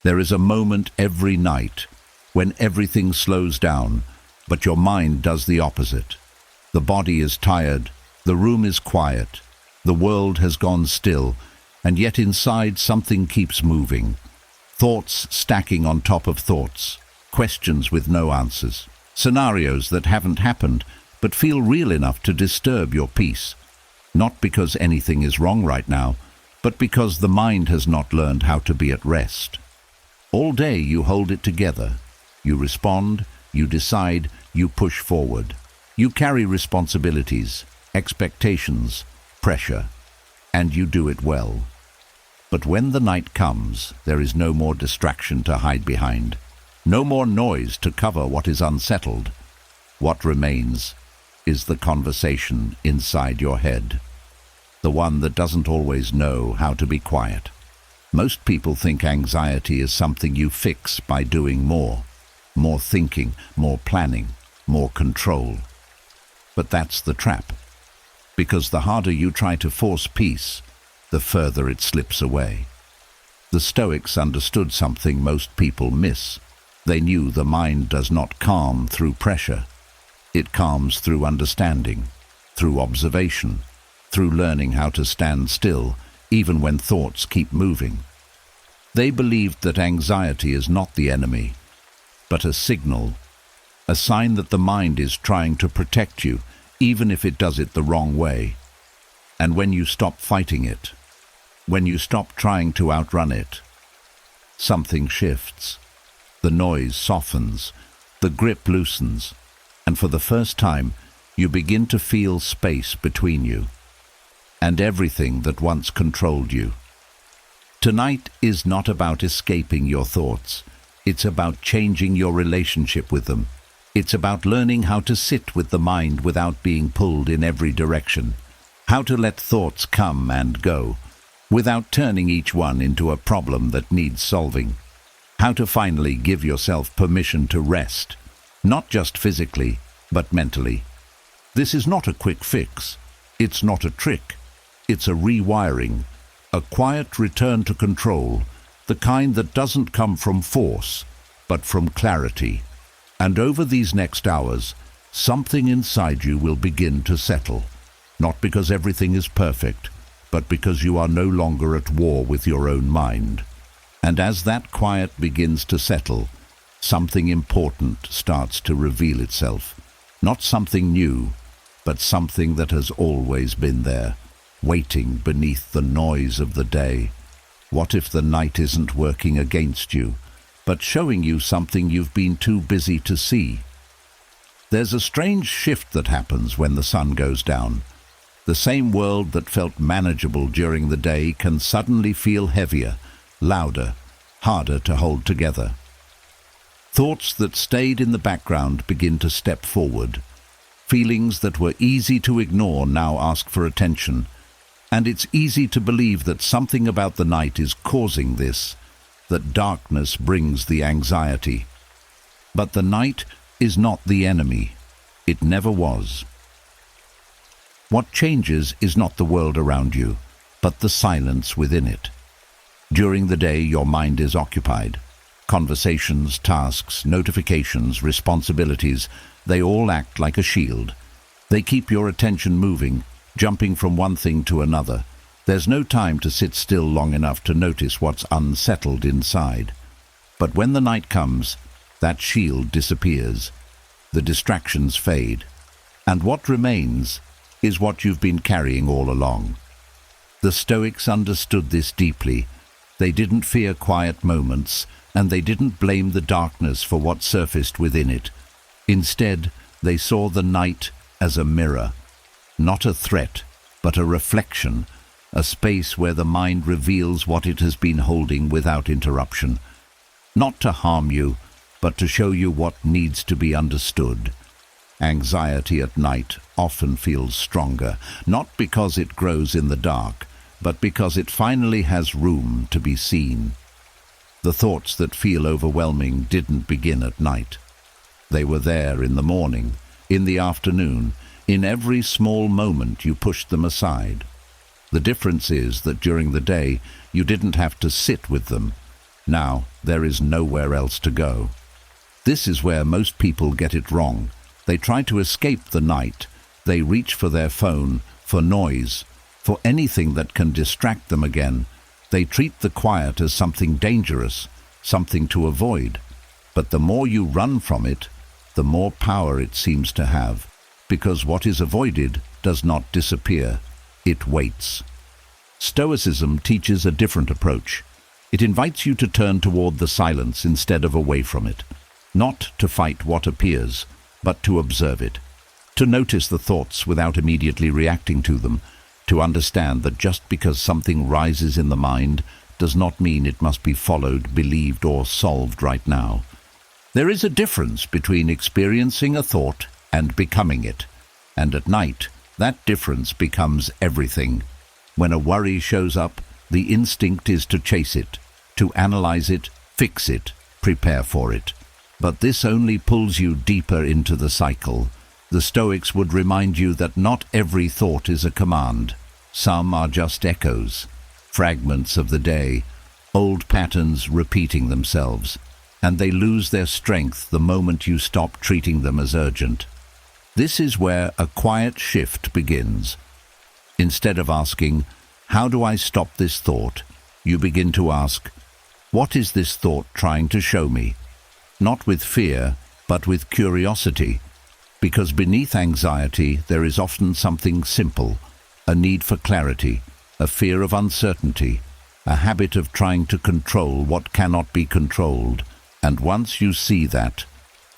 There is a moment every night when everything slows down, but your mind does the opposite. The body is tired, the room is quiet, the world has gone still, and yet inside something keeps moving. Thoughts stacking on top of thoughts, questions with no answers, scenarios that haven't happened but feel real enough to disturb your peace. Not because anything is wrong right now, but because the mind has not learned how to be at rest. All day you hold it together. You respond, you decide, you push forward. You carry responsibilities, expectations, pressure, and you do it well. But when the night comes, there is no more distraction to hide behind, no more noise to cover what is unsettled. What remains is the conversation inside your head, the one that doesn't always know how to be quiet. Most people think anxiety is something you fix by doing more thinking, more planning, more control. But that's the trap, because the harder you try to force peace, the further it slips away. The Stoics understood something most people miss. They knew the mind does not calm through pressure. It calms through understanding, through observation, through learning how to stand still, even when thoughts keep moving. They believed that anxiety is not the enemy, but a signal, a sign that the mind is trying to protect you, even if it does it the wrong way. And when you stop fighting it, when you stop trying to outrun it, something shifts. The noise softens, the grip loosens, and for the first time, you begin to feel space between you and everything that once controlled you. Tonight is not about escaping your thoughts. It's about changing your relationship with them. It's about learning how to sit with the mind without being pulled in every direction, how to let thoughts come and go, without turning each one into a problem that needs solving, how to finally give yourself permission to rest, not just physically, but mentally. This is not a quick fix. It's not a trick. It's a rewiring, a quiet return to control, the kind that doesn't come from force, but from clarity. And over these next hours, something inside you will begin to settle, not because everything is perfect, but because you are no longer at war with your own mind. And as that quiet begins to settle, something important starts to reveal itself. Not something new, but something that has always been there, waiting beneath the noise of the day. What if the night isn't working against you, but showing you something you've been too busy to see? There's a strange shift that happens when the sun goes down. The same world that felt manageable during the day can suddenly feel heavier, louder, harder to hold together. Thoughts that stayed in the background begin to step forward. Feelings that were easy to ignore now ask for attention. And it's easy to believe that something about the night is causing this, that darkness brings the anxiety. But the night is not the enemy. It never was. What changes is not the world around you, but the silence within it. During the day, your mind is occupied. Conversations, tasks, notifications, responsibilities, they all act like a shield. They keep your attention moving, jumping from one thing to another. There's no time to sit still long enough to notice what's unsettled inside. But when the night comes, that shield disappears. The distractions fade. And what remains is what you've been carrying all along. The Stoics understood this deeply. They didn't fear quiet moments, and they didn't blame the darkness for what surfaced within it. Instead, they saw the night as a mirror, not a threat, but a reflection, a space where the mind reveals what it has been holding without interruption. Not to harm you, but to show you what needs to be understood. Anxiety at night often feels stronger, not because it grows in the dark, but because it finally has room to be seen. The thoughts that feel overwhelming didn't begin at night. They were there in the morning, in the afternoon, in every small moment you pushed them aside. The difference is that during the day, you didn't have to sit with them. Now, there is nowhere else to go. This is where most people get it wrong. They try to escape the night. They reach for their phone, for noise, for anything that can distract them again. They treat the quiet as something dangerous, something to avoid. But the more you run from it, the more power it seems to have, because what is avoided does not disappear. It waits. Stoicism teaches a different approach. It invites you to turn toward the silence instead of away from it. Not to fight what appears, but to observe it. To notice the thoughts without immediately reacting to them. To understand that just because something rises in the mind does not mean it must be followed, believed, or solved right now. There is a difference between experiencing a thought and becoming it. And at night, that difference becomes everything. When a worry shows up, the instinct is to chase it, to analyze it, fix it, prepare for it. But this only pulls you deeper into the cycle. The Stoics would remind you that not every thought is a command. Some are just echoes, fragments of the day, old patterns repeating themselves, and they lose their strength the moment you stop treating them as urgent. This is where a quiet shift begins. Instead of asking, "How do I stop this thought?" you begin to ask, "What is this thought trying to show me?" Not with fear, but with curiosity. Because beneath anxiety there is often something simple, a need for clarity, a fear of uncertainty, a habit of trying to control what cannot be controlled. And once you see that,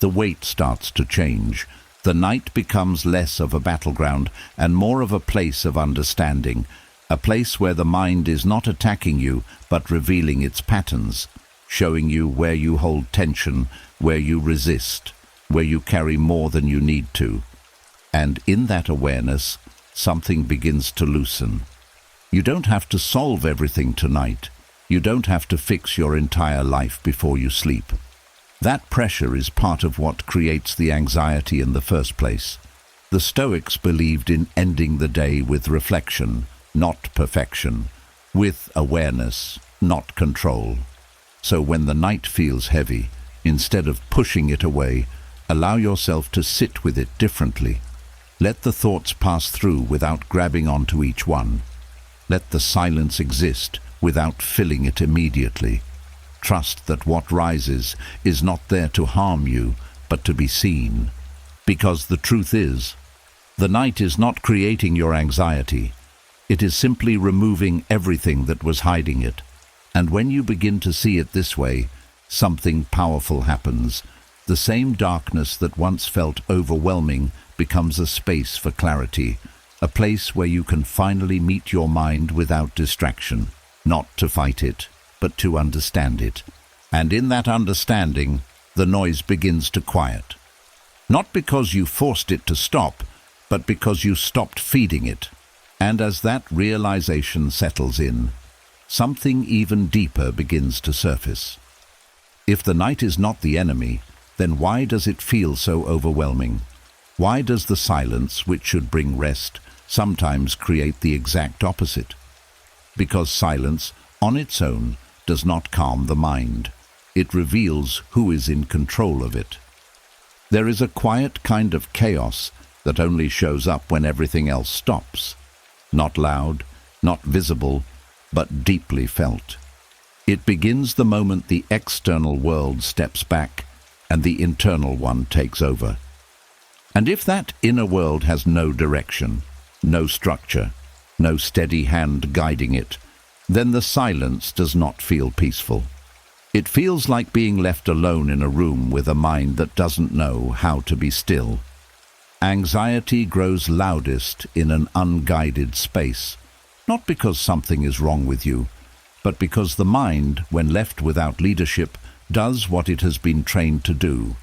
the weight starts to change. The night becomes less of a battleground and more of a place of understanding, a place where the mind is not attacking you but revealing its patterns, showing you where you hold tension, where you resist, where you carry more than you need to. And in that awareness, something begins to loosen. You don't have to solve everything tonight. You don't have to fix your entire life before you sleep. That pressure is part of what creates the anxiety in the first place. The Stoics believed in ending the day with reflection, not perfection, with awareness, not control. So when the night feels heavy, instead of pushing it away, allow yourself to sit with it differently. Let the thoughts pass through without grabbing onto each one. Let the silence exist without filling it immediately. Trust that what rises is not there to harm you, but to be seen. Because the truth is, the night is not creating your anxiety. It is simply removing everything that was hiding it. And when you begin to see it this way, something powerful happens. The same darkness that once felt overwhelming becomes a space for clarity, a place where you can finally meet your mind without distraction, not to fight it, but to understand it. And in that understanding, the noise begins to quiet. Not because you forced it to stop, but because you stopped feeding it. And as that realization settles in, something even deeper begins to surface. If the night is not the enemy, then why does it feel so overwhelming? Why does the silence, which should bring rest, sometimes create the exact opposite? Because silence, on its own, does not calm the mind. It reveals who is in control of it. There is a quiet kind of chaos that only shows up when everything else stops. Not loud, not visible, but deeply felt. It begins the moment the external world steps back and the internal one takes over. And if that inner world has no direction, no structure, no steady hand guiding it, then the silence does not feel peaceful. It feels like being left alone in a room with a mind that doesn't know how to be still. Anxiety grows loudest in an unguided space, not because something is wrong with you, but because the mind, when left without leadership, does what it has been trained to do.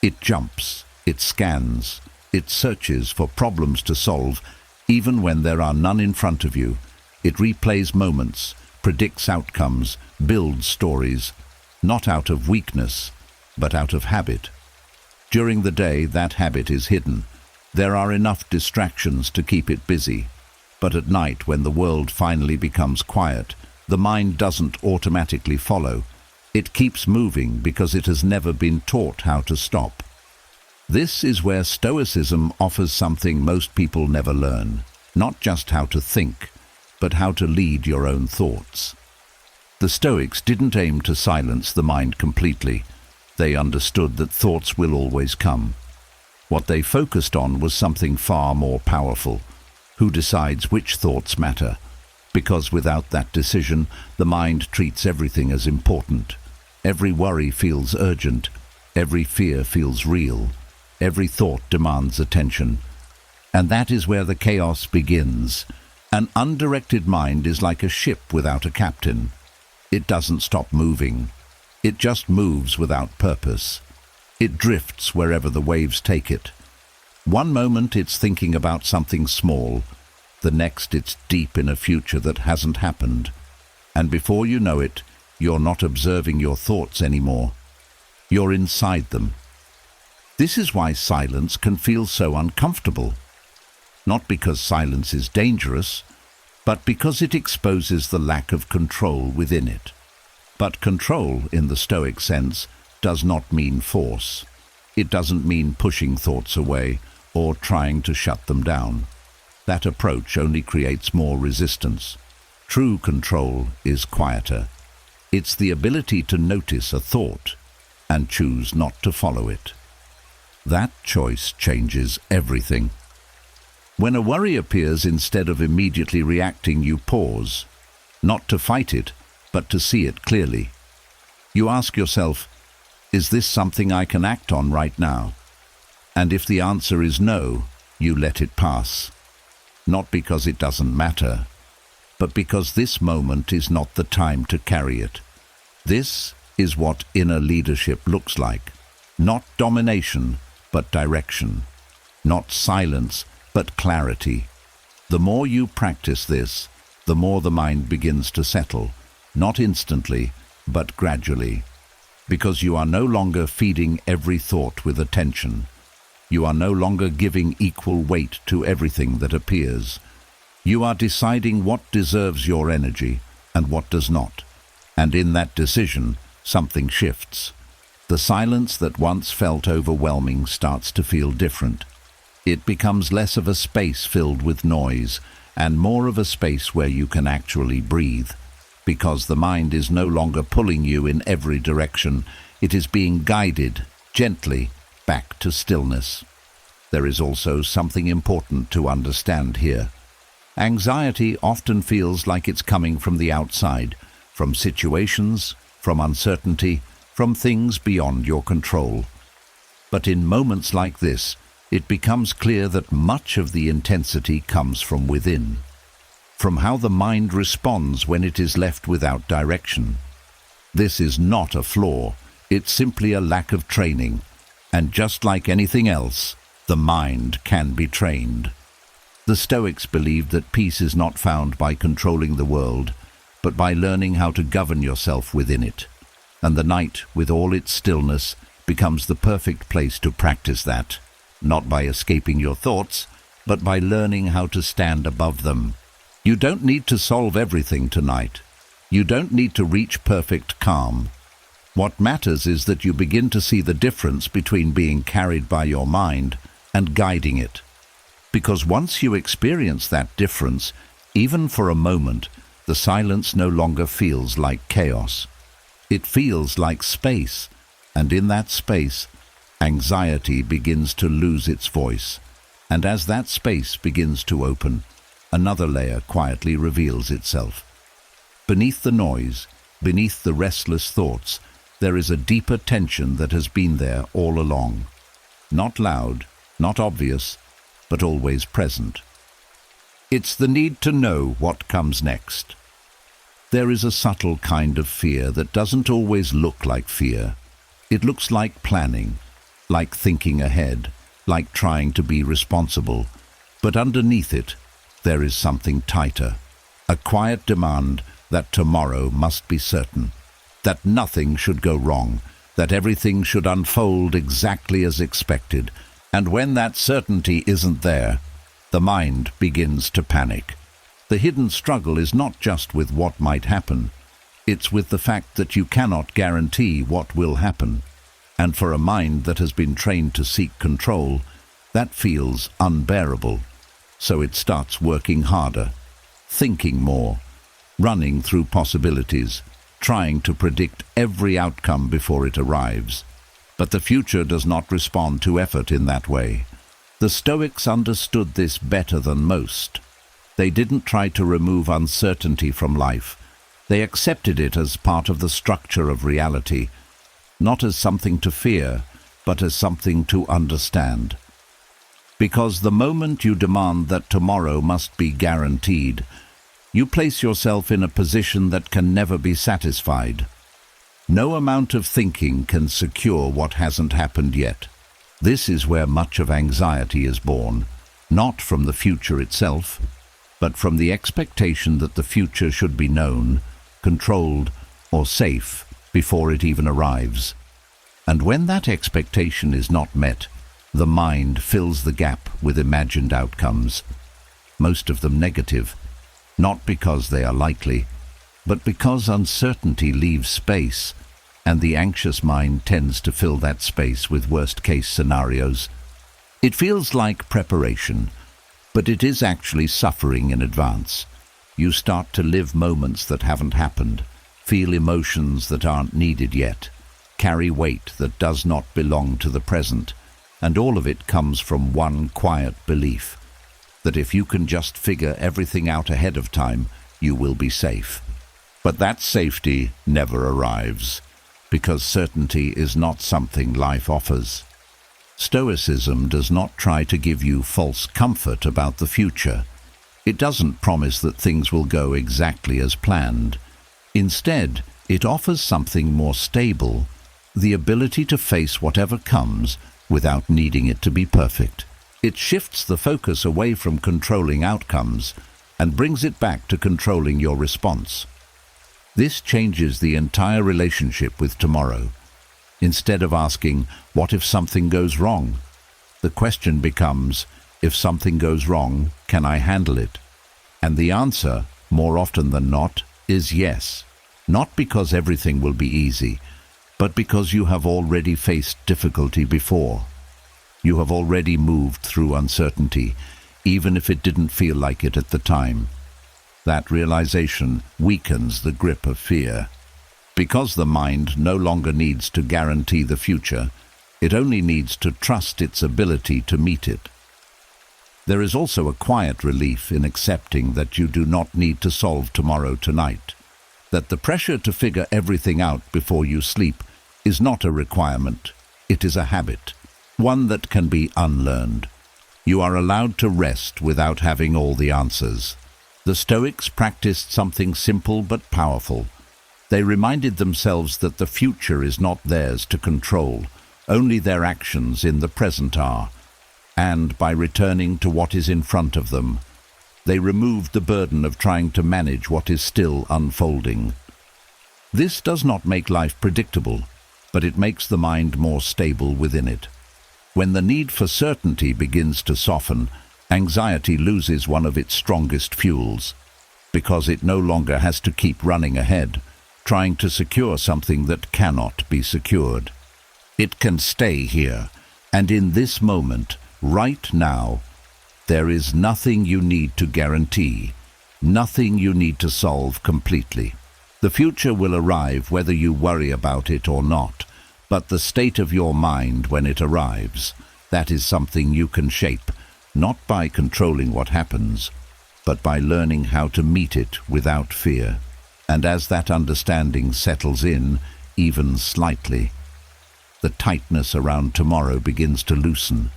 It jumps, it scans, it searches for problems to solve, even when there are none in front of you. It replays moments, predicts outcomes, builds stories, not out of weakness, but out of habit. During the day, that habit is hidden. There are enough distractions to keep it busy. But at night, when the world finally becomes quiet, the mind doesn't automatically follow. It keeps moving because it has never been taught how to stop. This is where Stoicism offers something most people never learn, not just how to think, but how to lead your own thoughts. The Stoics didn't aim to silence the mind completely. They understood that thoughts will always come. What they focused on was something far more powerful. Who decides which thoughts matter? Because without that decision, the mind treats everything as important. Every worry feels urgent. Every fear feels real. Every thought demands attention. And that is where the chaos begins. An undirected mind is like a ship without a captain. It doesn't stop moving. It just moves without purpose. It drifts wherever the waves take it. One moment it's thinking about something small. The next it's deep in a future that hasn't happened. And before you know it, you're not observing your thoughts anymore. You're inside them. This is why silence can feel so uncomfortable. Not because silence is dangerous, but because it exposes the lack of control within it. But control, in the Stoic sense, does not mean force. It doesn't mean pushing thoughts away or trying to shut them down. That approach only creates more resistance. True control is quieter. It's the ability to notice a thought and choose not to follow it. That choice changes everything. When a worry appears, instead of immediately reacting, you pause, not to fight it, but to see it clearly. You ask yourself, is this something I can act on right now? And if the answer is no, you let it pass. Not because it doesn't matter, but because this moment is not the time to carry it. This is what inner leadership looks like. Not domination, but direction. Not silence, but clarity. The more you practice this, the more the mind begins to settle, not instantly, but gradually. Because you are no longer feeding every thought with attention. You are no longer giving equal weight to everything that appears. You are deciding what deserves your energy and what does not. And in that decision, something shifts. The silence that once felt overwhelming starts to feel different. It becomes less of a space filled with noise and more of a space where you can actually breathe. Because the mind is no longer pulling you in every direction, it is being guided gently back to stillness. There is also something important to understand here. Anxiety often feels like it's coming from the outside, from situations, from uncertainty, from things beyond your control. But in moments like this, it becomes clear that much of the intensity comes from within, from how the mind responds when it is left without direction. This is not a flaw, it's simply a lack of training, and just like anything else, the mind can be trained. The Stoics believed that peace is not found by controlling the world, but by learning how to govern yourself within it. And the night, with all its stillness, becomes the perfect place to practice that. Not by escaping your thoughts, but by learning how to stand above them. You don't need to solve everything tonight. You don't need to reach perfect calm. What matters is that you begin to see the difference between being carried by your mind and guiding it. Because once you experience that difference, even for a moment, the silence no longer feels like chaos. It feels like space, and in that space, anxiety begins to lose its voice, and as that space begins to open, another layer quietly reveals itself. Beneath the noise, beneath the restless thoughts, there is a deeper tension that has been there all along. Not loud, not obvious, but always present. It's the need to know what comes next. There is a subtle kind of fear that doesn't always look like fear. It looks like planning, like thinking ahead, like trying to be responsible. But underneath it, there is something tighter, a quiet demand that tomorrow must be certain, that nothing should go wrong, that everything should unfold exactly as expected. And when that certainty isn't there, the mind begins to panic. The hidden struggle is not just with what might happen, It's with the fact that you cannot guarantee what will happen. And for a mind that has been trained to seek control, that feels unbearable. So it starts working harder, thinking more, running through possibilities, trying to predict every outcome before it arrives. But the future does not respond to effort in that way. The Stoics understood this better than most. They didn't try to remove uncertainty from life. They accepted it as part of the structure of reality, not as something to fear, but as something to understand. Because the moment you demand that tomorrow must be guaranteed, you place yourself in a position that can never be satisfied. No amount of thinking can secure what hasn't happened yet. This is where much of anxiety is born, not from the future itself, but from the expectation that the future should be known, controlled, or safe before it even arrives. And when that expectation is not met, the mind fills the gap with imagined outcomes, most of them negative, not because they are likely, but because uncertainty leaves space, and the anxious mind tends to fill that space with worst-case scenarios. It feels like preparation, but it is actually suffering in advance. You start to live moments that haven't happened, feel emotions that aren't needed yet, carry weight that does not belong to the present, and all of it comes from one quiet belief, that if you can just figure everything out ahead of time, you will be safe. But that safety never arrives, because certainty is not something life offers. Stoicism does not try to give you false comfort about the future. It doesn't promise that things will go exactly as planned. Instead, it offers something more stable, the ability to face whatever comes without needing it to be perfect. It shifts the focus away from controlling outcomes and brings it back to controlling your response. This changes the entire relationship with tomorrow. Instead of asking, "What if something goes wrong?" the question becomes, "If something goes wrong, can I handle it?" And the answer, more often than not, is yes. Not because everything will be easy, but because you have already faced difficulty before. You have already moved through uncertainty, even if it didn't feel like it at the time. That realization weakens the grip of fear. Because the mind no longer needs to guarantee the future, it only needs to trust its ability to meet it. There is also a quiet relief in accepting that you do not need to solve tomorrow tonight, that the pressure to figure everything out before you sleep is not a requirement, it is a habit, one that can be unlearned. You are allowed to rest without having all the answers. The Stoics practiced something simple but powerful. They reminded themselves that the future is not theirs to control, only their actions in the present are. And by returning to what is in front of them, they removed the burden of trying to manage what is still unfolding. This does not make life predictable, but it makes the mind more stable within it. When the need for certainty begins to soften, anxiety loses one of its strongest fuels, because it no longer has to keep running ahead, trying to secure something that cannot be secured. It can stay here, and in this moment, right now, there is nothing you need to guarantee, nothing you need to solve completely. The future will arrive whether you worry about it or not, but the state of your mind when it arrives, that is something you can shape, not by controlling what happens, but by learning how to meet it without fear. And as that understanding settles in, even slightly, the tightness around tomorrow begins to loosen,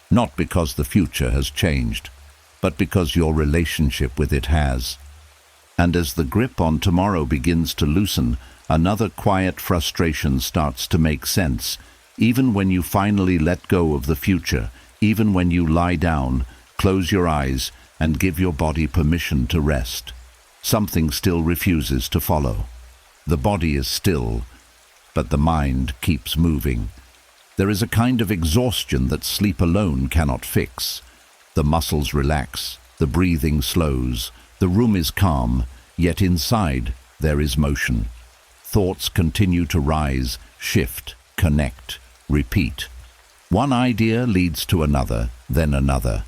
not because the future has changed, but because your relationship with it has. And as the grip on tomorrow begins to loosen, another quiet frustration starts to make sense, even when you finally let go of the future, even when you lie down, close your eyes, and give your body permission to rest. Something still refuses to follow. The body is still, but the mind keeps moving. There is a kind of exhaustion that sleep alone cannot fix. The muscles relax, the breathing slows, the room is calm, yet inside there is motion. thoughts continue to rise, shift, connect, repeat. One idea leads to another, then another,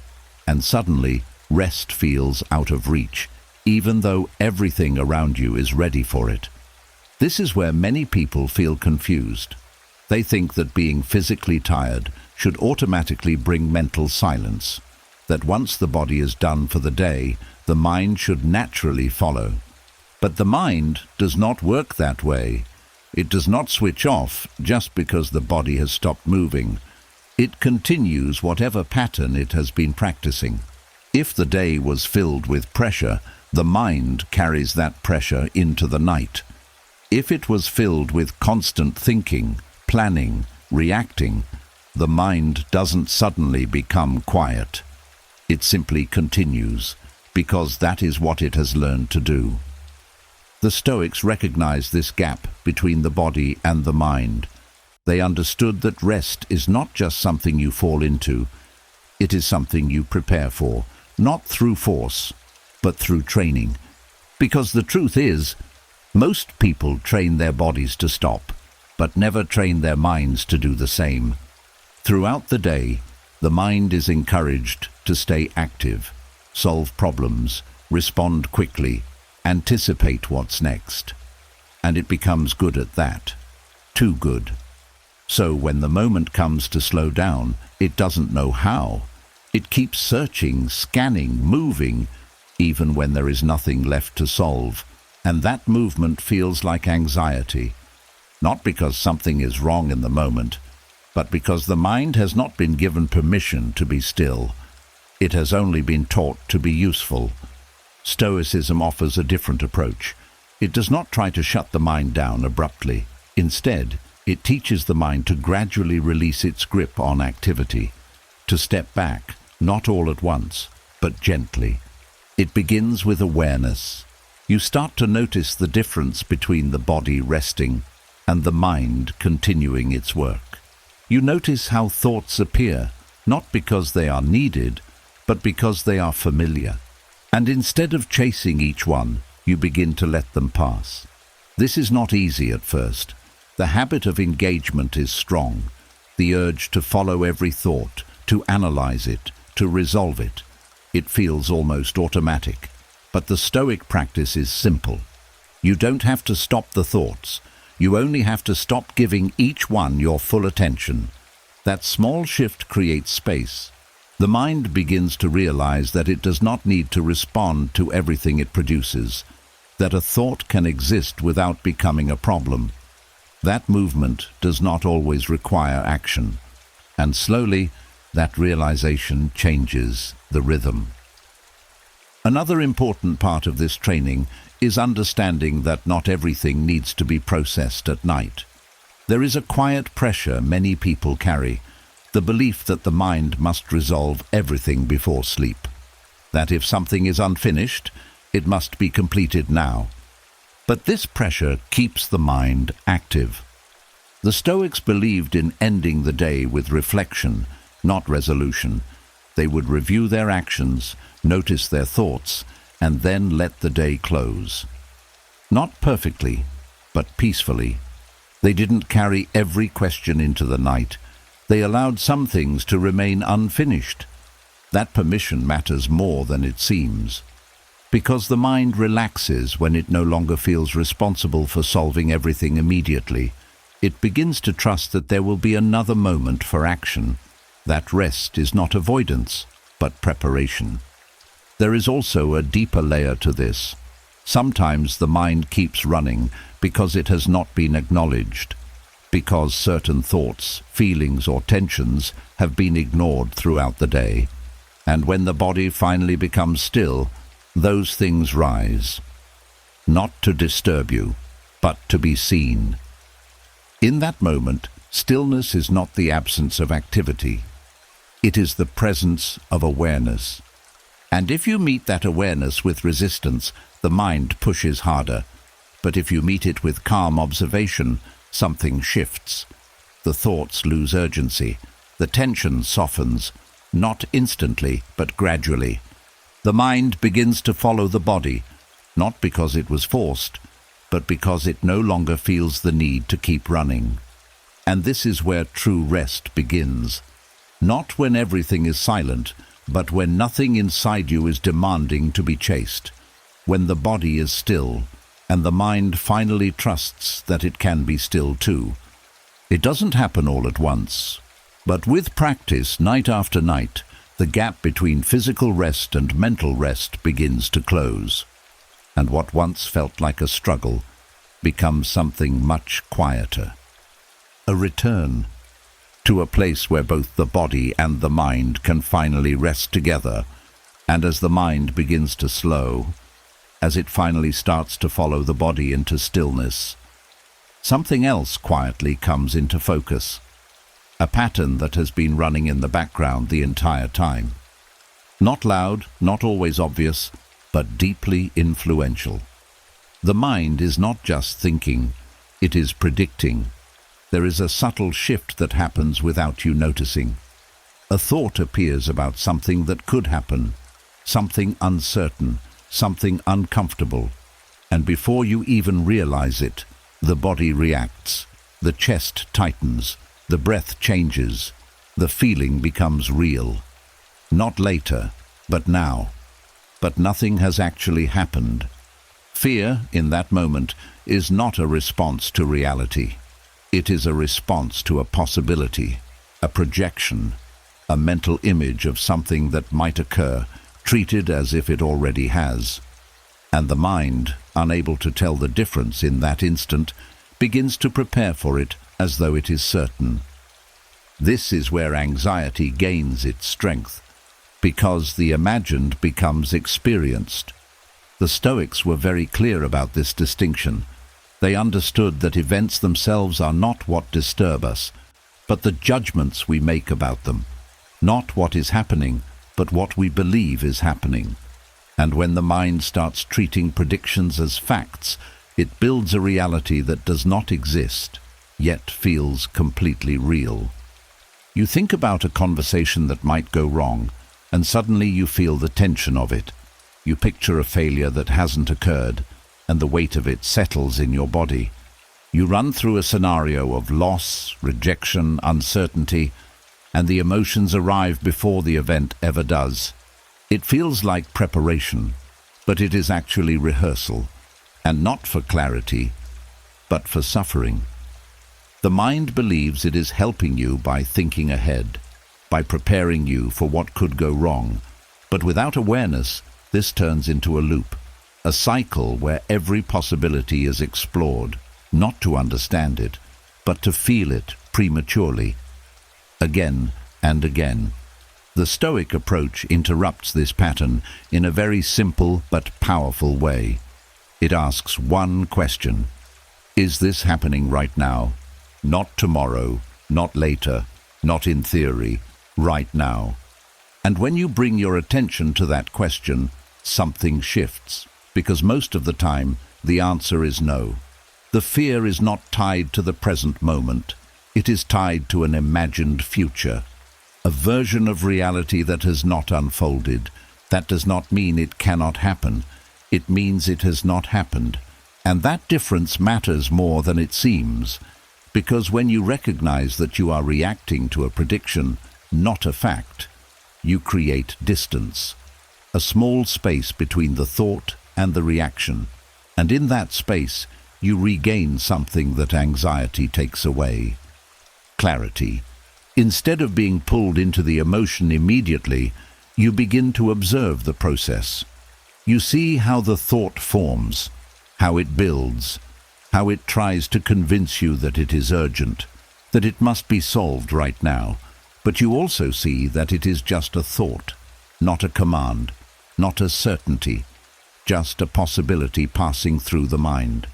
and suddenly rest feels out of reach, even though everything around you is ready for it. This is where many people feel confused. They think that being physically tired should automatically bring mental silence, that once the body is done for the day, the mind should naturally follow. But the mind does not work that way. It does not switch off just because the body has stopped moving. It continues whatever pattern it has been practicing. If the day was filled with pressure, the mind carries that pressure into the night. If it was filled with constant thinking, planning, reacting, the mind doesn't suddenly become quiet. It simply continues, because that is what it has learned to do. The Stoics recognized this gap between the body and the mind. They understood that rest is not just something you fall into, it is something you prepare for, not through force, but through training. Because the truth is, most people train their bodies to stop, but never train their minds to do the same. Throughout the day, the mind is encouraged to stay active, solve problems, respond quickly, anticipate what's next. And it becomes good at that. Too good. So when the moment comes to slow down, it doesn't know how. It keeps searching, scanning, moving, even when there is nothing left to solve. And that movement feels like anxiety. Not because something is wrong in the moment, but because the mind has not been given permission to be still. It has only been taught to be useful. Stoicism offers a different approach. It does not try to shut the mind down abruptly. Instead, it teaches the mind to gradually release its grip on activity, to step back, not all at once, but gently. It begins with awareness. You start to notice the difference between the body resting and the mind continuing its work. You notice how thoughts appear, not because they are needed, but because they are familiar. And instead of chasing each one, you begin to let them pass. This is not easy at first. The habit of engagement is strong. The urge to follow every thought, to analyze it, to resolve it. It feels almost automatic. But the Stoic practice is simple. You don't have to stop the thoughts. You only have to stop giving each one your full attention. That small shift creates space. The mind begins to realize that it does not need to respond to everything it produces, that a thought can exist without becoming a problem. That movement does not always require action, and slowly that realization changes the rhythm. Another important part of this training is understanding that not everything needs to be processed at night. There is a quiet pressure many people carry, the belief that the mind must resolve everything before sleep, that if something is unfinished, it must be completed now. But this pressure keeps the mind active. The Stoics believed in ending the day with reflection, not resolution. They would review their actions, notice their thoughts, and then let the day close. Not perfectly, but peacefully. They didn't carry every question into the night. They allowed some things to remain unfinished. That permission matters more than it seems, because the mind relaxes when it no longer feels responsible for solving everything immediately. It begins to trust that there will be another moment for action. That rest is not avoidance, but preparation. There is also a deeper layer to this. Sometimes the mind keeps running because it has not been acknowledged, because certain thoughts, feelings, or tensions have been ignored throughout the day. And when the body finally becomes still, those things rise, not to disturb you, but to be seen. In that moment, stillness is not the absence of activity. It is the presence of awareness. And if you meet that awareness with resistance, the mind pushes harder. But if you meet it with calm observation, something shifts. The thoughts lose urgency. The tension softens, not instantly, but gradually. The mind begins to follow the body, not because it was forced, but because it no longer feels the need to keep running. And this is where true rest begins. Not when everything is silent, but when nothing inside you is demanding to be chased. When the body is still, and the mind finally trusts that it can be still too. It doesn't happen all at once, but with practice, night after night, the gap between physical rest and mental rest begins to close. And what once felt like a struggle becomes something much quieter. A return to a place where both the body and the mind can finally rest together, and as the mind begins to slow, as it finally starts to follow the body into stillness, something else quietly comes into focus, a pattern that has been running in the background the entire time. Not loud, not always obvious, but deeply influential. The mind is not just thinking, it is predicting. There is a subtle shift that happens without you noticing. A thought appears about something that could happen, something uncertain, something uncomfortable, and before you even realize it, the body reacts, the chest tightens, the breath changes, the feeling becomes real. Not later, but now. But nothing has actually happened. Fear, in that moment, is not a response to reality. It is a response to a possibility, a projection, a mental image of something that might occur, treated as if it already has. And the mind, unable to tell the difference in that instant, begins to prepare for it as though it is certain. This is where anxiety gains its strength, because the imagined becomes experienced. The Stoics were very clear about this distinction. They understood that events themselves are not what disturb us, but the judgments we make about them. Not what is happening, but what we believe is happening. And when the mind starts treating predictions as facts, it builds a reality that does not exist, yet feels completely real. You think about a conversation that might go wrong, and suddenly you feel the tension of it. You picture a failure that hasn't occurred, and the weight of it settles in your body. You run through a scenario of loss, rejection, uncertainty, and the emotions arrive before the event ever does. It feels like preparation, but it is actually rehearsal, and not for clarity, but for suffering. The mind believes it is helping you by thinking ahead, by preparing you for what could go wrong, but without awareness, this turns into a loop, a cycle where every possibility is explored, not to understand it, but to feel it prematurely, again and again. The Stoic approach interrupts this pattern in a very simple but powerful way. It asks one question: is this happening right now? Not tomorrow, not later, not in theory, right now. And when you bring your attention to that question, something shifts, because most of the time the answer is no. The fear is not tied to the present moment. It is tied to an imagined future, a version of reality that has not unfolded. That does not mean it cannot happen. It means it has not happened. And that difference matters more than it seems, because when you recognize that you are reacting to a prediction, not a fact, you create distance, a small space between the thought and the reaction, and in that space you regain something that anxiety takes away: clarity. Instead of being pulled into the emotion immediately, you begin to observe the process. You see how the thought forms, how it builds, how it tries to convince you that it is urgent, that it must be solved right now. But you also see that it is just a thought, not a command, not a certainty, just a possibility passing through the mind.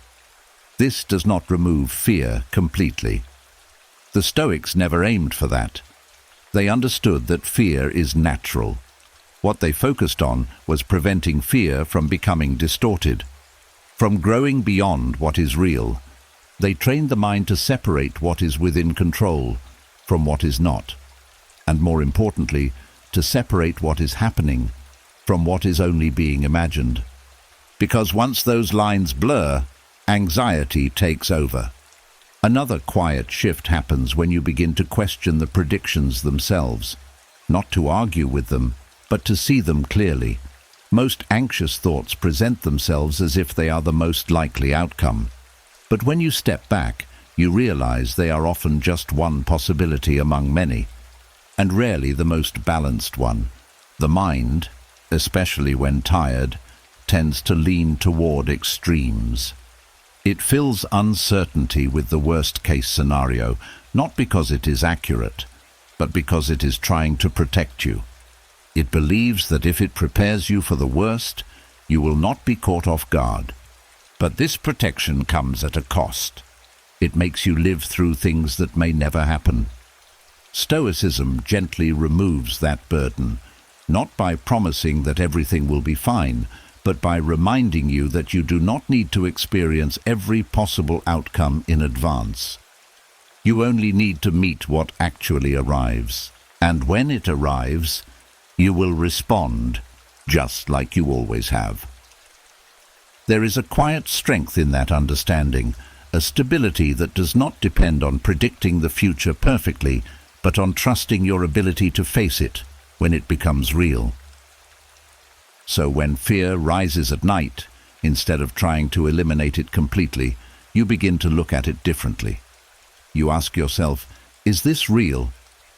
This does not remove fear completely. The Stoics never aimed for that. They understood that fear is natural. What they focused on was preventing fear from becoming distorted, from growing beyond what is real. They trained the mind to separate what is within control from what is not, and more importantly, to separate what is happening from what is only being imagined. Because once those lines blur, Anxiety takes over. Another quiet shift happens when you begin to question the predictions themselves, not to argue with them, but to see them clearly. Most anxious thoughts present themselves as if they are the most likely outcome. But when you step back, you realize they are often just one possibility among many, and rarely the most balanced one. The mind, especially when tired, tends to lean toward extremes. It fills uncertainty with the worst-case scenario, not because it is accurate, but because it is trying to protect you. It believes that if it prepares you for the worst, you will not be caught off guard. But this protection comes at a cost. It makes you live through things that may never happen. Stoicism gently removes that burden, not by promising that everything will be fine, but by reminding you that you do not need to experience every possible outcome in advance. You only need to meet what actually arrives. And when it arrives, you will respond just like you always have. There is a quiet strength in that understanding, a stability that does not depend on predicting the future perfectly, but on trusting your ability to face it when it becomes real. So when fear rises at night, instead of trying to eliminate it completely, you begin to look at it differently. You ask yourself, is this real,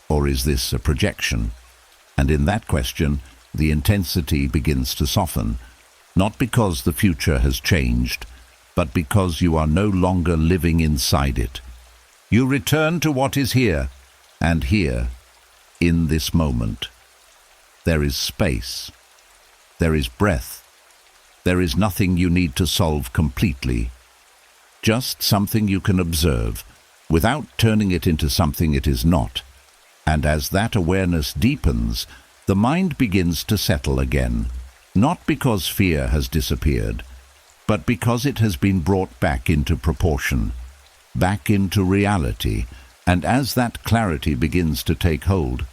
or is this a projection? And in that question, the intensity begins to soften, not because the future has changed, but because you are no longer living inside it. You return to what is here, and here, in this moment. There is space. There is breath. There is nothing you need to solve completely. Just something you can observe, without turning it into something it is not. And as that awareness deepens, the mind begins to settle again, not because fear has disappeared, but because it has been brought back into proportion, back into reality. And as that clarity begins to take hold,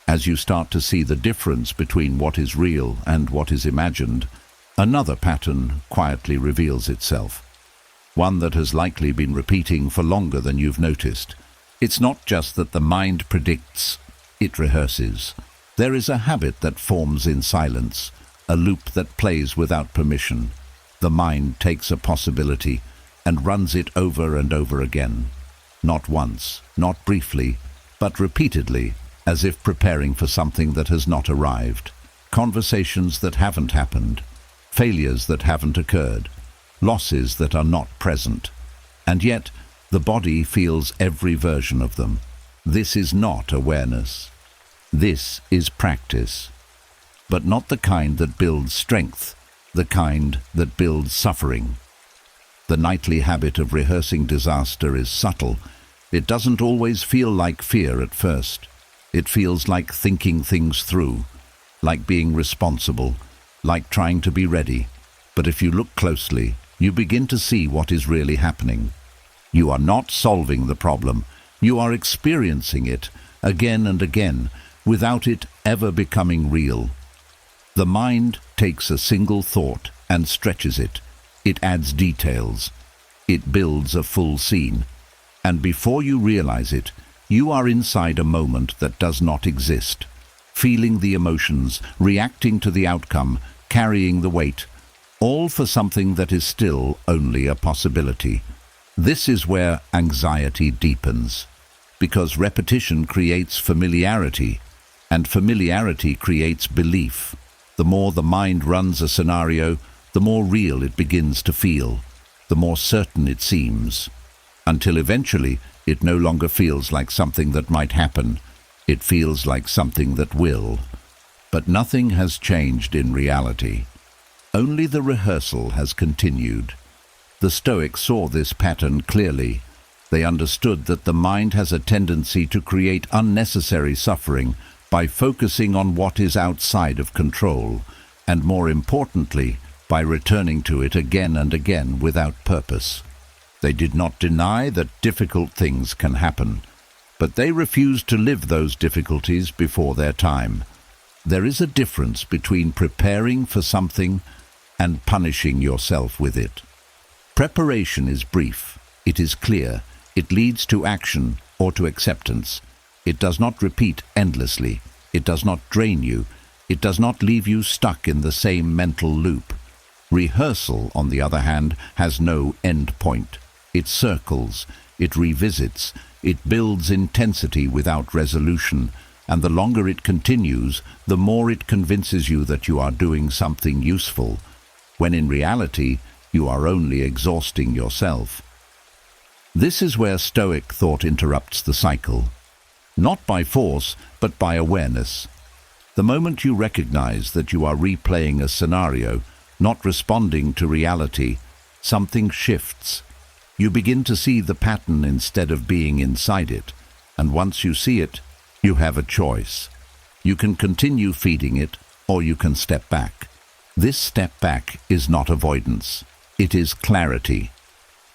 as you start to see the difference between what is real and what is imagined, another pattern quietly reveals itself, one that has likely been repeating for longer than you've noticed. It's not just that the mind predicts, it rehearses. There is a habit that forms in silence, a loop that plays without permission. The mind takes a possibility and runs it over and over again. Not once, not briefly, but repeatedly, as if preparing for something that has not arrived. Conversations that haven't happened, failures that haven't occurred, losses that are not present. And yet, the body feels every version of them. This is not awareness. This is practice. But not the kind that builds strength, the kind that builds suffering. The nightly habit of rehearsing disaster is subtle. It doesn't always feel like fear at first. It feels like thinking things through, like being responsible, like trying to be ready. But if you look closely, you begin to see what is really happening. You are not solving the problem. You are experiencing it again and again, without it ever becoming real. The mind takes a single thought and stretches it. It adds details. It builds a full scene. And before you realize it, you are inside a moment that does not exist, feeling the emotions, reacting to the outcome, carrying the weight, all for something that is still only a possibility. This is where anxiety deepens, because repetition creates familiarity, and familiarity creates belief. The more the mind runs a scenario, the more real it begins to feel, the more certain it seems, until eventually it no longer feels like something that might happen. It feels like something that will. But nothing has changed in reality. Only the rehearsal has continued. The Stoics saw this pattern clearly. They understood that the mind has a tendency to create unnecessary suffering by focusing on what is outside of control, and more importantly, by returning to it again and again without purpose. They did not deny that difficult things can happen, but they refused to live those difficulties before their time. There is a difference between preparing for something and punishing yourself with it. Preparation is brief, it is clear, it leads to action or to acceptance. It does not repeat endlessly, it does not drain you, it does not leave you stuck in the same mental loop. Rehearsal, on the other hand, has no end point. It circles, it revisits, it builds intensity without resolution, and the longer it continues, the more it convinces you that you are doing something useful, when in reality, you are only exhausting yourself. This is where Stoic thought interrupts the cycle. Not by force, but by awareness. The moment you recognize that you are replaying a scenario, not responding to reality, something shifts. You begin to see the pattern instead of being inside it, and once you see it, you have a choice. You can continue feeding it, or you can step back. This step back is not avoidance. It is clarity.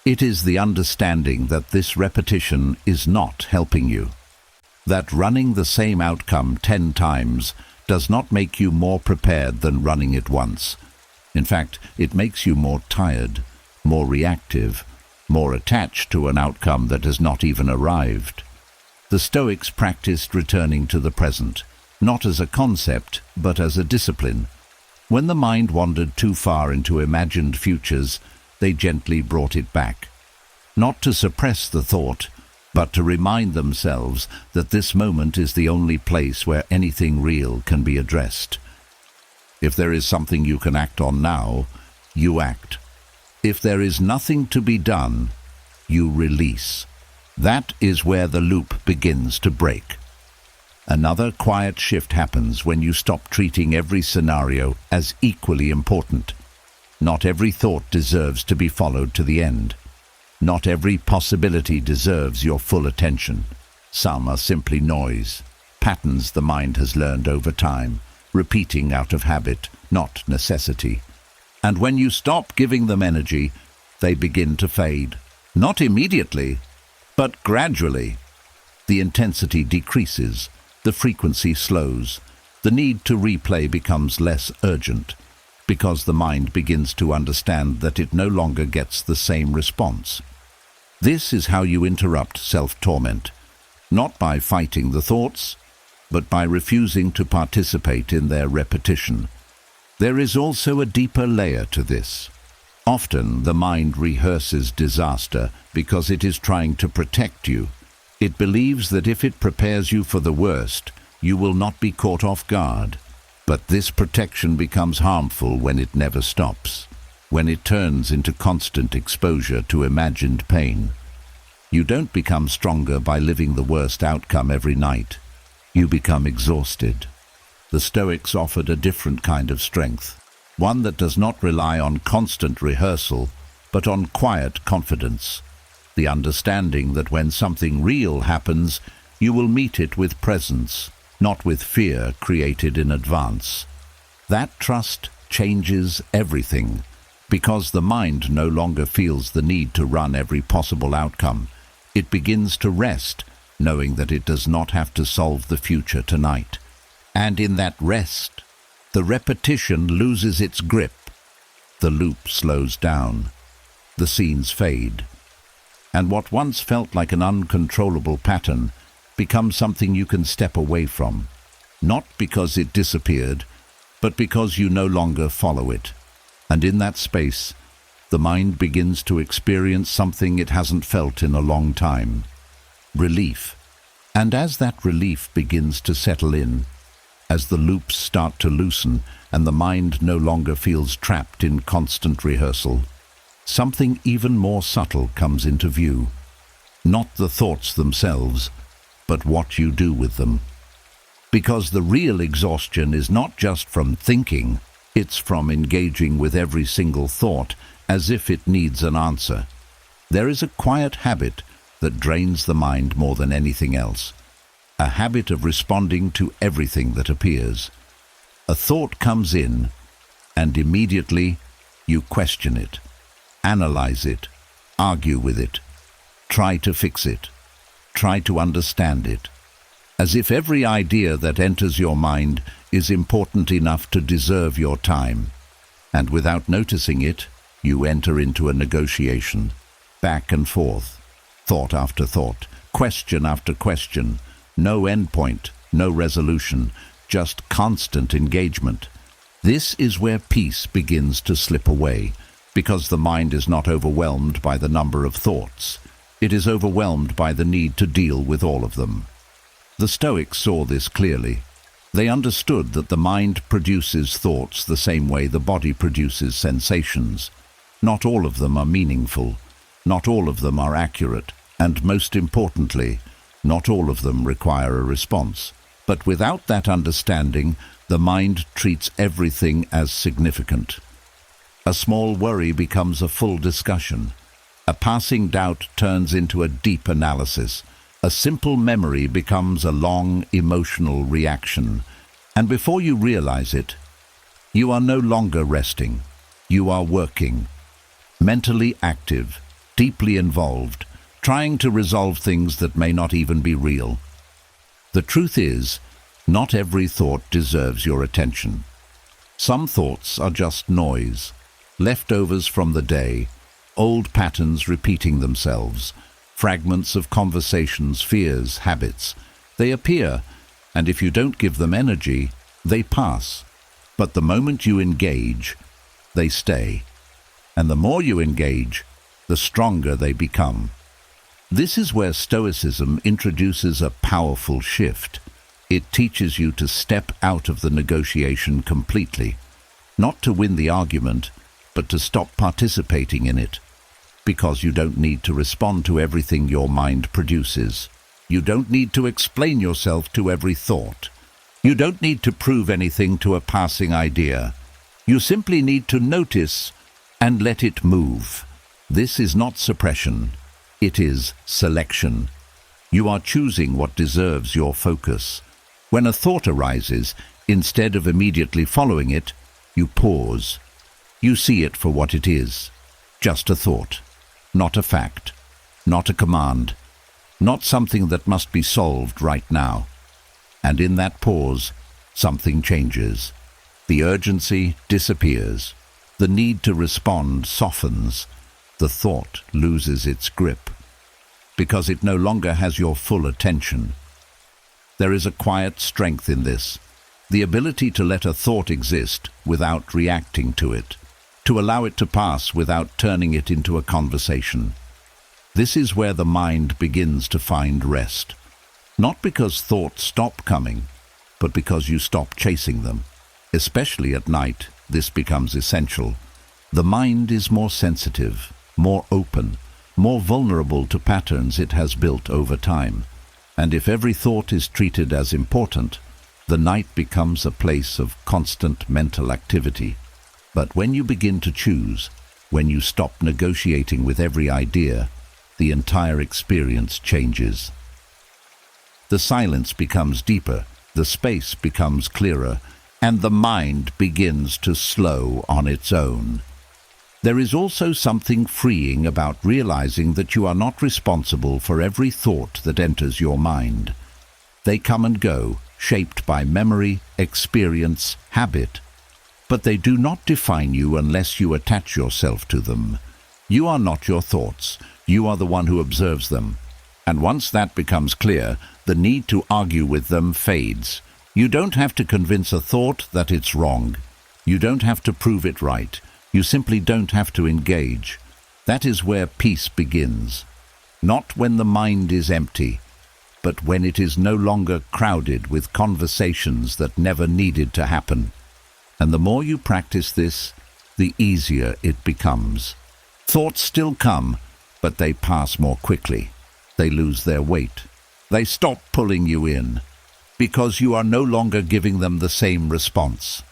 It is the understanding that this repetition is not helping you. That running the same outcome 10 times does not make you more prepared than running it once. In fact, it makes you more tired, more reactive, more attached to an outcome that has not even arrived. The Stoics practiced returning to the present, not as a concept, but as a discipline. When the mind wandered too far into imagined futures, they gently brought it back. Not to suppress the thought, but to remind themselves that this moment is the only place where anything real can be addressed. If there is something you can act on now, you act. If there is nothing to be done, you release. That is where the loop begins to break. Another quiet shift happens when you stop treating every scenario as equally important. Not every thought deserves to be followed to the end. Not every possibility deserves your full attention. Some are simply noise, patterns the mind has learned over time, repeating out of habit, not necessity. And when you stop giving them energy, they begin to fade. Not immediately, but gradually. The intensity decreases, the frequency slows, the need to replay becomes less urgent, because the mind begins to understand that it no longer gets the same response. This is how you interrupt self-torment, not by fighting the thoughts, but by refusing to participate in their repetition. There is also a deeper layer to this. Often the mind rehearses disaster because it is trying to protect you. It believes that if it prepares you for the worst, you will not be caught off guard. But this protection becomes harmful when it never stops, when it turns into constant exposure to imagined pain. You don't become stronger by living the worst outcome every night. You become exhausted. The Stoics offered a different kind of strength, one that does not rely on constant rehearsal, but on quiet confidence. The understanding that when something real happens, you will meet it with presence, not with fear created in advance. That trust changes everything, because the mind no longer feels the need to run every possible outcome. It begins to rest, knowing that it does not have to solve the future tonight. And in that rest, the repetition loses its grip. The loop slows down. The scenes fade. And what once felt like an uncontrollable pattern becomes something you can step away from, not because it disappeared, but because you no longer follow it. And in that space, the mind begins to experience something it hasn't felt in a long time: relief. And as that relief begins to settle in, as the loops start to loosen and the mind no longer feels trapped in constant rehearsal, something even more subtle comes into view. Not the thoughts themselves, but what you do with them. Because the real exhaustion is not just from thinking, it's from engaging with every single thought as if it needs an answer. There is a quiet habit that drains the mind more than anything else. A habit of responding to everything that appears. A thought comes in, and immediately you question it, analyze it, argue with it, try to fix it, try to understand it, as if every idea that enters your mind is important enough to deserve your time. And without noticing it, You enter into a negotiation, back and forth, thought after thought, question after question, no endpoint, no resolution, just constant engagement. This is where peace begins to slip away, because the mind is not overwhelmed by the number of thoughts. It is overwhelmed by the need to deal with all of them. The Stoics saw this clearly. They understood that the mind produces thoughts the same way the body produces sensations. Not all of them are meaningful, not all of them are accurate, and most importantly, not all of them require a response. But without that understanding, the mind treats everything as significant. A small worry becomes a full discussion. A passing doubt turns into a deep analysis. A simple memory becomes a long emotional reaction. And before you realize it, you are no longer resting. You are working. Mentally active, deeply involved, trying to resolve things that may not even be real. The truth is, not every thought deserves your attention. Some thoughts are just noise, leftovers from the day, old patterns repeating themselves, fragments of conversations, fears, habits. They appear, and if you don't give them energy, they pass. But the moment you engage, they stay. And the more you engage, the stronger they become. This is where Stoicism introduces a powerful shift. It teaches you to step out of the negotiation completely, not to win the argument, but to stop participating in it. Because you don't need to respond to everything your mind produces. You don't need to explain yourself to every thought. You don't need to prove anything to a passing idea. You simply need to notice and let it move. This is not suppression. It is selection. You are choosing what deserves your focus. When a thought arises, instead of immediately following it, you pause. You see it for what it is. Just a thought. Not a fact. Not a command. Not something that must be solved right now. And in that pause, something changes. The urgency disappears. The need to respond softens. The thought loses its grip, because it no longer has your full attention. There is a quiet strength in this, the ability to let a thought exist without reacting to it, to allow it to pass without turning it into a conversation. This is where the mind begins to find rest, not because thoughts stop coming, but because you stop chasing them. Especially at night, this becomes essential. The mind is more sensitive, more open, more vulnerable to patterns it has built over time. And if every thought is treated as important, the night becomes a place of constant mental activity. But when you begin to choose, when you stop negotiating with every idea, the entire experience changes. The silence becomes deeper, the space becomes clearer, and the mind begins to slow on its own. There is also something freeing about realizing that you are not responsible for every thought that enters your mind. They come and go, shaped by memory, experience, habit. But they do not define you unless you attach yourself to them. You are not your thoughts. You are the one who observes them. And once that becomes clear, the need to argue with them fades. You don't have to convince a thought that it's wrong. You don't have to prove it right. You simply don't have to engage. That is where peace begins. Not when the mind is empty, but when it is no longer crowded with conversations that never needed to happen. And the more you practice this, the easier it becomes. Thoughts still come, but they pass more quickly. They lose their weight. They stop pulling you in, because you are no longer giving them the same response.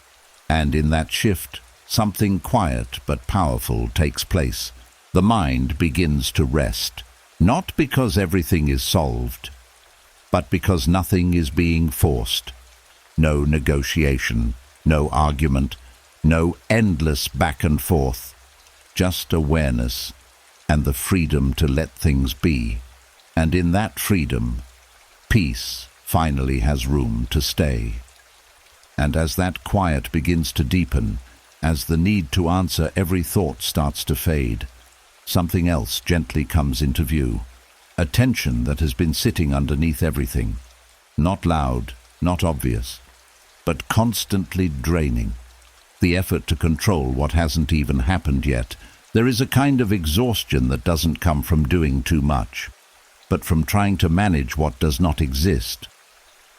And in that shift, something quiet but powerful takes place. The mind begins to rest, not because everything is solved, but because nothing is being forced. No negotiation, no argument, no endless back and forth. Just awareness and the freedom to let things be. And in that freedom, peace finally has room to stay. And as that quiet begins to deepen, As the need to answer every thought starts to fade, something else gently comes into view. A tension that has been sitting underneath everything. Not loud, not obvious, but constantly draining. The effort to control what hasn't even happened yet. There is a kind of exhaustion that doesn't come from doing too much, but from trying to manage what does not exist.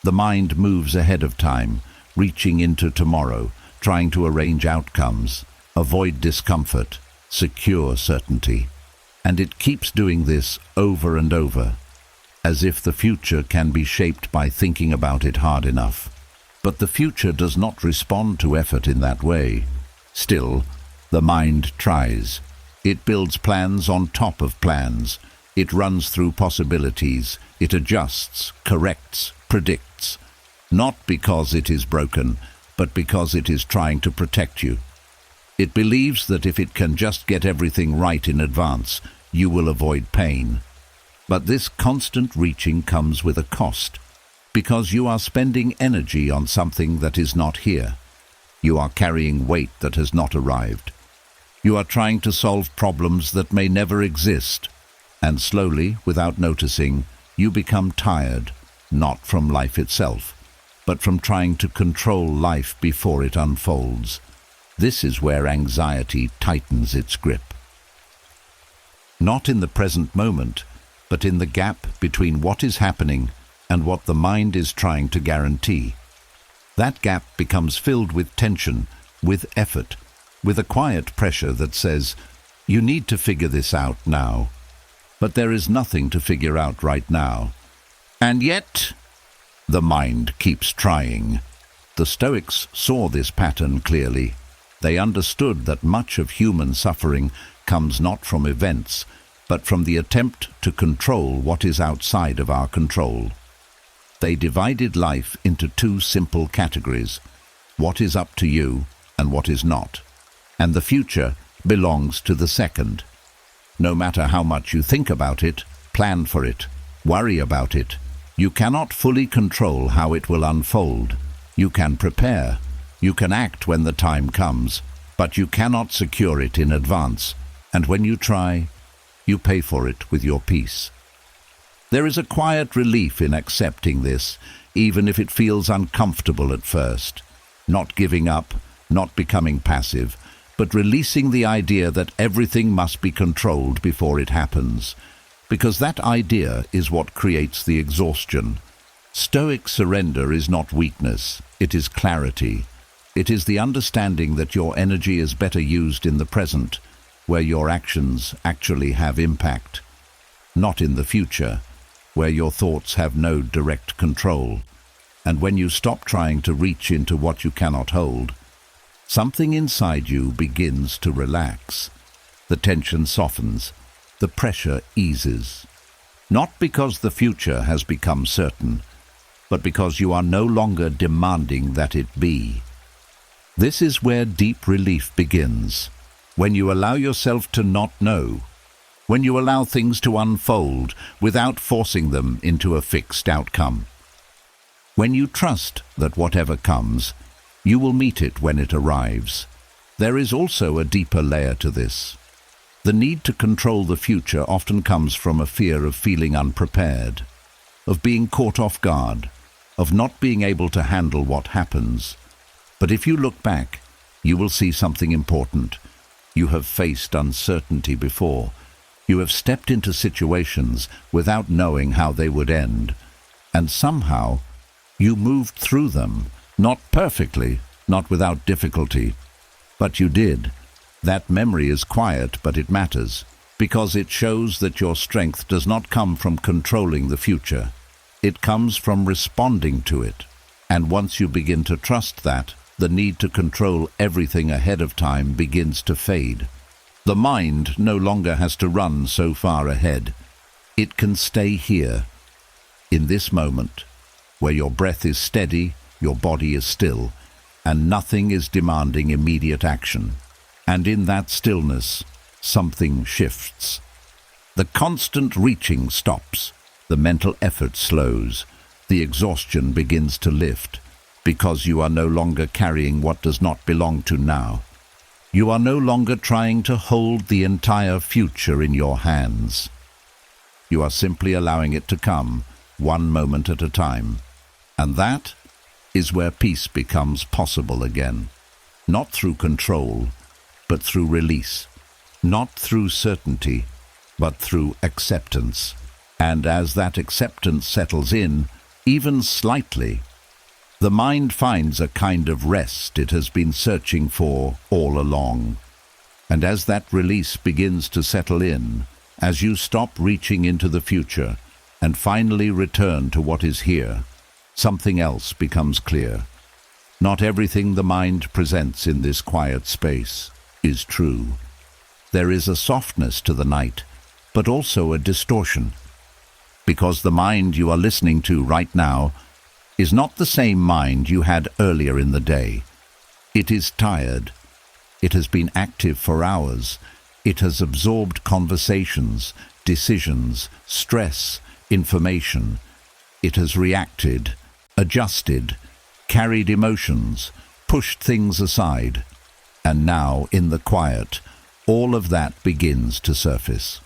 The mind moves ahead of time, reaching into tomorrow, trying to arrange outcomes, avoid discomfort, secure certainty. And it keeps doing this over and over, as if the future can be shaped by thinking about it hard enough. But the future does not respond to effort in that way. Still, the mind tries. It builds plans on top of plans. It runs through possibilities. It adjusts, corrects, predicts. Not because it is broken, but because it is trying to protect you. It believes that if it can just get everything right in advance, you will avoid pain. But this constant reaching comes with a cost, because you are spending energy on something that is not here. You are carrying weight that has not arrived. You are trying to solve problems that may never exist. And slowly, without noticing, you become tired, not from life itself, but from trying to control life before it unfolds. This is where anxiety tightens its grip. Not in the present moment, but in the gap between what is happening and what the mind is trying to guarantee. That gap becomes filled with tension, with effort, with a quiet pressure that says, you need to figure this out now. But there is nothing to figure out right now. And yet, the mind keeps trying. The Stoics saw this pattern clearly. They understood that much of human suffering comes not from events, but from the attempt to control what is outside of our control. They divided life into two simple categories: what is up to you and what is not. And the future belongs to the second. No matter how much you think about it, plan for it, worry about it, you cannot fully control how it will unfold. You can prepare, you can act when the time comes, but you cannot secure it in advance. And when you try, you pay for it with your peace. There is a quiet relief in accepting this, even if it feels uncomfortable at first. Not giving up, not becoming passive, but releasing the idea that everything must be controlled before it happens, because that idea is what creates the exhaustion. Stoic surrender is not weakness, it is clarity. It is the understanding that your energy is better used in the present, where your actions actually have impact, not in the future, where your thoughts have no direct control. And when you stop trying to reach into what you cannot hold, something inside you begins to relax. The tension softens, the pressure eases. Not because the future has become certain, but because you are no longer demanding that it be. This is where deep relief begins, when you allow yourself to not know, when you allow things to unfold without forcing them into a fixed outcome. When you trust that whatever comes, you will meet it when it arrives. There is also a deeper layer to this. The need to control the future often comes from a fear of feeling unprepared, of being caught off guard, of not being able to handle what happens. But if you look back, you will see something important. You have faced uncertainty before. You have stepped into situations without knowing how they would end. And somehow, you moved through them. Not perfectly, not without difficulty, but you did. That memory is quiet, but it matters, because it shows that your strength does not come from controlling the future. It comes from responding to it. And once you begin to trust that, the need to control everything ahead of time begins to fade. The mind no longer has to run so far ahead. It can stay here, in this moment, where your breath is steady, your body is still, and nothing is demanding immediate action. And in that stillness, something shifts. The constant reaching stops, the mental effort slows, the exhaustion begins to lift, because you are no longer carrying what does not belong to now. You are no longer trying to hold the entire future in your hands. You are simply allowing it to come, one moment at a time. And that is where peace becomes possible again. Not through control, but through release. Not through certainty, but through acceptance. And as that acceptance settles in, even slightly, the mind finds a kind of rest it has been searching for all along. And as that release begins to settle in, as you stop reaching into the future and finally return to what is here, something else becomes clear. Not everything the mind presents in this quiet space is true. There is a softness to the night, but also a distortion. Because the mind you are listening to right now is not the same mind you had earlier in the day. It is tired. It has been active for hours. It has absorbed conversations, decisions, stress, information. It has reacted, adjusted, carried emotions, pushed things aside. And now, in the quiet, all of that begins to surface.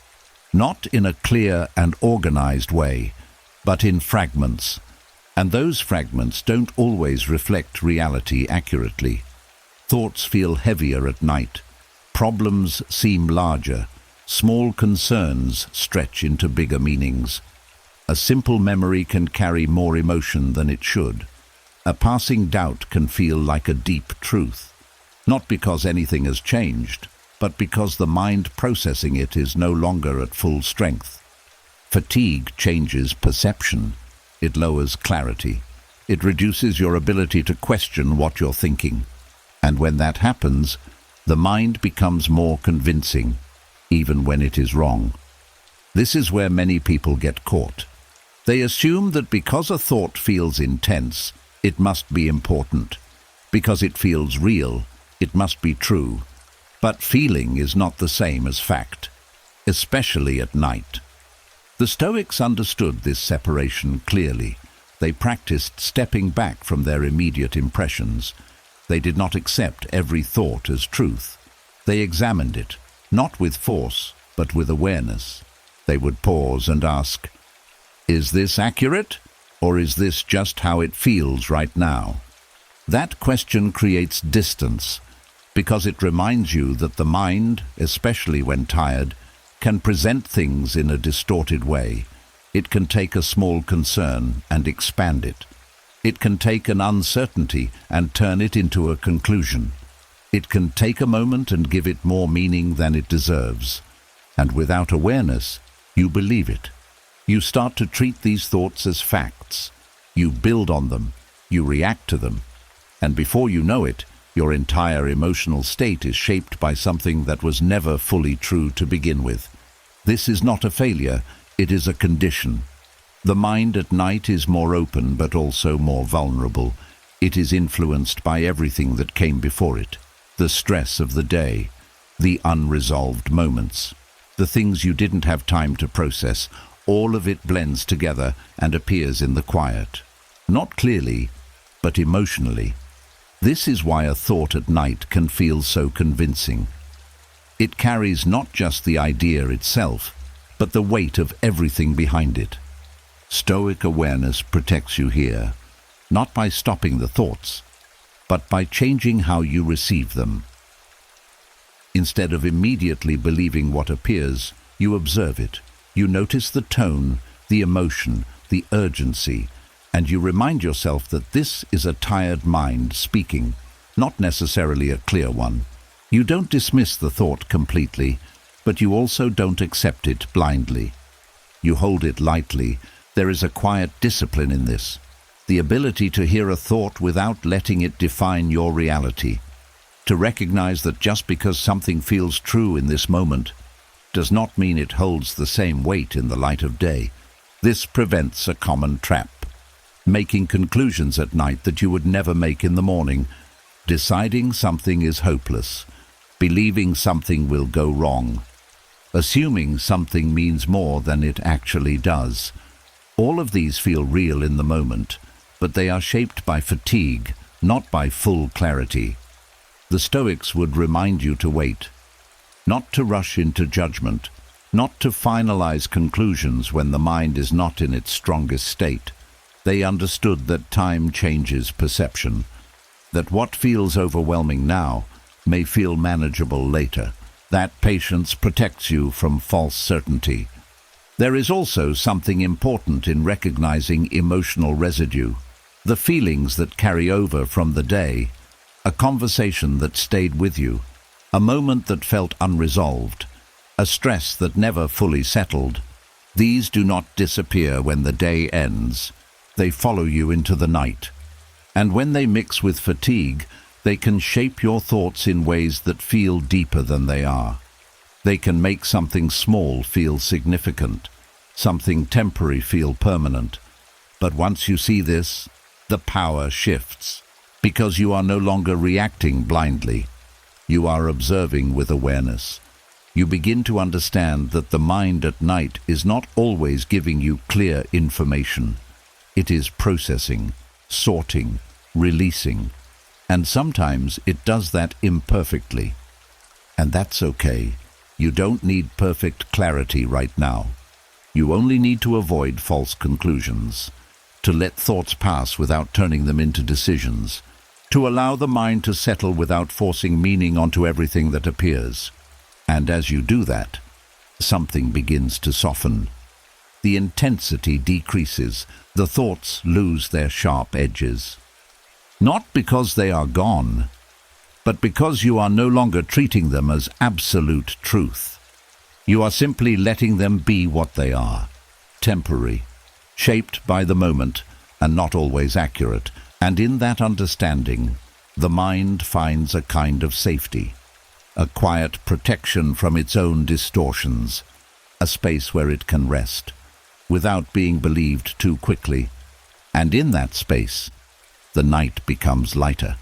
Not in a clear and organized way, but in fragments. And those fragments don't always reflect reality accurately. Thoughts feel heavier at night. Problems seem larger. Small concerns stretch into bigger meanings. A simple memory can carry more emotion than it should. A passing doubt can feel like a deep truth. Not because anything has changed, but because the mind processing it is no longer at full strength. Fatigue changes perception. It lowers clarity. It reduces your ability to question what you're thinking. And when that happens, the mind becomes more convincing, even when it is wrong. This is where many people get caught. They assume that because a thought feels intense, it must be important. Because it feels real, it must be true. But feeling is not the same as fact, especially at night. The Stoics understood this separation clearly. They practiced stepping back from their immediate impressions. They did not accept every thought as truth. They examined it, not with force, but with awareness. They would pause and ask, "Is this accurate, or is this just how it feels right now?" That question creates distance, because it reminds you that the mind, especially when tired, can present things in a distorted way. It can take a small concern and expand it. It can take an uncertainty and turn it into a conclusion. It can take a moment and give it more meaning than it deserves. And without awareness, you believe it. You start to treat these thoughts as facts. You build on them. You react to them. And before you know it, your entire emotional state is shaped by something that was never fully true to begin with. This is not a failure, it is a condition. The mind at night is more open but also more vulnerable. It is influenced by everything that came before it. The stress of the day, the unresolved moments, the things you didn't have time to process, all of it blends together and appears in the quiet. Not clearly, but emotionally. This is why a thought at night can feel so convincing. It carries not just the idea itself, but the weight of everything behind it. Stoic awareness protects you here, not by stopping the thoughts, but by changing how you receive them. Instead of immediately believing what appears, you observe it. You notice the tone, the emotion, the urgency, and you remind yourself that this is a tired mind speaking, not necessarily a clear one. You don't dismiss the thought completely, but you also don't accept it blindly. You hold it lightly. There is a quiet discipline in this, the ability to hear a thought without letting it define your reality, to recognize that just because something feels true in this moment does not mean it holds the same weight in the light of day. This prevents a common trap, making conclusions at night that you would never make in the morning, deciding something is hopeless, believing something will go wrong, assuming something means more than it actually does. All of these feel real in the moment, but they are shaped by fatigue, not by full clarity. the Stoics would remind you to wait, not to rush into judgment, not to finalize conclusions when the mind is not in its strongest state. They understood that time changes perception, that what feels overwhelming now may feel manageable later. That patience protects you from false certainty. There is also something important in recognizing emotional residue, the feelings that carry over from the day, a conversation that stayed with you, a moment that felt unresolved, a stress that never fully settled. These do not disappear when the day ends. They follow you into the night. And when they mix with fatigue, they can shape your thoughts in ways that feel deeper than they are. They can make something small feel significant, something temporary feel permanent. But once you see this, the power shifts, because you are no longer reacting blindly. You are observing with awareness. You begin to understand that the mind at night is not always giving you clear information. It is processing, sorting, releasing, and sometimes it does that imperfectly. And that's okay. You don't need perfect clarity right now. You only need to avoid false conclusions, to let thoughts pass without turning them into decisions, to allow the mind to settle without forcing meaning onto everything that appears. And as you do that, something begins to soften. The intensity decreases, the thoughts lose their sharp edges. Not because they are gone, but because you are no longer treating them as absolute truth. You are simply letting them be what they are, temporary, shaped by the moment, and not always accurate. And in that understanding, the mind finds a kind of safety, a quiet protection from its own distortions, a space where it can rest, without being believed too quickly. And in that space, the night becomes lighter.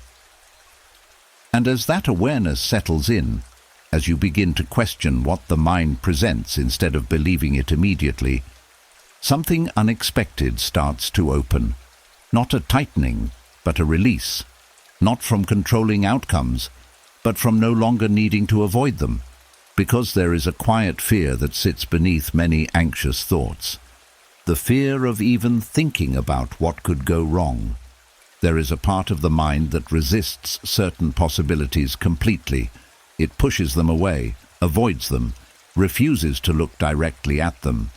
And as that awareness settles in, as you begin to question what the mind presents instead of believing it immediately, something unexpected starts to open. Not a tightening, but a release. Not from controlling outcomes, but from no longer needing to avoid them, because there is a quiet fear that sits beneath many anxious thoughts. The fear of even thinking about what could go wrong. There is a part of the mind that resists certain possibilities completely. It pushes them away, avoids them, refuses to look directly at them,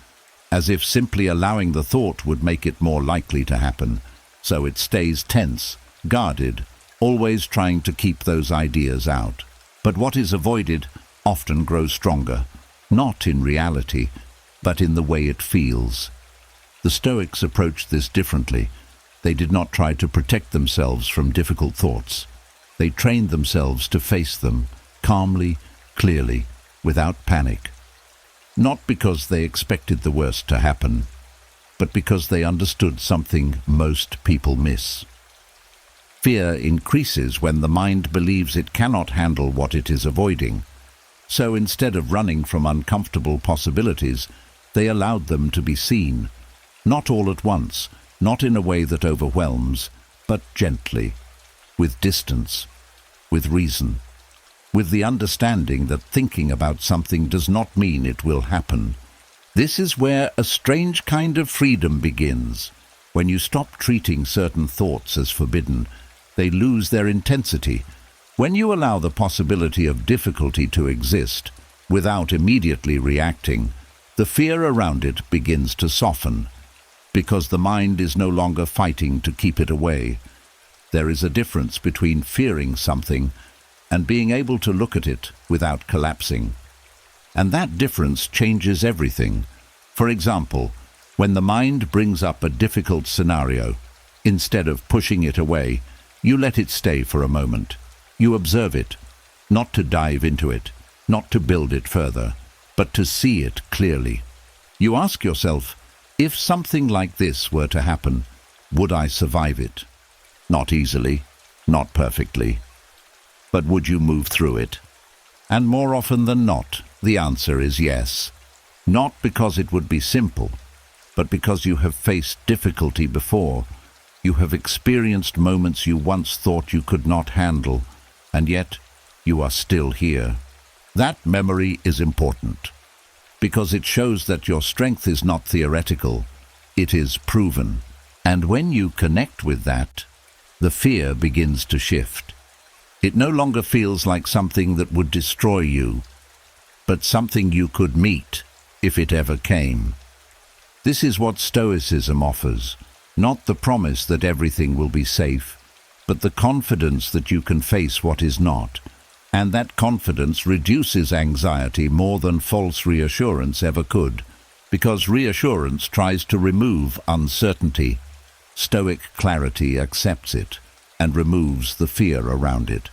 as if simply allowing the thought would make it more likely to happen. So it stays tense, guarded, always trying to keep those ideas out. But what is avoided often grows stronger, not in reality, but in the way it feels. The Stoics approached this differently. They did not try to protect themselves from difficult thoughts. They trained themselves to face them, calmly, clearly, without panic. Not because they expected the worst to happen, but because they understood something most people miss. Fear increases when the mind believes it cannot handle what it is avoiding. So instead of running from uncomfortable possibilities, they allowed them to be seen, not all at once, not in a way that overwhelms, but gently, with distance, with reason, with the understanding that thinking about something does not mean it will happen. This is where a strange kind of freedom begins. When you stop treating certain thoughts as forbidden, they lose their intensity. When you allow the possibility of difficulty to exist, without immediately reacting, the fear around it begins to soften, because the mind is no longer fighting to keep it away. There is a difference between fearing something and being able to look at it without collapsing. And that difference changes everything. For example, when the mind brings up a difficult scenario, instead of pushing it away, you let it stay for a moment. You observe it, not to dive into it, not to build it further, but to see it clearly. You ask yourself, if something like this were to happen, would I survive it? Not easily, not perfectly. But would you move through it? And more often than not, the answer is yes. Not because it would be simple, but because you have faced difficulty before. You have experienced moments you once thought you could not handle, and yet you are still here. That memory is important, because it shows that your strength is not theoretical, it is proven. And when you connect with that, the fear begins to shift. It no longer feels like something that would destroy you, but something you could meet if it ever came. This is what Stoicism offers, not the promise that everything will be safe, but the confidence that you can face what is not. And that confidence reduces anxiety more than false reassurance ever could, because reassurance tries to remove uncertainty. Stoic clarity accepts it and removes the fear around it.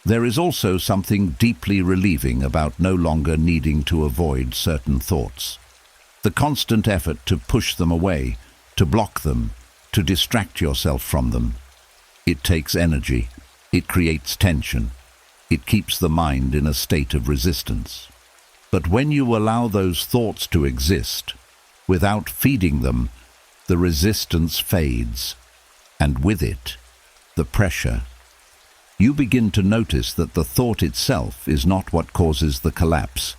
There is also something deeply relieving about no longer needing to avoid certain thoughts. The constant effort to push them away, to block them, to distract yourself from them. It takes energy, it creates tension, it keeps the mind in a state of resistance. But when you allow those thoughts to exist, without feeding them, the resistance fades, and with it, the pressure. You begin to notice that the thought itself is not what causes the collapse.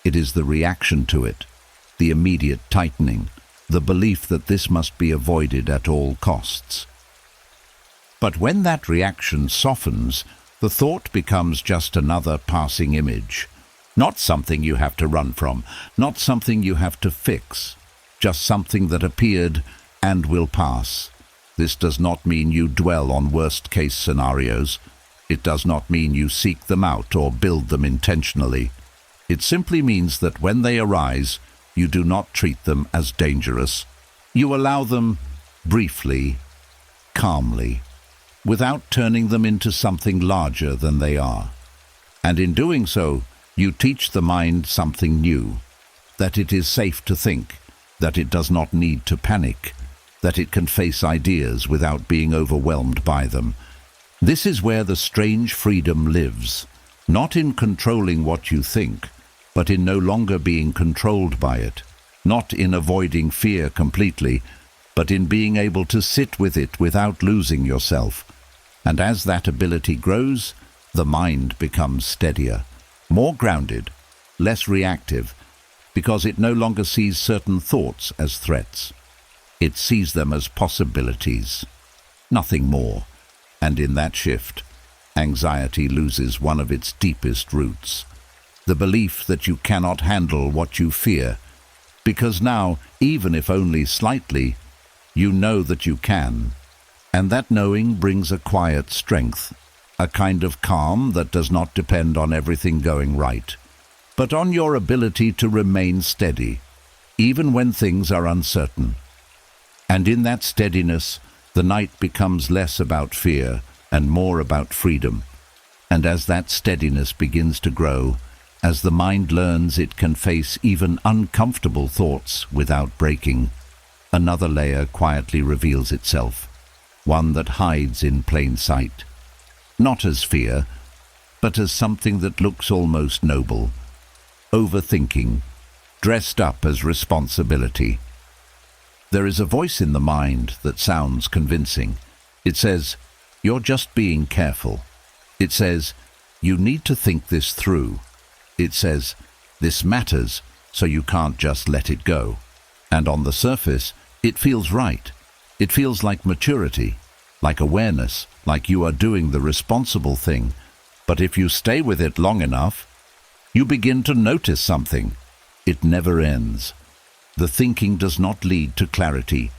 It is the reaction to it, the immediate tightening, the belief that this must be avoided at all costs. But when that reaction softens, the thought becomes just another passing image. Not something you have to run from, not something you have to fix, just something that appeared and will pass. This does not mean you dwell on worst-case scenarios. It does not mean you seek them out or build them intentionally. It simply means that when they arise, you do not treat them as dangerous. You allow them briefly, calmly, without turning them into something larger than they are. And in doing so, you teach the mind something new, that it is safe to think, that it does not need to panic, that it can face ideas without being overwhelmed by them. This is where the strange freedom lives, not in controlling what you think, but in no longer being controlled by it, not in avoiding fear completely, but in being able to sit with it without losing yourself. And as that ability grows, the mind becomes steadier, more grounded, less reactive, because it no longer sees certain thoughts as threats. It sees them as possibilities, nothing more. And in that shift, anxiety loses one of its deepest roots, the belief that you cannot handle what you fear, because now, even if only slightly, you know that you can. And that knowing brings a quiet strength, a kind of calm that does not depend on everything going right, but on your ability to remain steady, even when things are uncertain. And in that steadiness, the night becomes less about fear and more about freedom. And as that steadiness begins to grow, as the mind learns it can face even uncomfortable thoughts without breaking, another layer quietly reveals itself, one that hides in plain sight, not as fear, but as something that looks almost noble, overthinking, dressed up as responsibility. There is a voice in the mind that sounds convincing. It says, "You're just being careful." It says, "You need to think this through." It says, "This matters, so you can't just let it go." And on the surface, it feels right. It feels like maturity, like awareness, like you are doing the responsible thing. But if you stay with it long enough, you begin to notice something. It never ends. The thinking does not lead to clarity.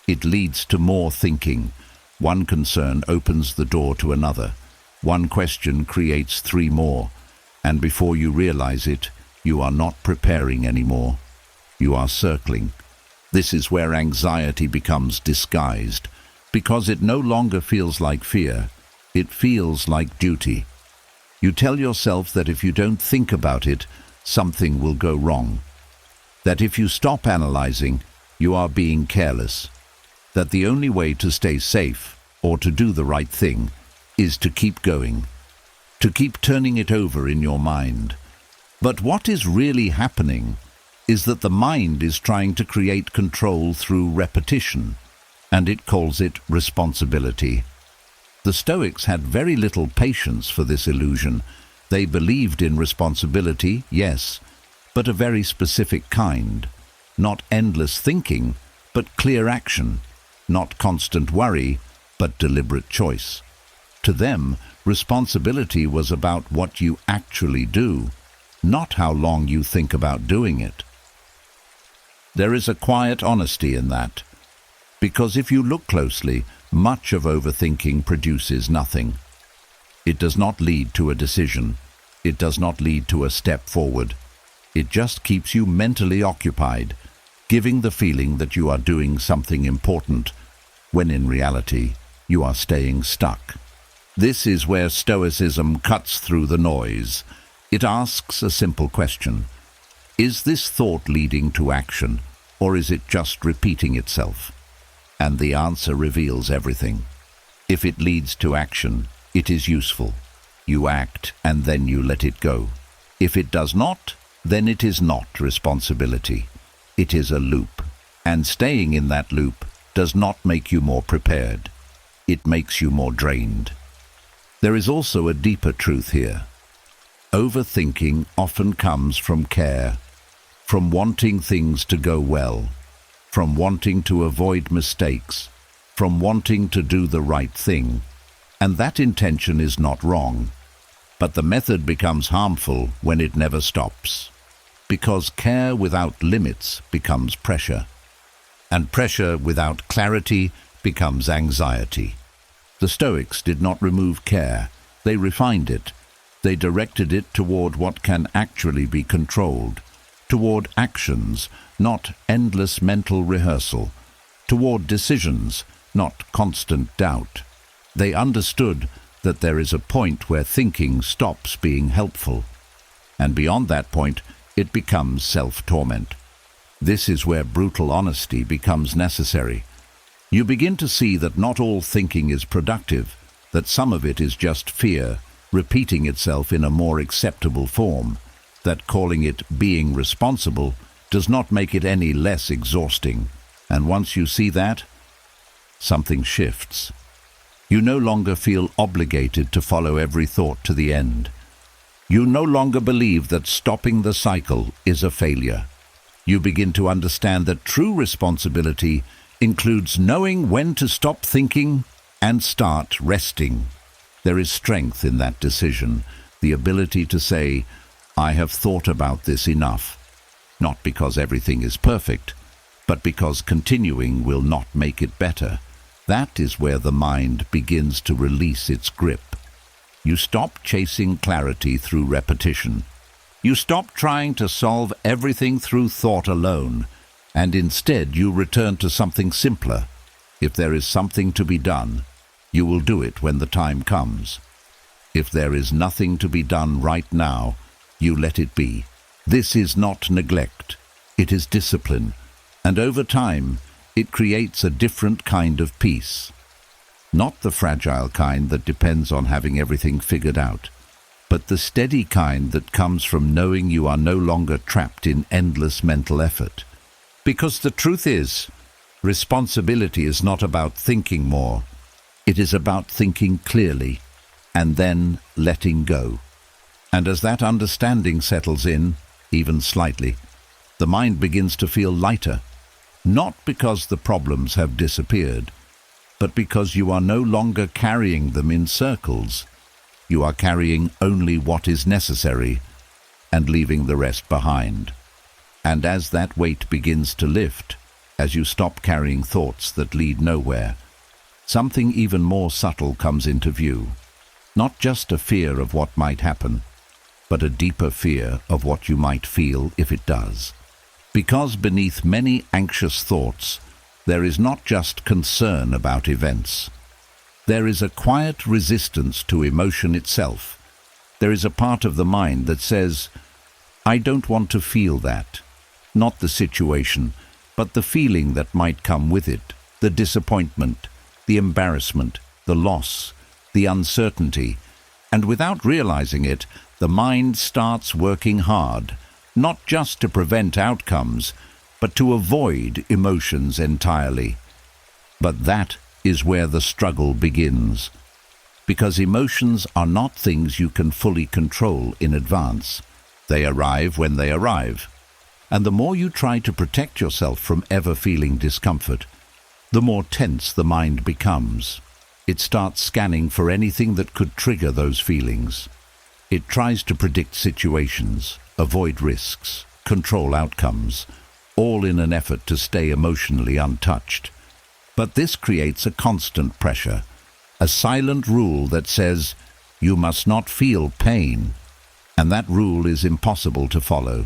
It leads to more thinking. One concern opens the door to another. One question creates three more. And before you realize it, you are not preparing anymore. You are circling. This is where anxiety becomes disguised, because it no longer feels like fear. It feels like duty. You tell yourself that if you don't think about it, something will go wrong. That if you stop analyzing, you are being careless. That the only way to stay safe, or to do the right thing, is to keep going, to keep turning it over in your mind. But what is really happening is that the mind is trying to create control through repetition, and it calls it responsibility. The Stoics had very little patience for this illusion, They believed in responsibility, yes, but a very specific kind. Not endless thinking, but clear action. Not constant worry, but deliberate choice. To them, responsibility was about what you actually do, not how long you think about doing it. There is a quiet honesty in that, because if you look closely, much of overthinking produces nothing. It does not lead to a decision. It does not lead to a step forward. It just keeps you mentally occupied, giving the feeling that you are doing something important, when in reality, you are staying stuck. This is where Stoicism cuts through the noise. It asks a simple question. Is this thought leading to action, or is it just repeating itself? And the answer reveals everything. If it leads to action, it is useful. You act and then you let it go. If it does not, then it is not responsibility. It is a loop. And staying in that loop does not make you more prepared. It makes you more drained. There is also a deeper truth here. Overthinking often comes from care, from wanting things to go well, from wanting to avoid mistakes, from wanting to do the right thing. And that intention is not wrong, but the method becomes harmful when it never stops. Because care without limits becomes pressure, and pressure without clarity becomes anxiety. The Stoics did not remove care, they refined it. They directed it toward what can actually be controlled, toward actions, not endless mental rehearsal, toward decisions, not constant doubt. They understood that there is a point where thinking stops being helpful, and beyond that point, it becomes self-torment. This is where brutal honesty becomes necessary. You begin to see that not all thinking is productive, that some of it is just fear, repeating itself in a more acceptable form, that calling it being responsible does not make it any less exhausting. And once you see that, something shifts. You no longer feel obligated to follow every thought to the end. You no longer believe that stopping the cycle is a failure. You begin to understand that true responsibility includes knowing when to stop thinking and start resting. There is strength in that decision, the ability to say, I have thought about this enough, not because everything is perfect, but because continuing will not make it better. That is where the mind begins to release its grip. You stop chasing clarity through repetition. You stop trying to solve everything through thought alone, and instead you return to something simpler. If there is something to be done, you will do it when the time comes. If there is nothing to be done right now, you let it be. This is not neglect, it is discipline, and over time, it creates a different kind of peace. Not the fragile kind that depends on having everything figured out, but the steady kind that comes from knowing you are no longer trapped in endless mental effort. Because the truth is, responsibility is not about thinking more. It is about thinking clearly, and then letting go. And as that understanding settles in, even slightly, the mind begins to feel lighter, not because the problems have disappeared, but because you are no longer carrying them in circles. You are carrying only what is necessary and leaving the rest behind. And as that weight begins to lift, as you stop carrying thoughts that lead nowhere, something even more subtle comes into view. Not just a fear of what might happen, but a deeper fear of what you might feel if it does. Because beneath many anxious thoughts, there is not just concern about events. There is a quiet resistance to emotion itself. There is a part of the mind that says, I don't want to feel that. Not the situation, but the feeling that might come with it, the disappointment, the embarrassment, the loss, the uncertainty. And without realizing it, the mind starts working hard, not just to prevent outcomes, but to avoid emotions entirely. But that is where the struggle begins. because emotions are not things you can fully control in advance. They arrive when they arrive. And the more you try to protect yourself from ever feeling discomfort, the more tense the mind becomes. It starts scanning for anything that could trigger those feelings. It tries to predict situations, avoid risks, control outcomes, all in an effort to stay emotionally untouched. But this creates a constant pressure, a silent rule that says, you must not feel pain. And that rule is impossible to follow.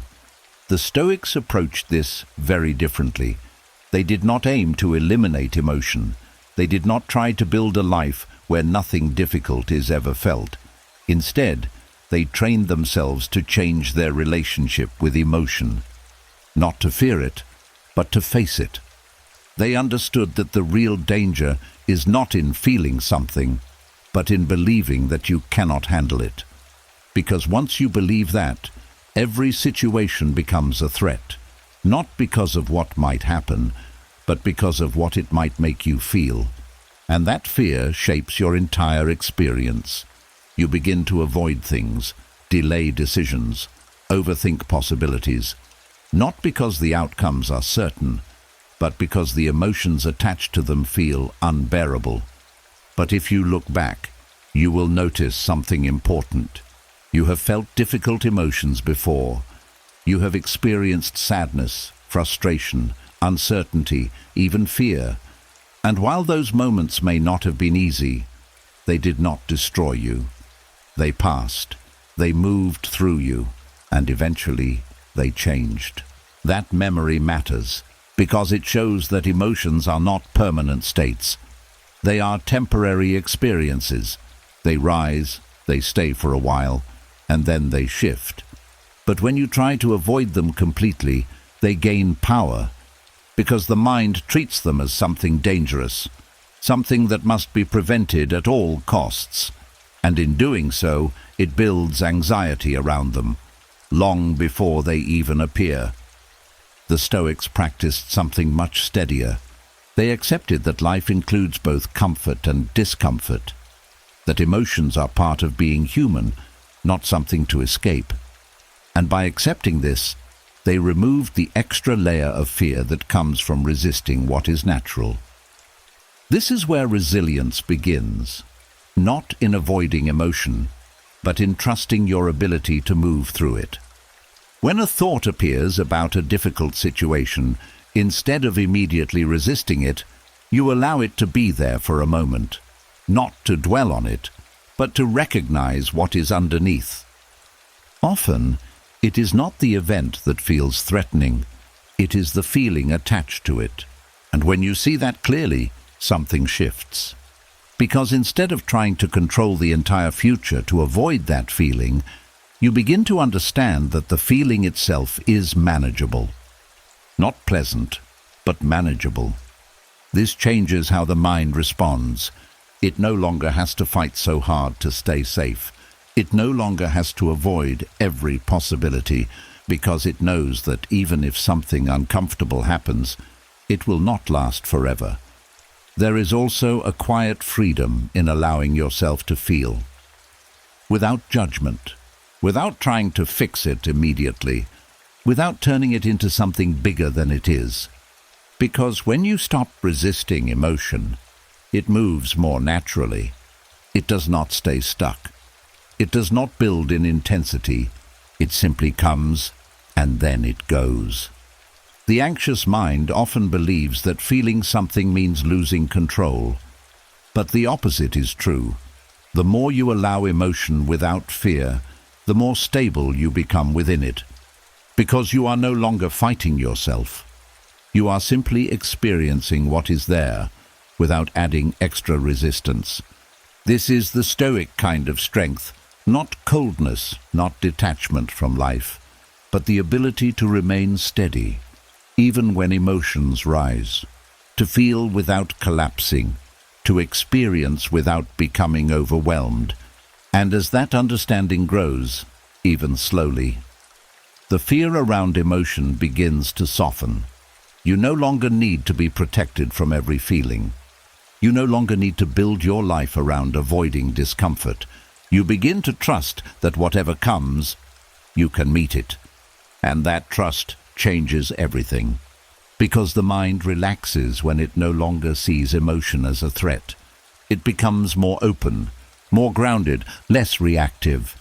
The Stoics approached this very differently. They did not aim to eliminate emotion. They did not try to build a life where nothing difficult is ever felt. Instead, they trained themselves to change their relationship with emotion. Not to fear it, but to face it. They understood that the real danger is not in feeling something, but in believing that you cannot handle it. Because once you believe that, every situation becomes a threat, not because of what might happen, but because of what it might make you feel. And that fear shapes your entire experience. You begin to avoid things, delay decisions, overthink possibilities, not because the outcomes are certain, but because the emotions attached to them feel unbearable. But if you look back, you will notice something important. You have felt difficult emotions before. You have experienced sadness, frustration, uncertainty, even fear. And while those moments may not have been easy, they did not destroy you. They passed, they moved through you, and eventually they changed. That memory matters, because it shows that emotions are not permanent states. They are temporary experiences. They rise, they stay for a while, and then they shift. But when you try to avoid them completely, they gain power, because the mind treats them as something dangerous, something that must be prevented at all costs. And in doing so, it builds anxiety around them, long before they even appear. The Stoics practiced something much steadier. They accepted that life includes both comfort and discomfort, that emotions are part of being human, not something to escape. And by accepting this, they removed the extra layer of fear that comes from resisting what is natural. This is where resilience begins, not in avoiding emotion, but in trusting your ability to move through it. When a thought appears about a difficult situation, instead of immediately resisting it, you allow it to be there for a moment, not to dwell on it, but to recognize what is underneath. Often, it is not the event that feels threatening, it is the feeling attached to it. And when you see that clearly, something shifts. Because instead of trying to control the entire future to avoid that feeling, you begin to understand that the feeling itself is manageable. Not pleasant, but manageable. This changes how the mind responds. It no longer has to fight so hard to stay safe. It no longer has to avoid every possibility, because it knows that even if something uncomfortable happens, it will not last forever. There is also a quiet freedom in allowing yourself to feel, without judgment, without trying to fix it immediately, without turning it into something bigger than it is. Because when you stop resisting emotion, it moves more naturally. It does not stay stuck. It does not build in intensity. It simply comes, and then it goes. The anxious mind often believes that feeling something means losing control. But the opposite is true. The more you allow emotion without fear, the more stable you become within it. Because you are no longer fighting yourself. You are simply experiencing what is there, without adding extra resistance. This is the Stoic kind of strength, not coldness, not detachment from life, but the ability to remain steady, even when emotions rise, to feel without collapsing, to experience without becoming overwhelmed. And as that understanding grows, even slowly, the fear around emotion begins to soften. You no longer need to be protected from every feeling. You no longer need to build your life around avoiding discomfort. You begin to trust that whatever comes, you can meet it. And that trust changes everything. Because the mind relaxes when it no longer sees emotion as a threat. It becomes more open, more grounded, less reactive.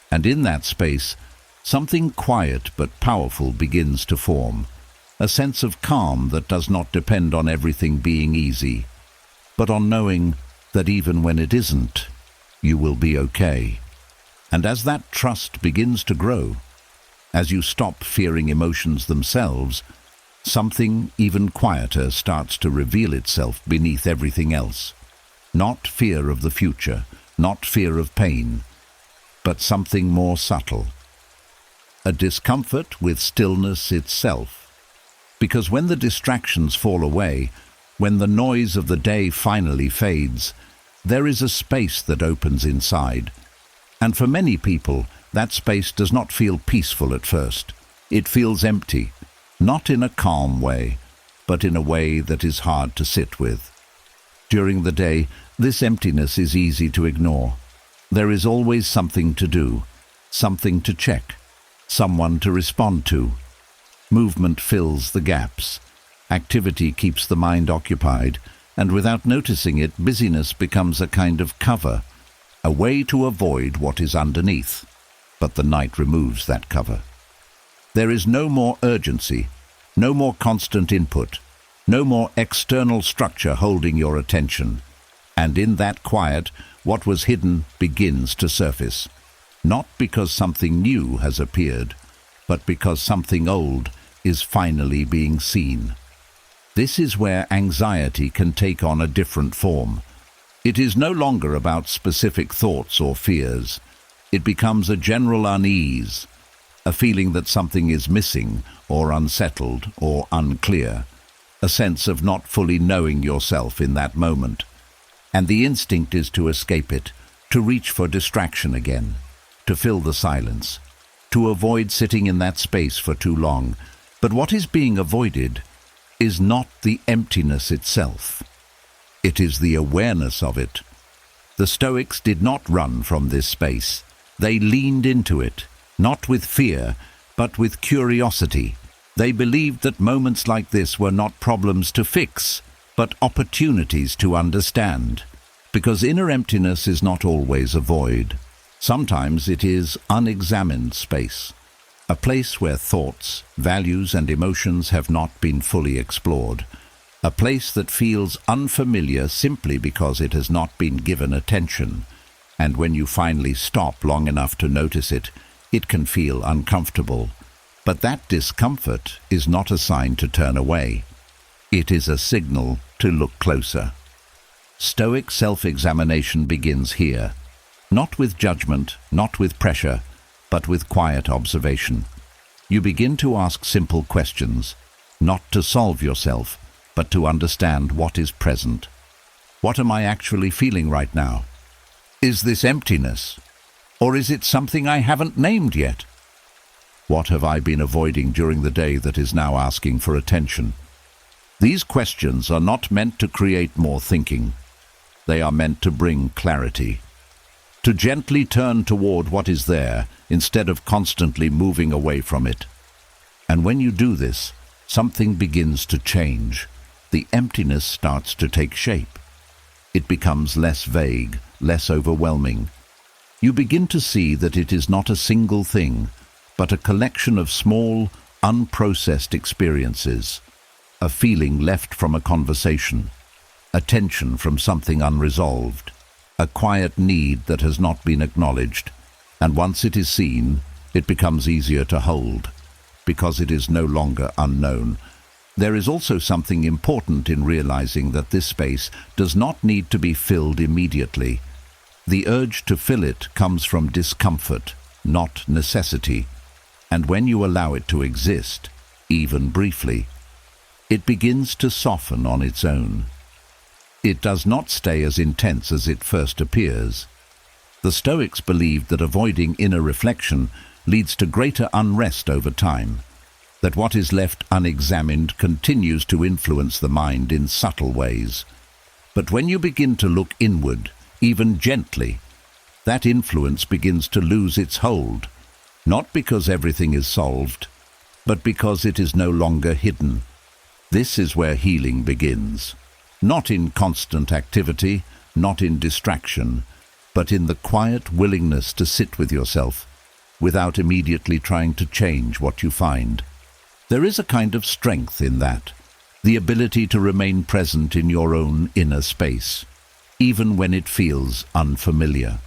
And in that space, something quiet but powerful begins to form. A sense of calm that does not depend on everything being easy, but on knowing that even when it isn't, you will be okay. And as that trust begins to grow, as you stop fearing emotions themselves, something even quieter starts to reveal itself beneath everything else. Not fear of the future, not fear of pain, but something more subtle. A discomfort with stillness itself. Because when the distractions fall away, when the noise of the day finally fades, there is a space that opens inside. And for many people, that space does not feel peaceful at first. It feels empty, not in a calm way, but in a way that is hard to sit with. During the day, this emptiness is easy to ignore. There is always something to do, something to check, someone to respond to. Movement fills the gaps. Activity keeps the mind occupied, and without noticing it, busyness becomes a kind of cover, a way to avoid what is underneath. But the night removes that cover. There is no more urgency, no more constant input, no more external structure holding your attention. And in that quiet, what was hidden begins to surface. Not because something new has appeared, but because something old is finally being seen. This is where anxiety can take on a different form. It is no longer about specific thoughts or fears. It becomes a general unease, a feeling that something is missing or unsettled or unclear, a sense of not fully knowing yourself in that moment. And the instinct is to escape it, to reach for distraction again, to fill the silence, to avoid sitting in that space for too long. But what is being avoided is not the emptiness itself. It is the awareness of it. The Stoics did not run from this space. They leaned into it, not with fear, but with curiosity. They believed that moments like this were not problems to fix, but opportunities to understand. Because inner emptiness is not always a void. Sometimes it is unexamined space. A place where thoughts, values and emotions have not been fully explored. A place that feels unfamiliar simply because it has not been given attention. And when you finally stop long enough to notice it, it can feel uncomfortable. But that discomfort is not a sign to turn away. It is a signal to look closer. Stoic self-examination begins here. Not with judgment, not with pressure, but with quiet observation. You begin to ask simple questions, not to solve yourself, but to understand what is present. What am I actually feeling right now? Is this emptiness? Or is it something I haven't named yet? What have I been avoiding during the day that is now asking for attention? These questions are not meant to create more thinking. They are meant to bring clarity. To gently turn toward what is there instead of constantly moving away from it. And when you do this, something begins to change. The emptiness starts to take shape. It becomes less vague, less overwhelming. You begin to see that it is not a single thing, but a collection of small, unprocessed experiences. A feeling left from a conversation, a tension from something unresolved, a quiet need that has not been acknowledged, and once it is seen, it becomes easier to hold, because it is no longer unknown. There is also something important in realizing that this space does not need to be filled immediately. The urge to fill it comes from discomfort, not necessity, and when you allow it to exist, even briefly, it begins to soften on its own. It does not stay as intense as it first appears. The Stoics believed that avoiding inner reflection leads to greater unrest over time, that what is left unexamined continues to influence the mind in subtle ways. But when you begin to look inward, even gently, that influence begins to lose its hold, not because everything is solved, but because it is no longer hidden. This is where healing begins. Not in constant activity, not in distraction, but in the quiet willingness to sit with yourself without immediately trying to change what you find. There is a kind of strength in that, the ability to remain present in your own inner space, even when it feels unfamiliar,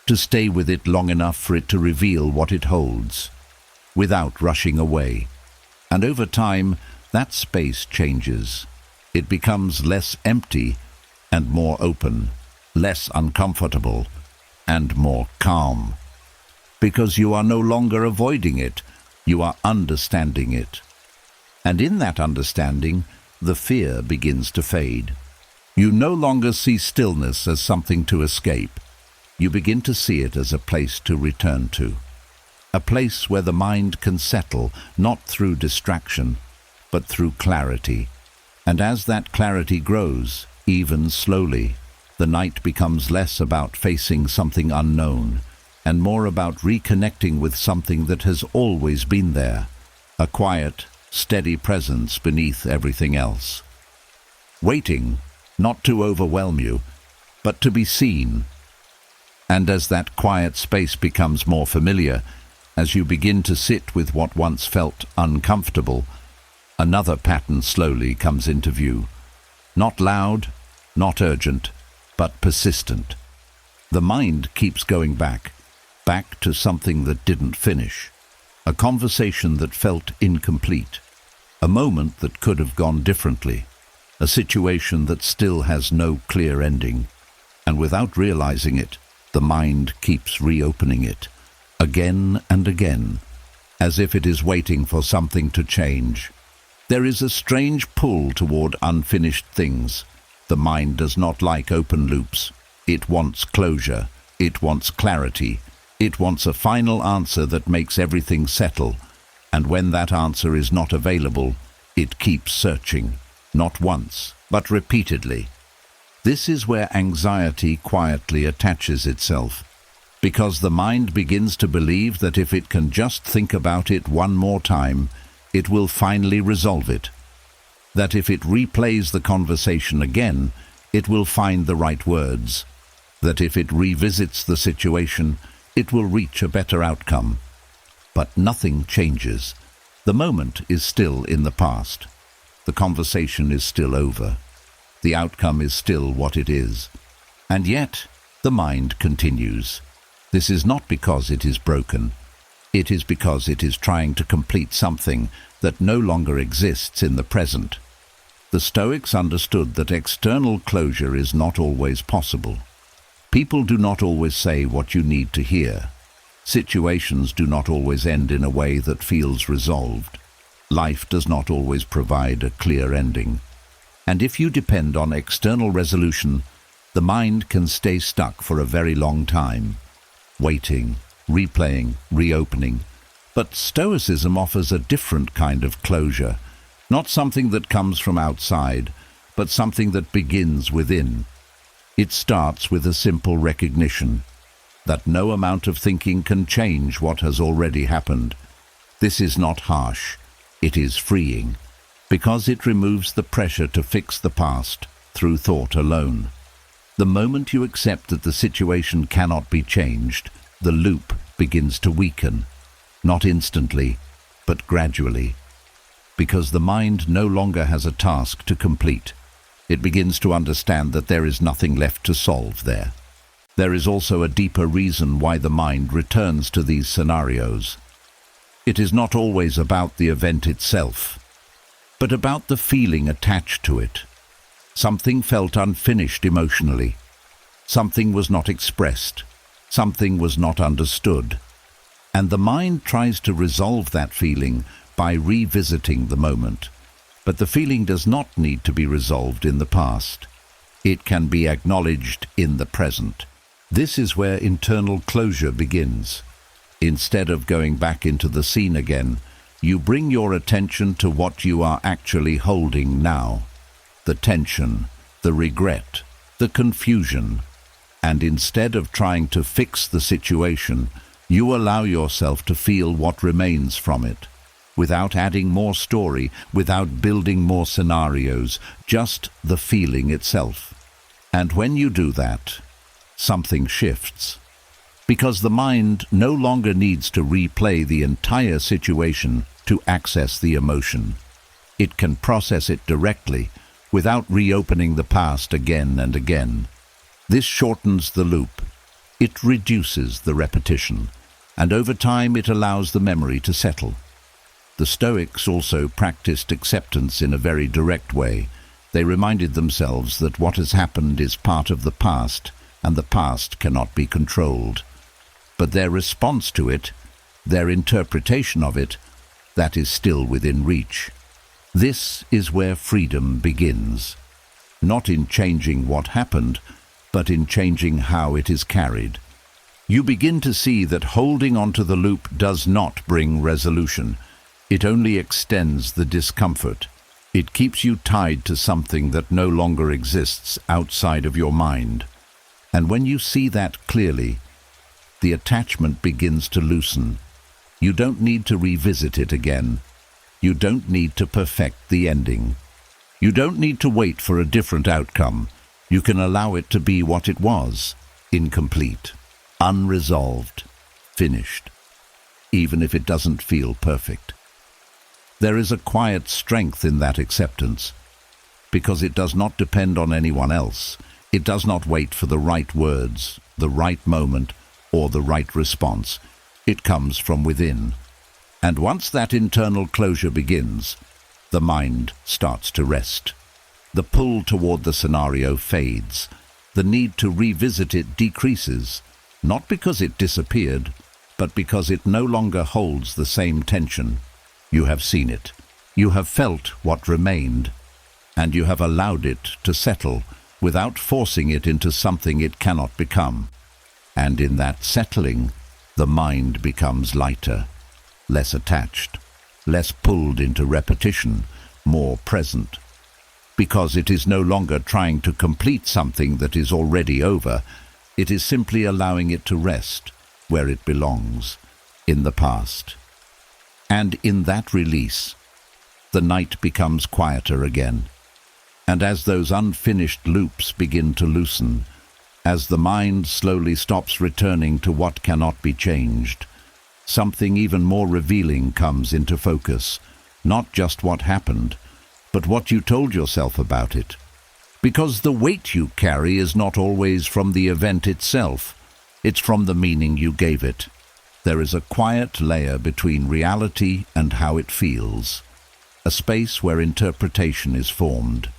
to stay with it long enough for it to reveal what it holds, without rushing away. And over time, that space changes. It becomes less empty and more open, less uncomfortable and more calm. Because you are no longer avoiding it, you are understanding it. And in that understanding, the fear begins to fade. You no longer see stillness as something to escape. You begin to see it as a place to return to. A place where the mind can settle, not through distraction, but through clarity. And as that clarity grows, even slowly, the night becomes less about facing something unknown and more about reconnecting with something that has always been there, a quiet, steady presence beneath everything else. Waiting, not to overwhelm you, but to be seen. And as that quiet space becomes more familiar, as you begin to sit with what once felt uncomfortable, another pattern slowly comes into view. Not loud, not urgent, but persistent. The mind keeps going back to something that didn't finish, a conversation that felt incomplete, a moment that could have gone differently, a situation that still has no clear ending. And without realizing it, the mind keeps reopening it, again and again, as if it is waiting for something to change. There is a strange pull toward unfinished things. The mind does not like open loops. It wants closure. It wants clarity. It wants a final answer that makes everything settle. And when that answer is not available, it keeps searching, not once, but repeatedly. This is where anxiety quietly attaches itself, because the mind begins to believe that if it can just think about it one more time, it will finally resolve it. That if it replays the conversation again, it will find the right words. That if it revisits the situation, it will reach a better outcome. But nothing changes. The moment is still in the past. The conversation is still over. The outcome is still what it is. And yet, the mind continues. This is not because it is broken. It is because it is trying to complete something that no longer exists in the present. The Stoics understood that external closure is not always possible. People do not always say what you need to hear. Situations do not always end in a way that feels resolved. Life does not always provide a clear ending. And if you depend on external resolution, the mind can stay stuck for a very long time, waiting, replaying, reopening. But Stoicism offers a different kind of closure, not something that comes from outside, but something that begins within. It starts with a simple recognition that no amount of thinking can change what has already happened. This is not harsh, it is freeing, because it removes the pressure to fix the past through thought alone. The moment you accept that the situation cannot be changed, the loop begins to weaken, not instantly, but gradually, because the mind no longer has a task to complete. It begins to understand that there is nothing left to solve there. There is also a deeper reason why the mind returns to these scenarios. It is not always about the event itself, but about the feeling attached to it. Something felt unfinished emotionally. Something was not expressed. Something was not understood. And the mind tries to resolve that feeling by revisiting the moment. But the feeling does not need to be resolved in the past. It can be acknowledged in the present. This is where internal closure begins. Instead of going back into the scene again, you bring your attention to what you are actually holding now. The tension, the regret, the confusion, and instead of trying to fix the situation, you allow yourself to feel what remains from it, without adding more story, without building more scenarios, just the feeling itself. And when you do that, something shifts. Because the mind no longer needs to replay the entire situation to access the emotion. It can process it directly, without reopening the past again and again. This shortens the loop. It reduces the repetition, and over time it allows the memory to settle. The Stoics also practiced acceptance in a very direct way. They reminded themselves that what has happened is part of the past, and the past cannot be controlled. But their response to it, their interpretation of it, that is still within reach. This is where freedom begins, not in changing what happened, but in changing how it is carried. You begin to see that holding onto the loop does not bring resolution. It only extends the discomfort. It keeps you tied to something that no longer exists outside of your mind. And when you see that clearly, the attachment begins to loosen. You don't need to revisit it again. You don't need to perfect the ending. You don't need to wait for a different outcome. You can allow it to be what it was, incomplete, unresolved, finished, even if it doesn't feel perfect. There is a quiet strength in that acceptance, because it does not depend on anyone else. It does not wait for the right words, the right moment, or the right response. It comes from within. And once that internal closure begins, the mind starts to rest. The pull toward the scenario fades. The need to revisit it decreases, not because it disappeared, but because it no longer holds the same tension. You have seen it. You have felt what remained, and you have allowed it to settle without forcing it into something it cannot become. And in that settling, the mind becomes lighter, less attached, less pulled into repetition, more present. Because it is no longer trying to complete something that is already over, it is simply allowing it to rest where it belongs, in the past. And in that release, the night becomes quieter again. And as those unfinished loops begin to loosen, as the mind slowly stops returning to what cannot be changed, something even more revealing comes into focus, not just what happened, but what you told yourself about it. Because the weight you carry is not always from the event itself, it's from the meaning you gave it. There is a quiet layer between reality and how it feels, a space where interpretation is formed,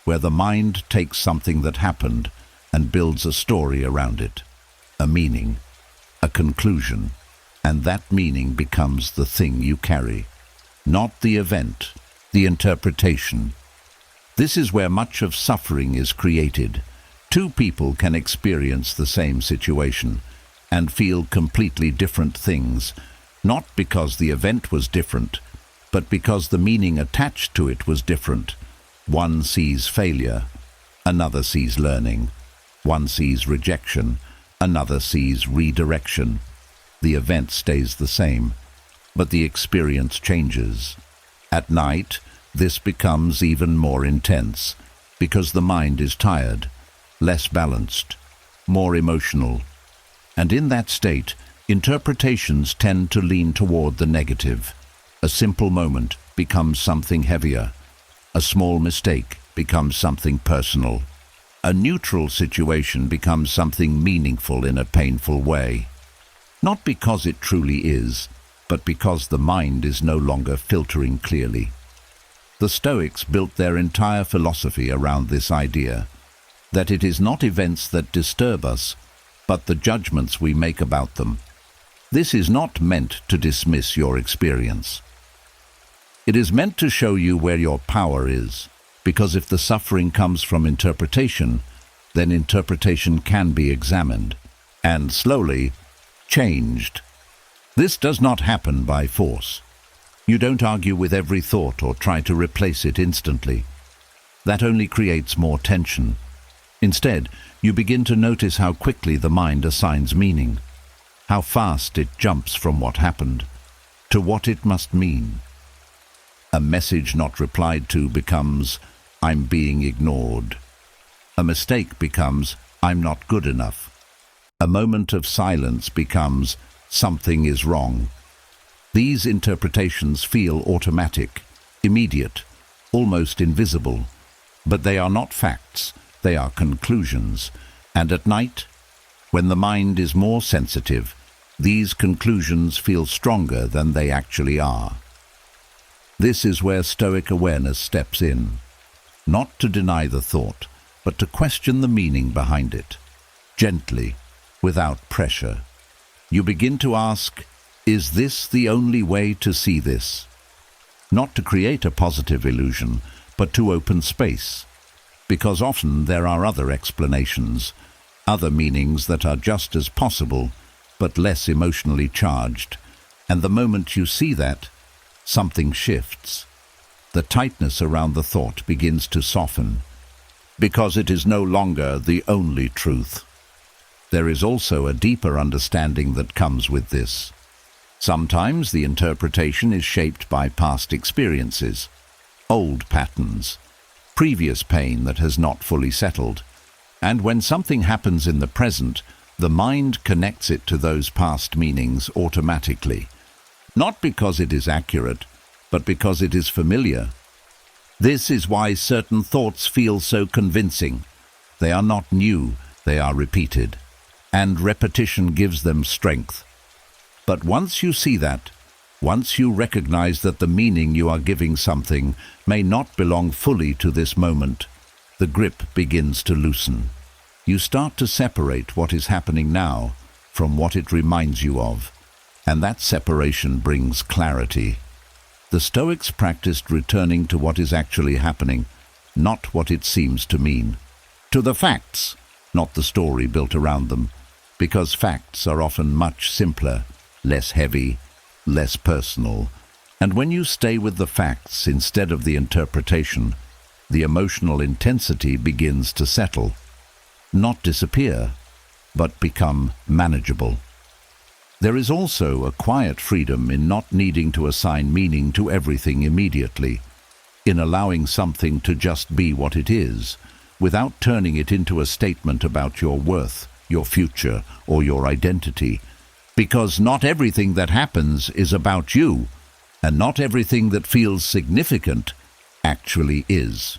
where the mind takes something that happened and builds a story around it, a meaning, a conclusion, and that meaning becomes the thing you carry, not the event, the interpretation. This is where much of suffering is created. Two people can experience the same situation and feel completely different things, not because the event was different, but because the meaning attached to it was different. One sees failure, another sees learning. One sees rejection, another sees redirection. The event stays the same, but the experience changes. At night, this becomes even more intense, because the mind is tired, less balanced, more emotional. And in that state, interpretations tend to lean toward the negative. A simple moment becomes something heavier. A small mistake becomes something personal. A neutral situation becomes something meaningful in a painful way. Not because it truly is, but because the mind is no longer filtering clearly. The Stoics built their entire philosophy around this idea, that it is not events that disturb us, but the judgments we make about them. This is not meant to dismiss your experience. It is meant to show you where your power is, because if the suffering comes from interpretation, then interpretation can be examined, and slowly changed. This does not happen by force. You don't argue with every thought or try to replace it instantly. That only creates more tension. Instead, you begin to notice how quickly the mind assigns meaning, how fast it jumps from what happened to what it must mean. A message not replied to becomes, "I'm being ignored." A mistake becomes, "I'm not good enough." A moment of silence becomes, "Something is wrong." These interpretations feel automatic, immediate, almost invisible, but they are not facts, they are conclusions. And at night, when the mind is more sensitive, these conclusions feel stronger than they actually are. This is where Stoic awareness steps in, not to deny the thought, but to question the meaning behind it. Gently, without pressure, you begin to ask, is this the only way to see this? Not to create a positive illusion, but to open space. Because often there are other explanations, other meanings that are just as possible, but less emotionally charged. And the moment you see that, something shifts. The tightness around the thought begins to soften, because it is no longer the only truth. There is also a deeper understanding that comes with this. Sometimes the interpretation is shaped by past experiences, old patterns, previous pain that has not fully settled. And when something happens in the present, the mind connects it to those past meanings automatically. Not because it is accurate, but because it is familiar. This is why certain thoughts feel so convincing. They are not new, they are repeated. And repetition gives them strength. But once you see that, once you recognize that the meaning you are giving something may not belong fully to this moment, the grip begins to loosen. You start to separate what is happening now from what it reminds you of, and that separation brings clarity. The Stoics practiced returning to what is actually happening, not what it seems to mean. To the facts, not the story built around them, because facts are often much simpler, less heavy, less personal. And when you stay with the facts instead of the interpretation, the emotional intensity begins to settle. Not disappear, but become manageable. There is also a quiet freedom in not needing to assign meaning to everything immediately, in allowing something to just be what it is, without turning it into a statement about your worth, your future, or your identity. Because not everything that happens is about you, and not everything that feels significant actually is.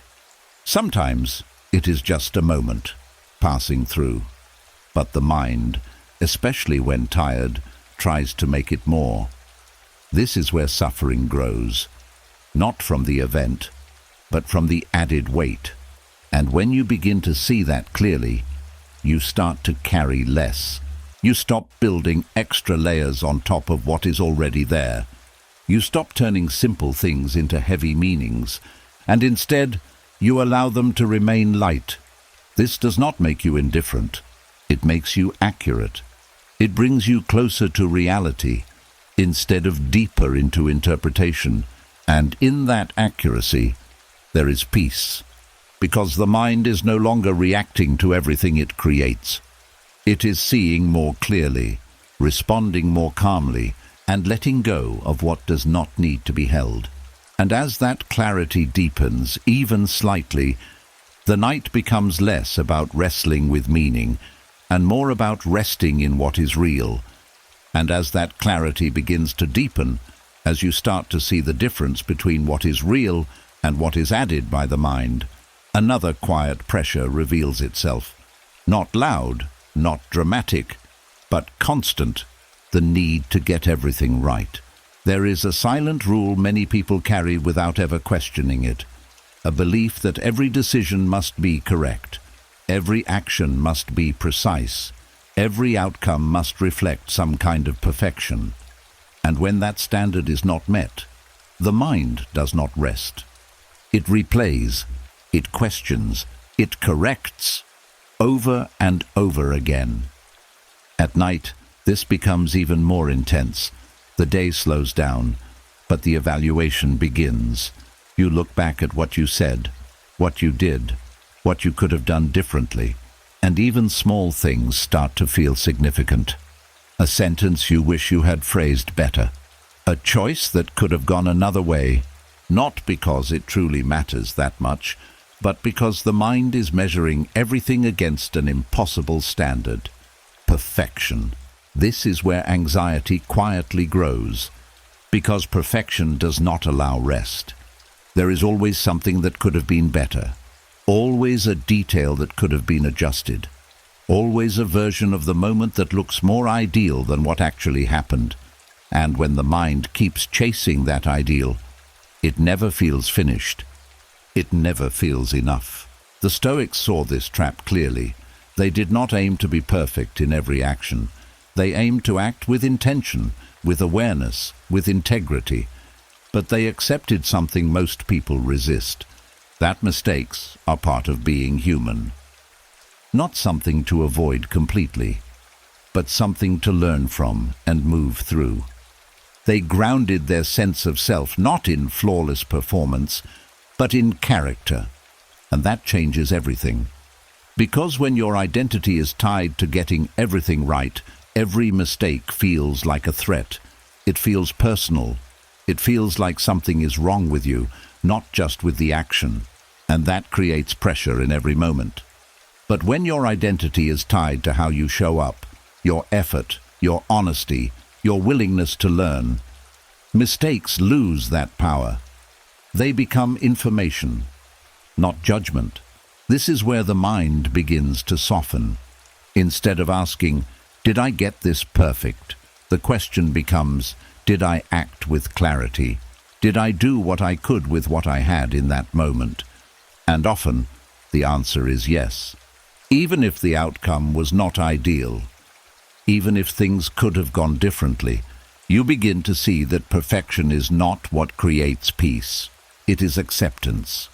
Sometimes it is just a moment, passing through. But the mind, especially when tired, tries to make it more. This is where suffering grows, not from the event, but from the added weight. And when you begin to see that clearly, you start to carry less. You stop building extra layers on top of what is already there. You stop turning simple things into heavy meanings, and instead, you allow them to remain light. This does not make you indifferent. It makes you accurate. It brings you closer to reality, instead of deeper into interpretation. And in that accuracy, there is peace. Because the mind is no longer reacting to everything it creates. It is seeing more clearly, responding more calmly, and letting go of what does not need to be held. And as that clarity deepens, even slightly, the night becomes less about wrestling with meaning and more about resting in what is real. And as that clarity begins to deepen, as you start to see the difference between what is real and what is added by the mind, another quiet pressure reveals itself. Not loud, not dramatic, but constant, the need to get everything right. There is a silent rule many people carry without ever questioning it, a belief that every decision must be correct, every action must be precise, every outcome must reflect some kind of perfection. And when that standard is not met, the mind does not rest. It replays, it questions, it corrects, over and over again. At night, this becomes even more intense. The day slows down, but the evaluation begins. You look back at what you said, what you did, what you could have done differently, and even small things start to feel significant. A sentence you wish you had phrased better. A choice that could have gone another way, not because it truly matters that much, but because the mind is measuring everything against an impossible standard. Perfection. This is where anxiety quietly grows, because perfection does not allow rest. There is always something that could have been better, always a detail that could have been adjusted, always a version of the moment that looks more ideal than what actually happened. And when the mind keeps chasing that ideal, it never feels finished. It never feels enough. The Stoics saw this trap clearly. They did not aim to be perfect in every action. They aimed to act with intention, with awareness, with integrity. But they accepted something most people resist, that mistakes are part of being human. Not something to avoid completely, but something to learn from and move through. They grounded their sense of self not in flawless performance, but in character. And that changes everything. Because when your identity is tied to getting everything right, every mistake feels like a threat. It feels personal. It feels like something is wrong with you, not just with the action. And that creates pressure in every moment. But when your identity is tied to how you show up, your effort, your honesty, your willingness to learn, mistakes lose that power. They become information, not judgment. This is where the mind begins to soften. Instead of asking, "Did I get this perfect?" the question becomes, "Did I act with clarity? Did I do what I could with what I had in that moment?" And often, the answer is yes. Even if the outcome was not ideal, even if things could have gone differently, you begin to see that perfection is not what creates peace. It is acceptance.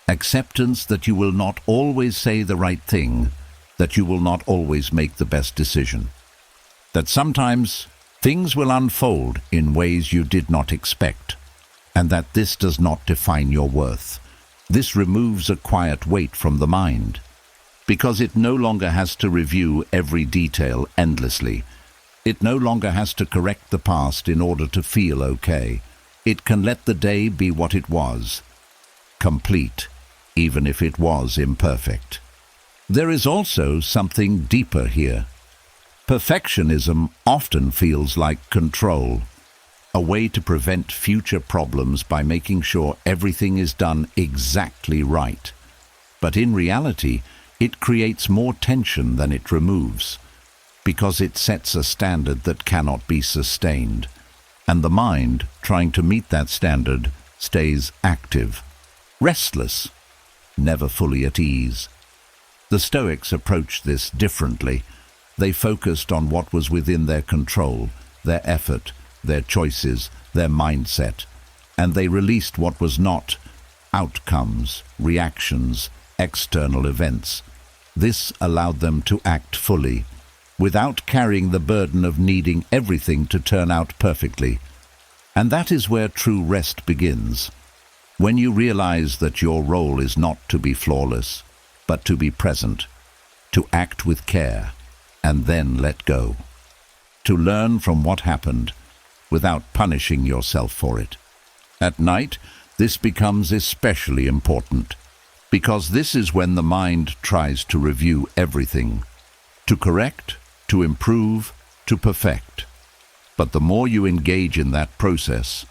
Acceptance that you will not always say the right thing, that you will not always make the best decision, that sometimes things will unfold in ways you did not expect, and that this does not define your worth. This removes a quiet weight from the mind, because it no longer has to review every detail endlessly. It no longer has to correct the past in order to feel okay. It can let the day be what it was, complete, even if it was imperfect. There is also something deeper here. Perfectionism often feels like control, a way to prevent future problems by making sure everything is done exactly right. But in reality, it creates more tension than it removes, because it sets a standard that cannot be sustained. And the mind, trying to meet that standard, stays active, restless, never fully at ease. The Stoics approached this differently. They focused on what was within their control, their effort, their choices, their mindset, and they released what was not: outcomes, reactions, external events. This allowed them to act fully, without carrying the burden of needing everything to turn out perfectly. And that is where true rest begins, when you realize that your role is not to be flawless, but to be present, to act with care, and then let go, to learn from what happened without punishing yourself for it. At night, this becomes especially important, because this is when the mind tries to review everything, to correct, to improve, to perfect. But the more you engage in that process,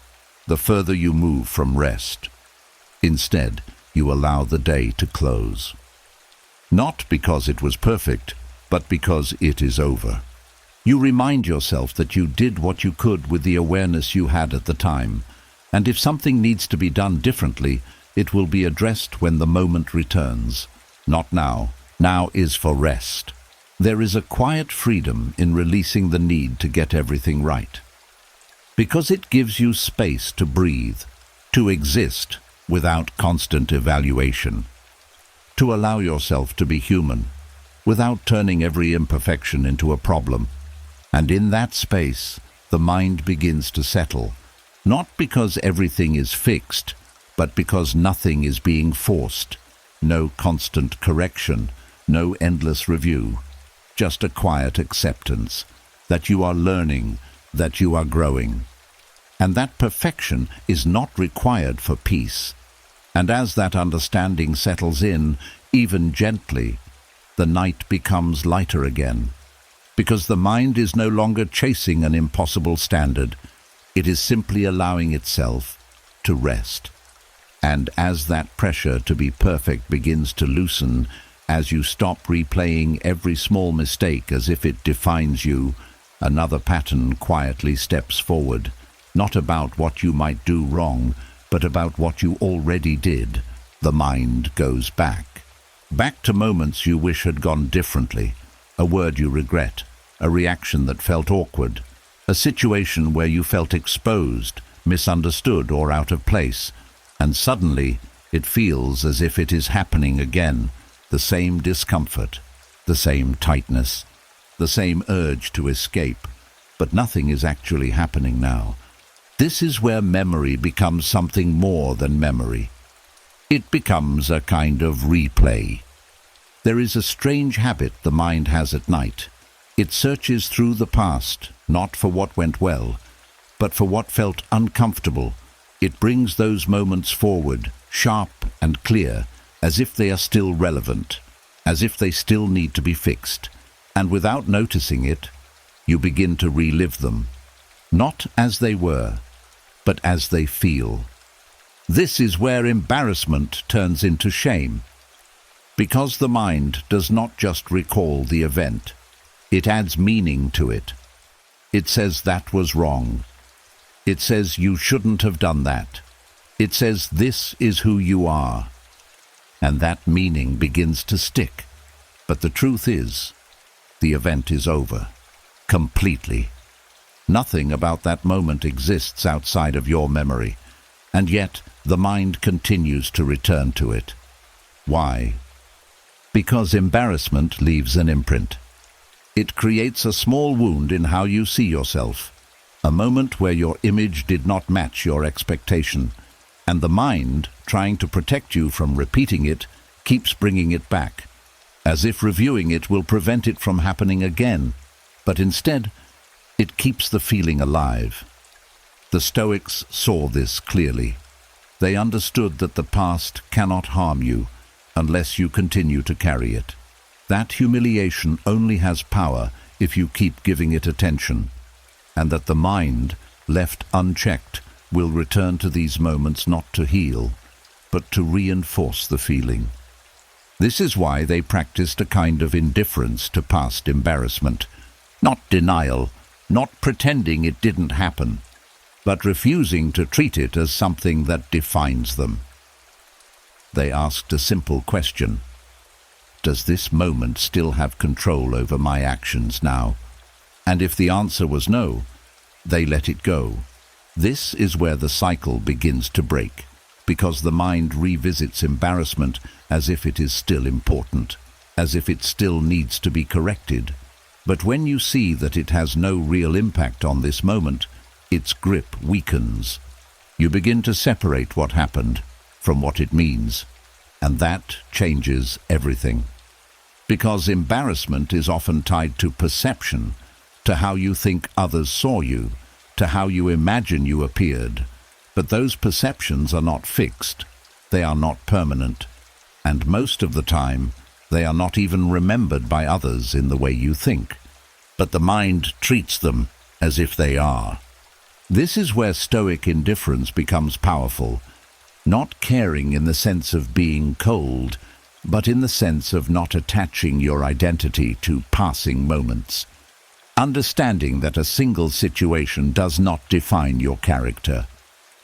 the further you move from rest. Instead, you allow the day to close. Not because it was perfect, but because it is over. You remind yourself that you did what you could with the awareness you had at the time, and if something needs to be done differently, it will be addressed when the moment returns. Not now. Now is for rest. There is a quiet freedom in releasing the need to get everything right, because it gives you space to breathe, to exist without constant evaluation, to allow yourself to be human, without turning every imperfection into a problem. And in that space, the mind begins to settle, not because everything is fixed, but because nothing is being forced. No constant correction, no endless review, just a quiet acceptance that you are learning, that you are growing. And that perfection is not required for peace. And as that understanding settles in, even gently, the night becomes lighter again. Because the mind is no longer chasing an impossible standard, it is simply allowing itself to rest. And as that pressure to be perfect begins to loosen, as you stop replaying every small mistake as if it defines you, another pattern quietly steps forward, not about what you might do wrong, but about what you already did. The mind goes back. Back to moments you wish had gone differently, a word you regret, a reaction that felt awkward, a situation where you felt exposed, misunderstood, or out of place. And suddenly, it feels as if it is happening again, the same discomfort, the same tightness, the same urge to escape, but nothing is actually happening now. This is where memory becomes something more than memory. It becomes a kind of replay. There is a strange habit the mind has at night. It searches through the past, not for what went well, but for what felt uncomfortable. It brings those moments forward, sharp and clear, as if they are still relevant, as if they still need to be fixed. And without noticing it, you begin to relive them, not as they were, but as they feel. This is where embarrassment turns into shame, because the mind does not just recall the event, it adds meaning to it. It says that was wrong. It says you shouldn't have done that. It says this is who you are. And that meaning begins to stick. But the truth is, the event is over. Completely. Nothing about that moment exists outside of your memory, and yet the mind continues to return to it. Why? Because embarrassment leaves an imprint. It creates a small wound in how you see yourself, a moment where your image did not match your expectation, and the mind, trying to protect you from repeating it, keeps bringing it back, as if reviewing it will prevent it from happening again, but instead, it keeps the feeling alive. The Stoics saw this clearly. They understood that the past cannot harm you unless you continue to carry it. That humiliation only has power if you keep giving it attention, and that the mind, left unchecked, will return to these moments not to heal, but to reinforce the feeling. This is why they practiced a kind of indifference to past embarrassment, not denial, not pretending it didn't happen, but refusing to treat it as something that defines them. They asked a simple question: does this moment still have control over my actions now? And if the answer was no, they let it go. This is where the cycle begins to break, because the mind revisits embarrassment as if it is still important, as if it still needs to be corrected. But when you see that it has no real impact on this moment, its grip weakens. You begin to separate what happened from what it means, and that changes everything. Because embarrassment is often tied to perception, to how you think others saw you, to how you imagine you appeared. But those perceptions are not fixed, they are not permanent, and most of the time, they are not even remembered by others in the way you think. But the mind treats them as if they are. This is where Stoic indifference becomes powerful, not caring in the sense of being cold, but in the sense of not attaching your identity to passing moments. Understanding that a single situation does not define your character,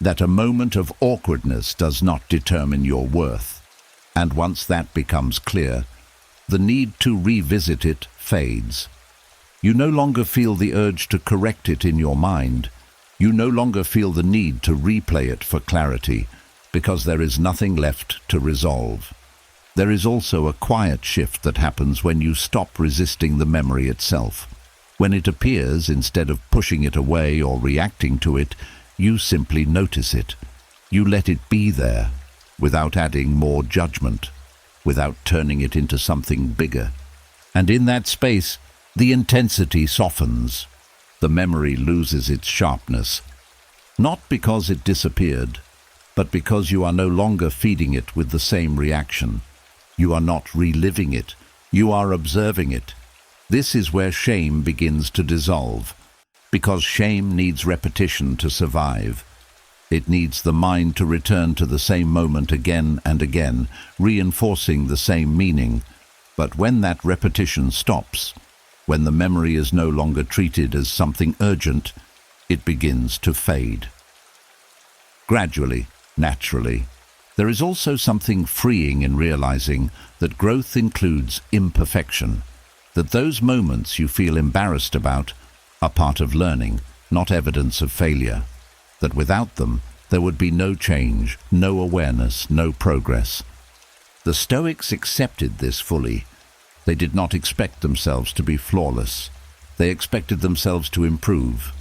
that a moment of awkwardness does not determine your worth. And once that becomes clear, the need to revisit it fades. You no longer feel the urge to correct it in your mind. You no longer feel the need to replay it for clarity, because there is nothing left to resolve. There is also a quiet shift that happens when you stop resisting the memory itself. When it appears, instead of pushing it away or reacting to it, you simply notice it. You let it be there, without adding more judgment. without turning it into something bigger. And in that space, the intensity softens. The memory loses its sharpness, not because it disappeared, but because you are no longer feeding it with the same reaction. You are not reliving it, you are observing it. This is where shame begins to dissolve, because shame needs repetition to survive. It needs the mind to return to the same moment again and again, reinforcing the same meaning. But when that repetition stops, when the memory is no longer treated as something urgent, it begins to fade. Gradually, naturally, there is also something freeing in realizing that growth includes imperfection, that those moments you feel embarrassed about are part of learning, not evidence of failure, that without them there would be no change, no awareness, no progress. The Stoics accepted this fully. They did not expect themselves to be flawless. They expected themselves to improve.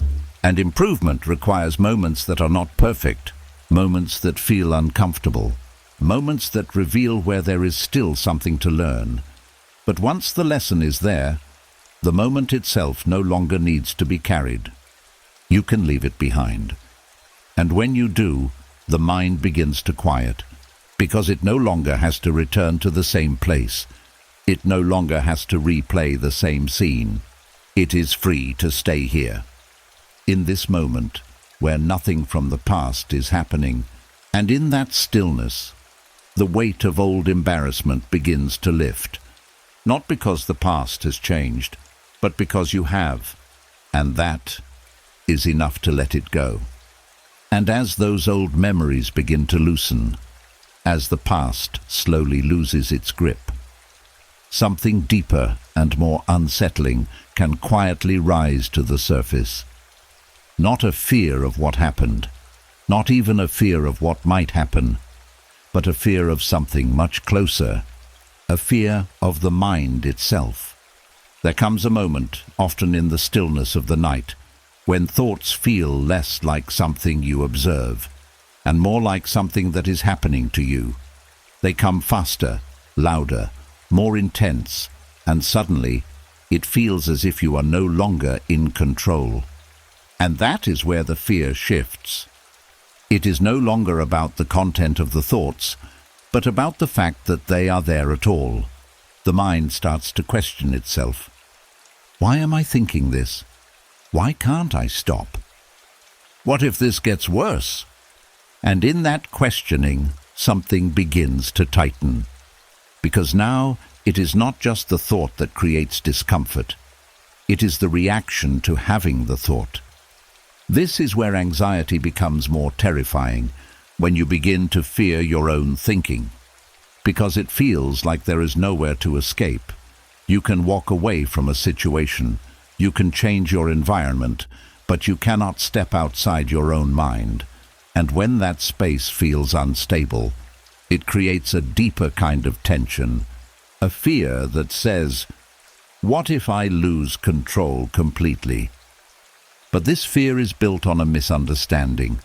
And improvement requires moments that are not perfect, moments that feel uncomfortable, moments that reveal where there is still something to learn. But once the lesson is there, the moment itself no longer needs to be carried. You can leave it behind. And when you do, the mind begins to quiet, because it no longer has to return to the same place. It no longer has to replay the same scene. It is free to stay here, in this moment, where nothing from the past is happening. And in that stillness, the weight of old embarrassment begins to lift. Not because the past has changed, but because you have. And that is enough to let it go. And as those old memories begin to loosen, as the past slowly loses its grip, something deeper and more unsettling can quietly rise to the surface. Not a fear of what happened, not even a fear of what might happen, but a fear of something much closer, a fear of the mind itself. There comes a moment, often in the stillness of the night, when thoughts feel less like something you observe, and more like something that is happening to you. They come faster, louder, more intense, and suddenly it feels as if you are no longer in control. And that is where the fear shifts. It is no longer about the content of the thoughts, but about the fact that they are there at all. The mind starts to question itself. Why am I thinking this? Why can't I stop? What if this gets worse? And in that questioning, something begins to tighten. Because now it is not just the thought that creates discomfort. It is the reaction to having the thought. This is where anxiety becomes more terrifying, when you begin to fear your own thinking. Because it feels like there is nowhere to escape. You can walk away from a situation, you can change your environment, but you cannot step outside your own mind. And when that space feels unstable, it creates a deeper kind of tension, a fear that says, what if I lose control completely? But this fear is built on a misunderstanding.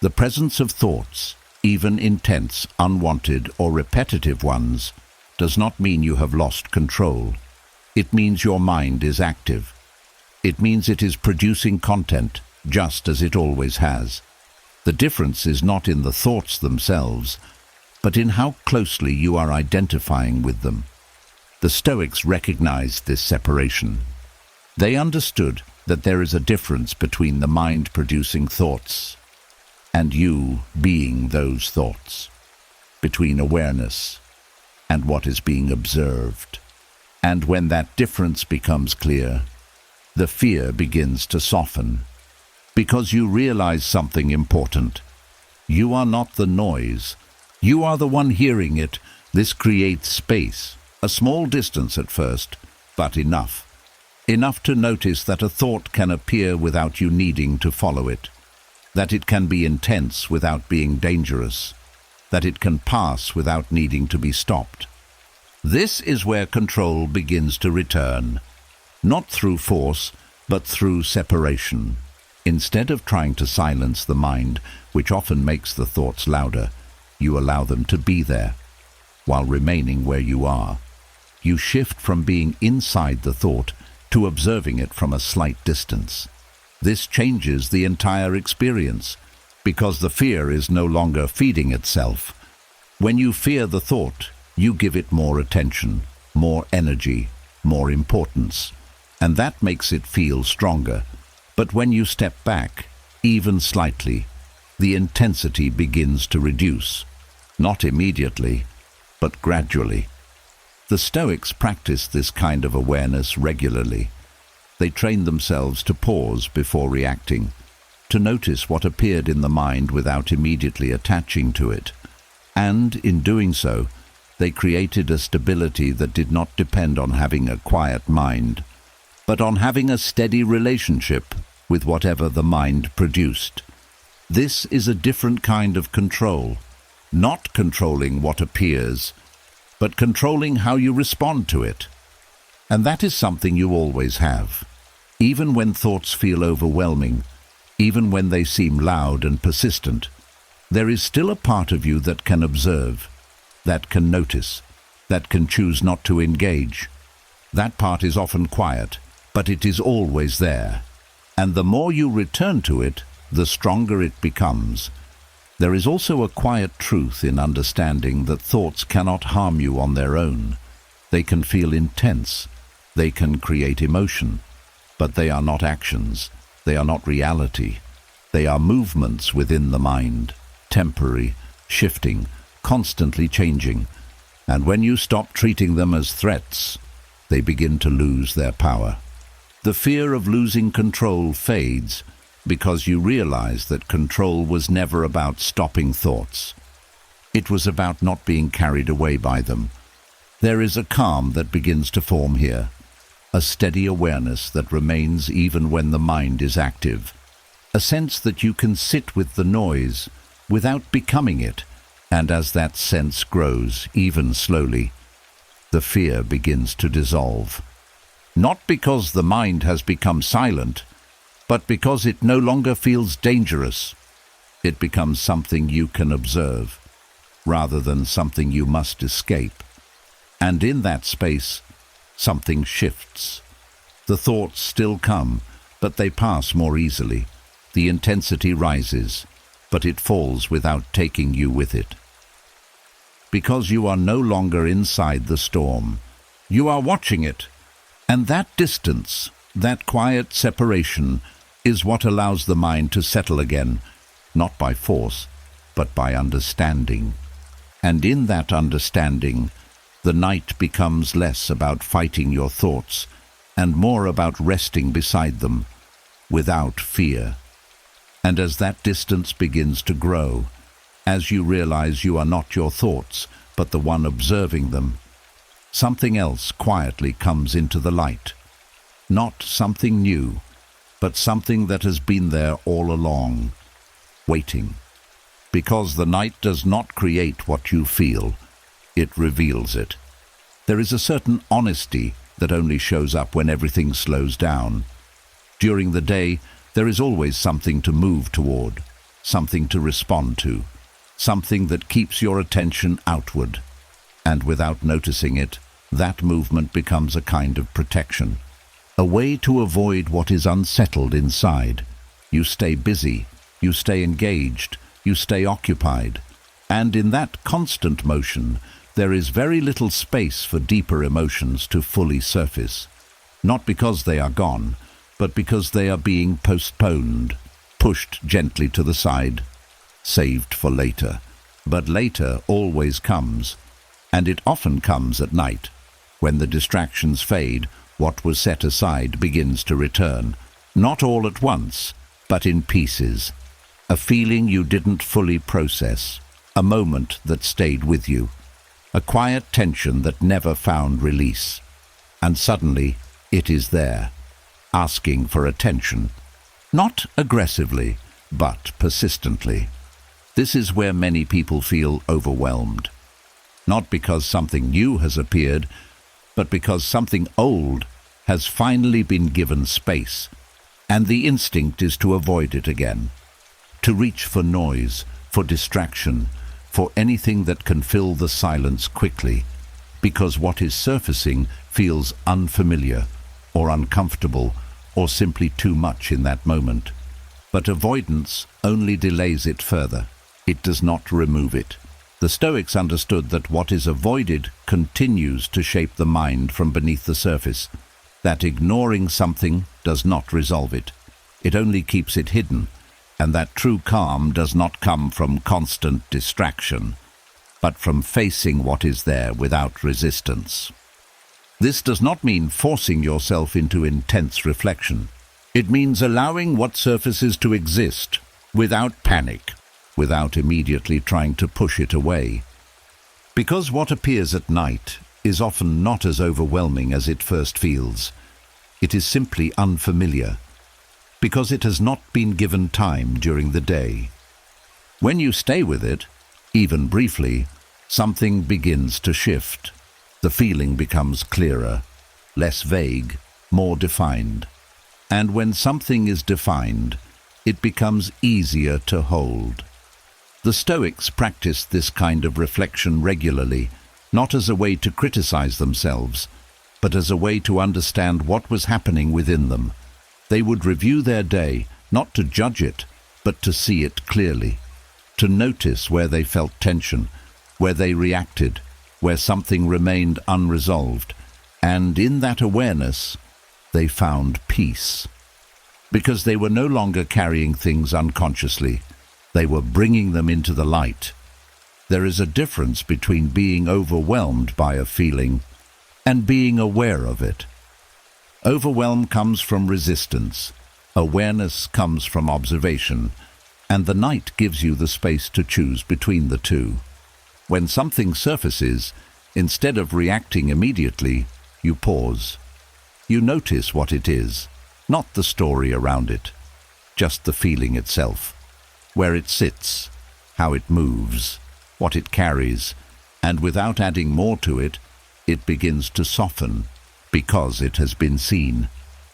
The presence of thoughts, even intense, unwanted, or repetitive ones, does not mean you have lost control. It means your mind is active. It means it is producing content, just as it always has. The difference is not in the thoughts themselves, but in how closely you are identifying with them. The Stoics recognized this separation. They understood that there is a difference between the mind producing thoughts and you being those thoughts, between awareness and what is being observed. And when that difference becomes clear, the fear begins to soften, because you realize something important. You are not the noise. You are the one hearing it. This creates space, a small distance at first, but enough. Enough to notice that a thought can appear without you needing to follow it, that it can be intense without being dangerous, that it can pass without needing to be stopped. This is where control begins to return, not through force, but through separation. Instead of trying to silence the mind, which often makes the thoughts louder, you allow them to be there. while remaining where you are. You shift from being inside the thought to observing it from a slight distance. This changes the entire experience, because the fear is no longer feeding itself. When you fear the thought, you give it more attention, more energy, more importance, and that makes it feel stronger. But when you step back, even slightly, the intensity begins to reduce. Not immediately, but gradually. The Stoics practiced this kind of awareness regularly. They trained themselves to pause before reacting, to notice what appeared in the mind without immediately attaching to it. And, in doing so, they created a stability that did not depend on having a quiet mind, but on having a steady relationship with whatever the mind produced. This is a different kind of control, not controlling what appears, but controlling how you respond to it. And that is something you always have. Even when thoughts feel overwhelming, even when they seem loud and persistent, there is still a part of you that can observe, that can notice, that can choose not to engage. That part is often quiet, but it is always there. And the more you return to it, the stronger it becomes. There is also a quiet truth in understanding that thoughts cannot harm you on their own. They can feel intense, they can create emotion, but they are not actions, they are not reality. They are movements within the mind, temporary, shifting, constantly changing. And when you stop treating them as threats, they begin to lose their power. The fear of losing control fades because you realize that control was never about stopping thoughts. It was about not being carried away by them. There is a calm that begins to form here, a steady awareness that remains even when the mind is active, a sense that you can sit with the noise without becoming it, and as that sense grows, even slowly, the fear begins to dissolve. Not because the mind has become silent, but because it no longer feels dangerous. It becomes something you can observe, rather than something you must escape. And in that space, something shifts. The thoughts still come, but they pass more easily. The intensity rises, but it falls without taking you with it. Because you are no longer inside the storm, you are watching it. And that distance, that quiet separation, is what allows the mind to settle again, not by force, but by understanding. And in that understanding, the night becomes less about fighting your thoughts and more about resting beside them, without fear. And as that distance begins to grow, as you realize you are not your thoughts, but the one observing them, something else quietly comes into the light. Not something new, but something that has been there all along, waiting. Because the night does not create what you feel, it reveals it. There is a certain honesty that only shows up when everything slows down. During the day, there is always something to move toward, something to respond to, something that keeps your attention outward. And without noticing it, that movement becomes a kind of protection, a way to avoid what is unsettled inside. You stay busy, you stay engaged, you stay occupied, and in that constant motion, there is very little space for deeper emotions to fully surface. Not because they are gone, but because they are being postponed, pushed gently to the side, saved for later. But later always comes, and it often comes at night. When the distractions fade, what was set aside begins to return, not all at once, but in pieces. A feeling you didn't fully process, a moment that stayed with you, a quiet tension that never found release. And suddenly, it is there, asking for attention, not aggressively, but persistently. This is where many people feel overwhelmed, not because something new has appeared, but because something old has finally been given space, and the instinct is to avoid it again, to reach for noise, for distraction, for anything that can fill the silence quickly, because what is surfacing feels unfamiliar or uncomfortable or simply too much in that moment. But avoidance only delays it further. It does not remove it. The Stoics understood that what is avoided continues to shape the mind from beneath the surface, that ignoring something does not resolve it. It only keeps it hidden, and that true calm does not come from constant distraction, but from facing what is there without resistance. This does not mean forcing yourself into intense reflection. It means allowing what surfaces to exist without panic, without immediately trying to push it away. Because what appears at night is often not as overwhelming as it first feels. It is simply unfamiliar, because it has not been given time during the day. When you stay with it, even briefly, something begins to shift. The feeling becomes clearer, less vague, more defined. And when something is defined, it becomes easier to hold. The Stoics practiced this kind of reflection regularly, not as a way to criticize themselves, but as a way to understand what was happening within them. They would review their day, not to judge it, but to see it clearly, to notice where they felt tension, where they reacted, where something remained unresolved, and in that awareness, they found peace. Because they were no longer carrying things unconsciously, they were bringing them into the light. There is a difference between being overwhelmed by a feeling and being aware of it. Overwhelm comes from resistance, awareness comes from observation, and the night gives you the space to choose between the two. When something surfaces, instead of reacting immediately, you pause. You notice what it is, not the story around it, just the feeling itself, where it sits, how it moves, what it carries, and without adding more to it, it begins to soften, because it has been seen.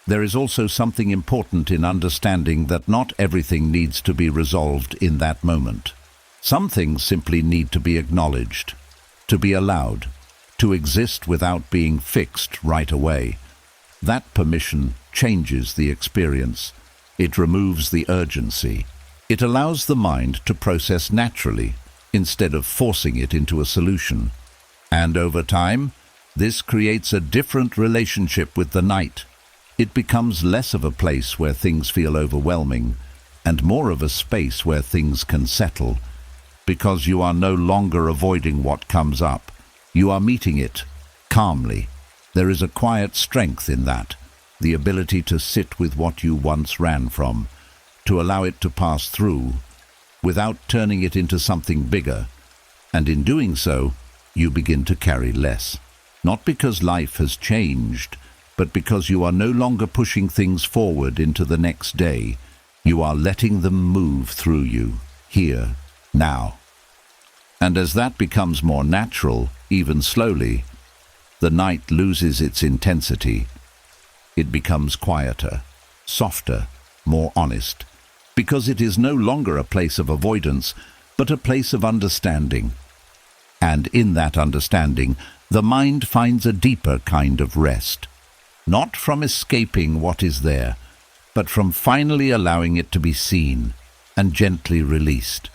There is also something important in understanding that not everything needs to be resolved in that moment. Some things simply need to be acknowledged, to be allowed, to exist without being fixed right away. That permission changes the experience. It removes the urgency. It allows the mind to process naturally, instead of forcing it into a solution. And over time, this creates a different relationship with the night. It becomes less of a place where things feel overwhelming and more of a space where things can settle, because you are no longer avoiding what comes up. You are meeting it calmly. There is a quiet strength in that, the ability to sit with what you once ran from, to allow it to pass through, without turning it into something bigger. And in doing so, you begin to carry less. Not because life has changed, but because you are no longer pushing things forward into the next day. You are letting them move through you, here, now. And as that becomes more natural, even slowly, the night loses its intensity. It becomes quieter, softer, more honest, because it is no longer a place of avoidance, but a place of understanding. And in that understanding, the mind finds a deeper kind of rest, not from escaping what is there, but from finally allowing it to be seen and gently released.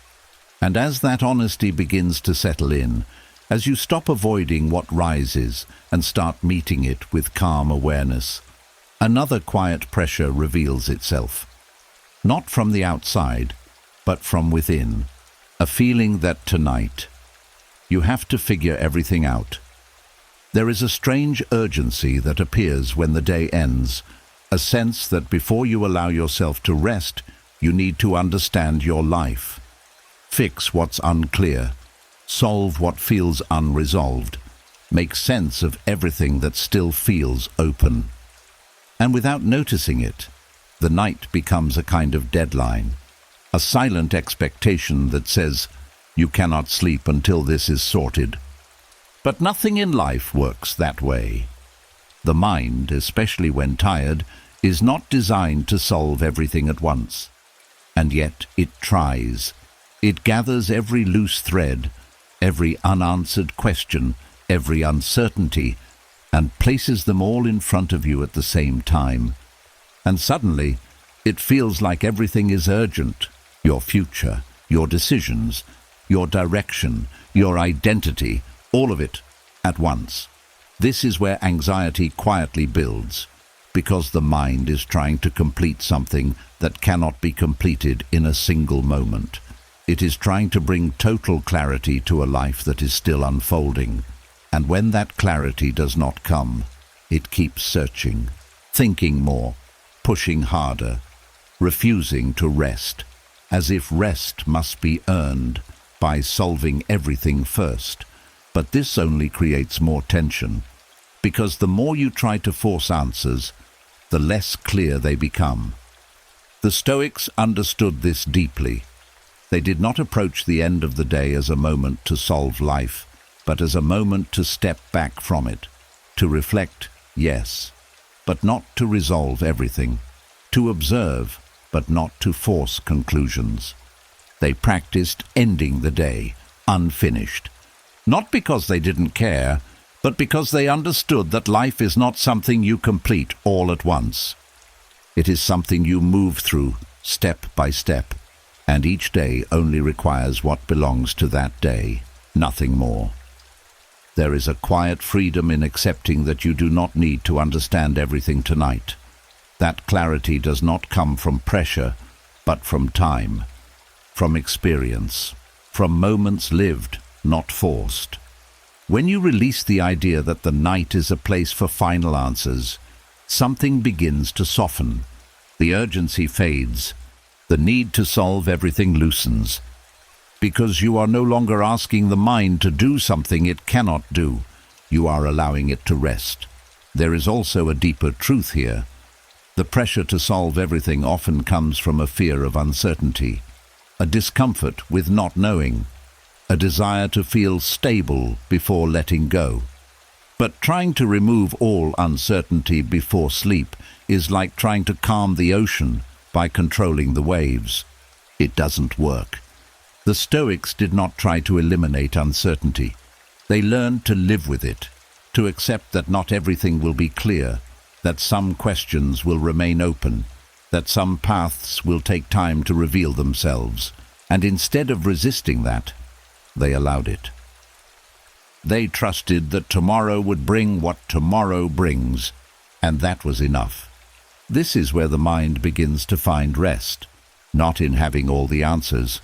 And as that honesty begins to settle in, as you stop avoiding what rises and start meeting it with calm awareness, another quiet pressure reveals itself. Not from the outside, but from within, a feeling that tonight you have to figure everything out. There is a strange urgency that appears when the day ends, a sense that before you allow yourself to rest, you need to understand your life. Fix what's unclear, solve what feels unresolved, make sense of everything that still feels open. And without noticing it, the night becomes a kind of deadline, a silent expectation that says, you cannot sleep until this is sorted. But nothing in life works that way. The mind, especially when tired, is not designed to solve everything at once. And yet it tries. It gathers every loose thread, every unanswered question, every uncertainty, and places them all in front of you at the same time. And suddenly, it feels like everything is urgent. Your future, your decisions, your direction, your identity, all of it at once. This is where anxiety quietly builds, because the mind is trying to complete something that cannot be completed in a single moment. It is trying to bring total clarity to a life that is still unfolding. And when that clarity does not come, it keeps searching, thinking more, pushing harder, refusing to rest, as if rest must be earned by solving everything first. But this only creates more tension, because the more you try to force answers, the less clear they become. The Stoics understood this deeply. They did not approach the end of the day as a moment to solve life, but as a moment to step back from it, to reflect, yes, but not to resolve everything, to observe, but not to force conclusions. They practiced ending the day unfinished, not because they didn't care, but because they understood that life is not something you complete all at once. It is something you move through, step by step, and each day only requires what belongs to that day, nothing more. There is a quiet freedom in accepting that you do not need to understand everything tonight. That clarity does not come from pressure, but from time, from experience, from moments lived, not forced. When you release the idea that the night is a place for final answers, something begins to soften. The urgency fades. The need to solve everything loosens. Because you are no longer asking the mind to do something it cannot do. You are allowing it to rest. There is also a deeper truth here. The pressure to solve everything often comes from a fear of uncertainty, a discomfort with not knowing, a desire to feel stable before letting go. But trying to remove all uncertainty before sleep is like trying to calm the ocean by controlling the waves. It doesn't work. The Stoics did not try to eliminate uncertainty. They learned to live with it, to accept that not everything will be clear, that some questions will remain open, that some paths will take time to reveal themselves. And instead of resisting that, they allowed it. They trusted that tomorrow would bring what tomorrow brings, and that was enough. This is where the mind begins to find rest, not in having all the answers,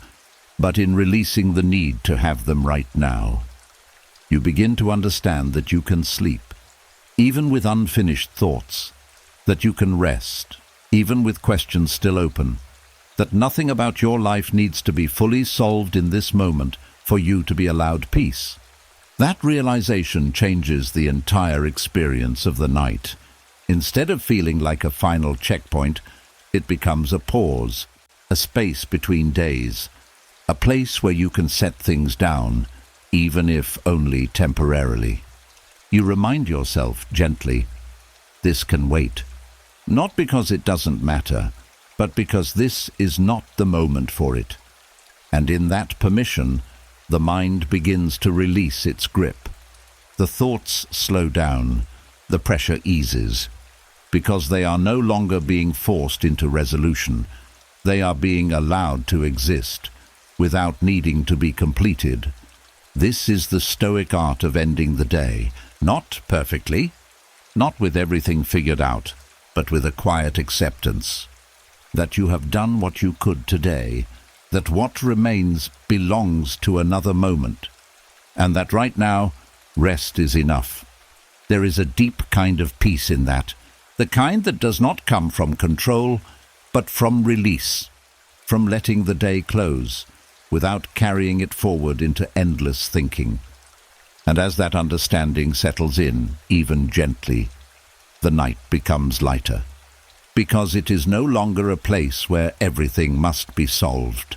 but in releasing the need to have them right now. You begin to understand that you can sleep, even with unfinished thoughts, that you can rest, even with questions still open, that nothing about your life needs to be fully solved in this moment for you to be allowed peace. That realization changes the entire experience of the night. Instead of feeling like a final checkpoint, it becomes a pause, a space between days, a place where you can set things down, even if only temporarily. You remind yourself gently, this can wait, not because it doesn't matter, but because this is not the moment for it. And in that permission, the mind begins to release its grip. The thoughts slow down, the pressure eases, because they are no longer being forced into resolution. They are being allowed to exist, without needing to be completed. This is the Stoic art of ending the day, not perfectly, not with everything figured out, but with a quiet acceptance that you have done what you could today, that what remains belongs to another moment, and that right now, rest is enough. There is a deep kind of peace in that, the kind that does not come from control, but from release, from letting the day close, without carrying it forward into endless thinking. And as that understanding settles in, even gently, the night becomes lighter, because it is no longer a place where everything must be solved.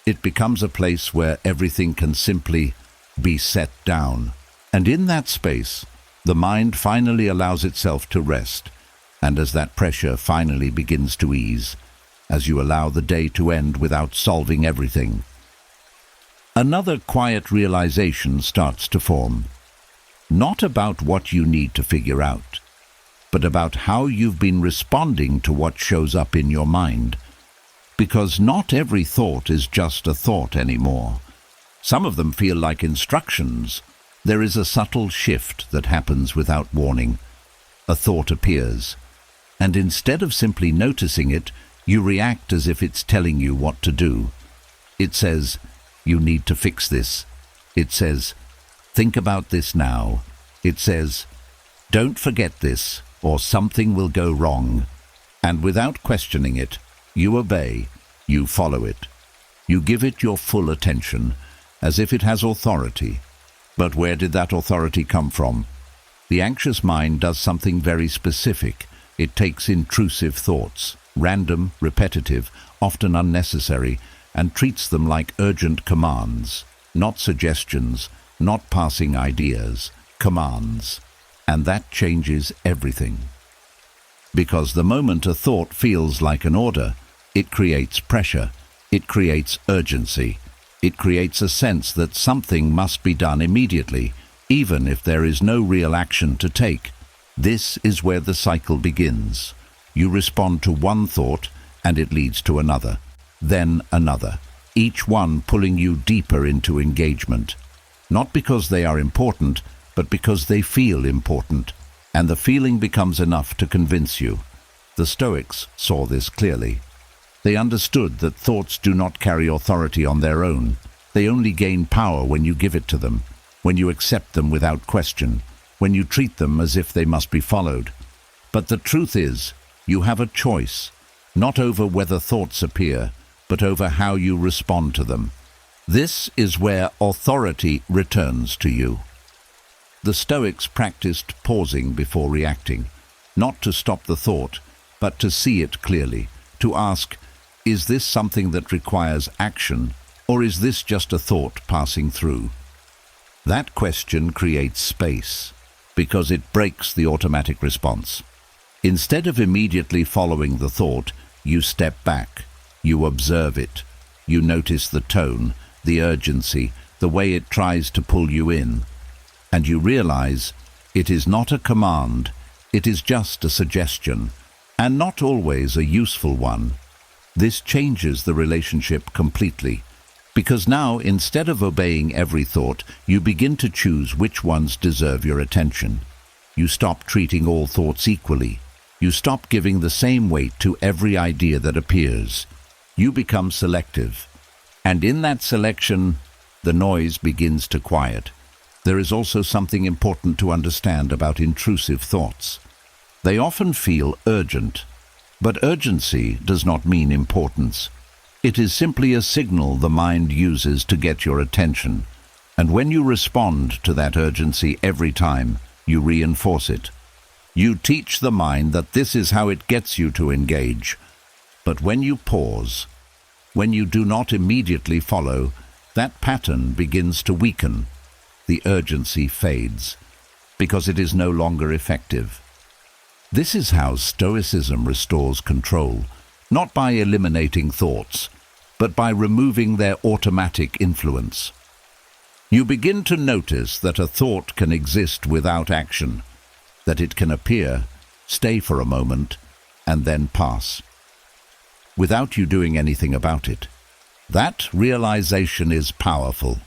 It becomes a place where everything can simply be set down. And in that space, the mind finally allows itself to rest, and as that pressure finally begins to ease, as you allow the day to end without solving everything, Another quiet realization starts to form. Not about what you need to figure out, but about how you've been responding to what shows up in your mind. Because not every thought is just a thought anymore. Some of them feel like instructions. There is a subtle shift that happens without warning. A thought appears, and instead of simply noticing it, you react as if it's telling you what to do. It says, "You need to fix this." It says, "Think about this now." It says, "Don't forget this, or something will go wrong." And without questioning it, you obey, you follow it. You give it your full attention, as if it has authority. But where did that authority come from? The anxious mind does something very specific. It takes intrusive thoughts, random, repetitive, often unnecessary, and treats them like urgent commands, not suggestions, not passing ideas, commands. And that changes everything. Because the moment a thought feels like an order, it creates pressure, it creates urgency, it creates a sense that something must be done immediately, even if there is no real action to take. This is where the cycle begins. You respond to one thought, and it leads to another, then another, each one pulling you deeper into engagement. Not because they are important, but because they feel important, and the feeling becomes enough to convince you. The Stoics saw this clearly. They understood that thoughts do not carry authority on their own. They only gain power when you give it to them, when you accept them without question, when you treat them as if they must be followed. But the truth is, you have a choice, not over whether thoughts appear, but over how you respond to them. This is where authority returns to you. The Stoics practiced pausing before reacting, not to stop the thought, but to see it clearly, to ask, is this something that requires action, or is this just a thought passing through? That question creates space, because it breaks the automatic response. Instead of immediately following the thought, you step back, you observe it, you notice the tone, the urgency, the way it tries to pull you in. And you realize it is not a command, it is just a suggestion, and not always a useful one. This changes the relationship completely, because now instead of obeying every thought, you begin to choose which ones deserve your attention. You stop treating all thoughts equally. You stop giving the same weight to every idea that appears. You become selective, and in that selection, the noise begins to quiet. There is also something important to understand about intrusive thoughts. They often feel urgent, but urgency does not mean importance. It is simply a signal the mind uses to get your attention, and when you respond to that urgency every time, you reinforce it. You teach the mind that this is how it gets you to engage. But when you pause, when you do not immediately follow, that pattern begins to weaken. The urgency fades, because it is no longer effective. This is how Stoicism restores control, not by eliminating thoughts, but by removing their automatic influence. You begin to notice that a thought can exist without action, that it can appear, stay for a moment, and then pass, without you doing anything about it. That realization is powerful,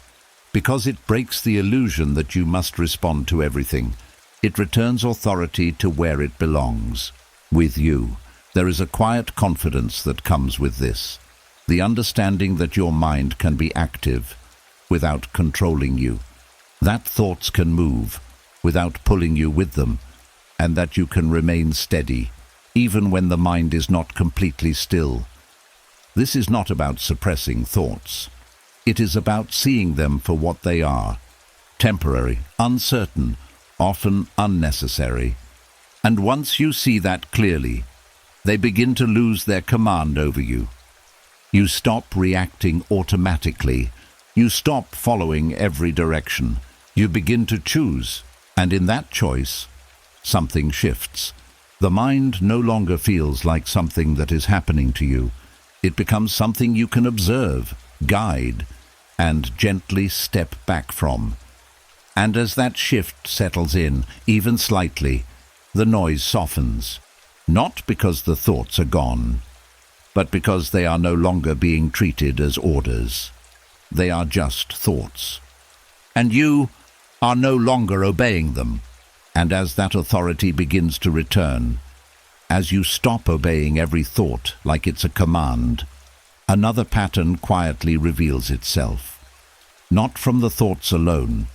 because it breaks the illusion that you must respond to everything. It returns authority to where it belongs, with you. There is a quiet confidence that comes with this, the understanding that your mind can be active without controlling you, that thoughts can move without pulling you with them, and that you can remain steady, even when the mind is not completely still. This is not about suppressing thoughts. It is about seeing them for what they are, temporary, uncertain, often unnecessary. And once you see that clearly, they begin to lose their command over you. You stop reacting automatically. You stop following every direction. You begin to choose, and in that choice, something shifts. The mind no longer feels like something that is happening to you. It becomes something you can observe, guide, and gently step back from. And as that shift settles in, even slightly, the noise softens, not because the thoughts are gone, but because they are no longer being treated as orders. They are just thoughts. And you are no longer obeying them. And as that authority begins to return, as you stop obeying every thought like it's a command, another pattern quietly reveals itself. Not from the thoughts alone,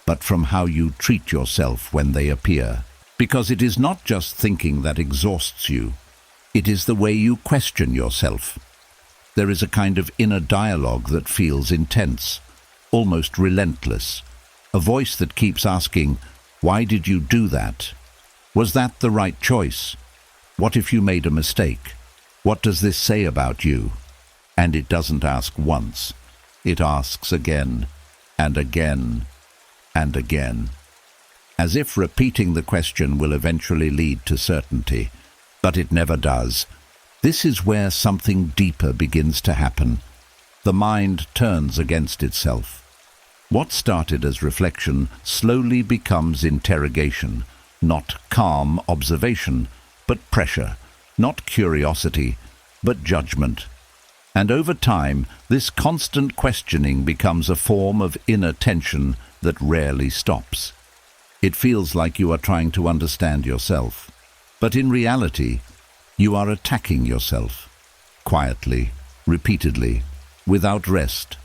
but from how you treat yourself when they appear. Because it is not just thinking that exhausts you, it is the way you question yourself. There is a kind of inner dialogue that feels intense, almost relentless. A voice that keeps asking, "Why did you do that? Was that the right choice? What if you made a mistake? What does this say about you?" And it doesn't ask once. It asks again, and again, and again. As if repeating the question will eventually lead to certainty. But it never does. This is where something deeper begins to happen. The mind turns against itself. What started as reflection slowly becomes interrogation, not calm observation, but pressure, not curiosity, but judgment. And over time, this constant questioning becomes a form of inner tension that rarely stops. It feels like you are trying to understand yourself, but in reality, you are attacking yourself, quietly, repeatedly, without rest.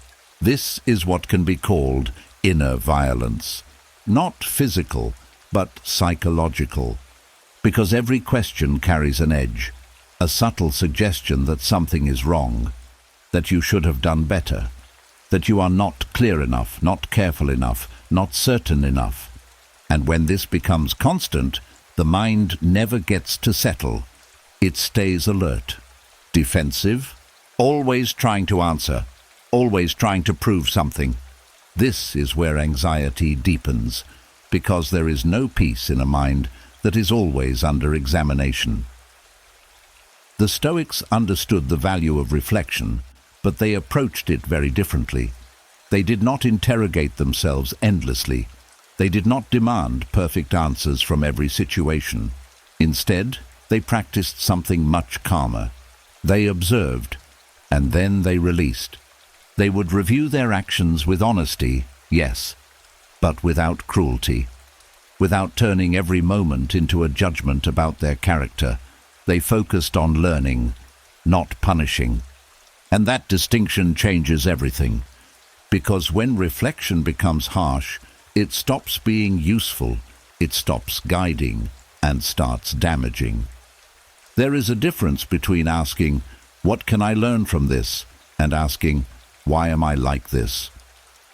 This is what can be called inner violence, not physical, but psychological, because every question carries an edge, a subtle suggestion that something is wrong, that you should have done better, that you are not clear enough, not careful enough, not certain enough. And when this becomes constant, the mind never gets to settle. It stays alert, defensive, always trying to answer, always trying to prove something. This is where anxiety deepens, because there is no peace in a mind that is always under examination. The Stoics understood the value of reflection, but they approached it very differently. They did not interrogate themselves endlessly. They did not demand perfect answers from every situation. Instead, they practiced something much calmer. They observed, and then they released. They would review their actions with honesty, yes, but without cruelty. Without turning every moment into a judgment about their character, they focused on learning, not punishing. And that distinction changes everything. Because when reflection becomes harsh, it stops being useful, it stops guiding, and starts damaging. There is a difference between asking, "What can I learn from this?" and asking, "Why am I like this?"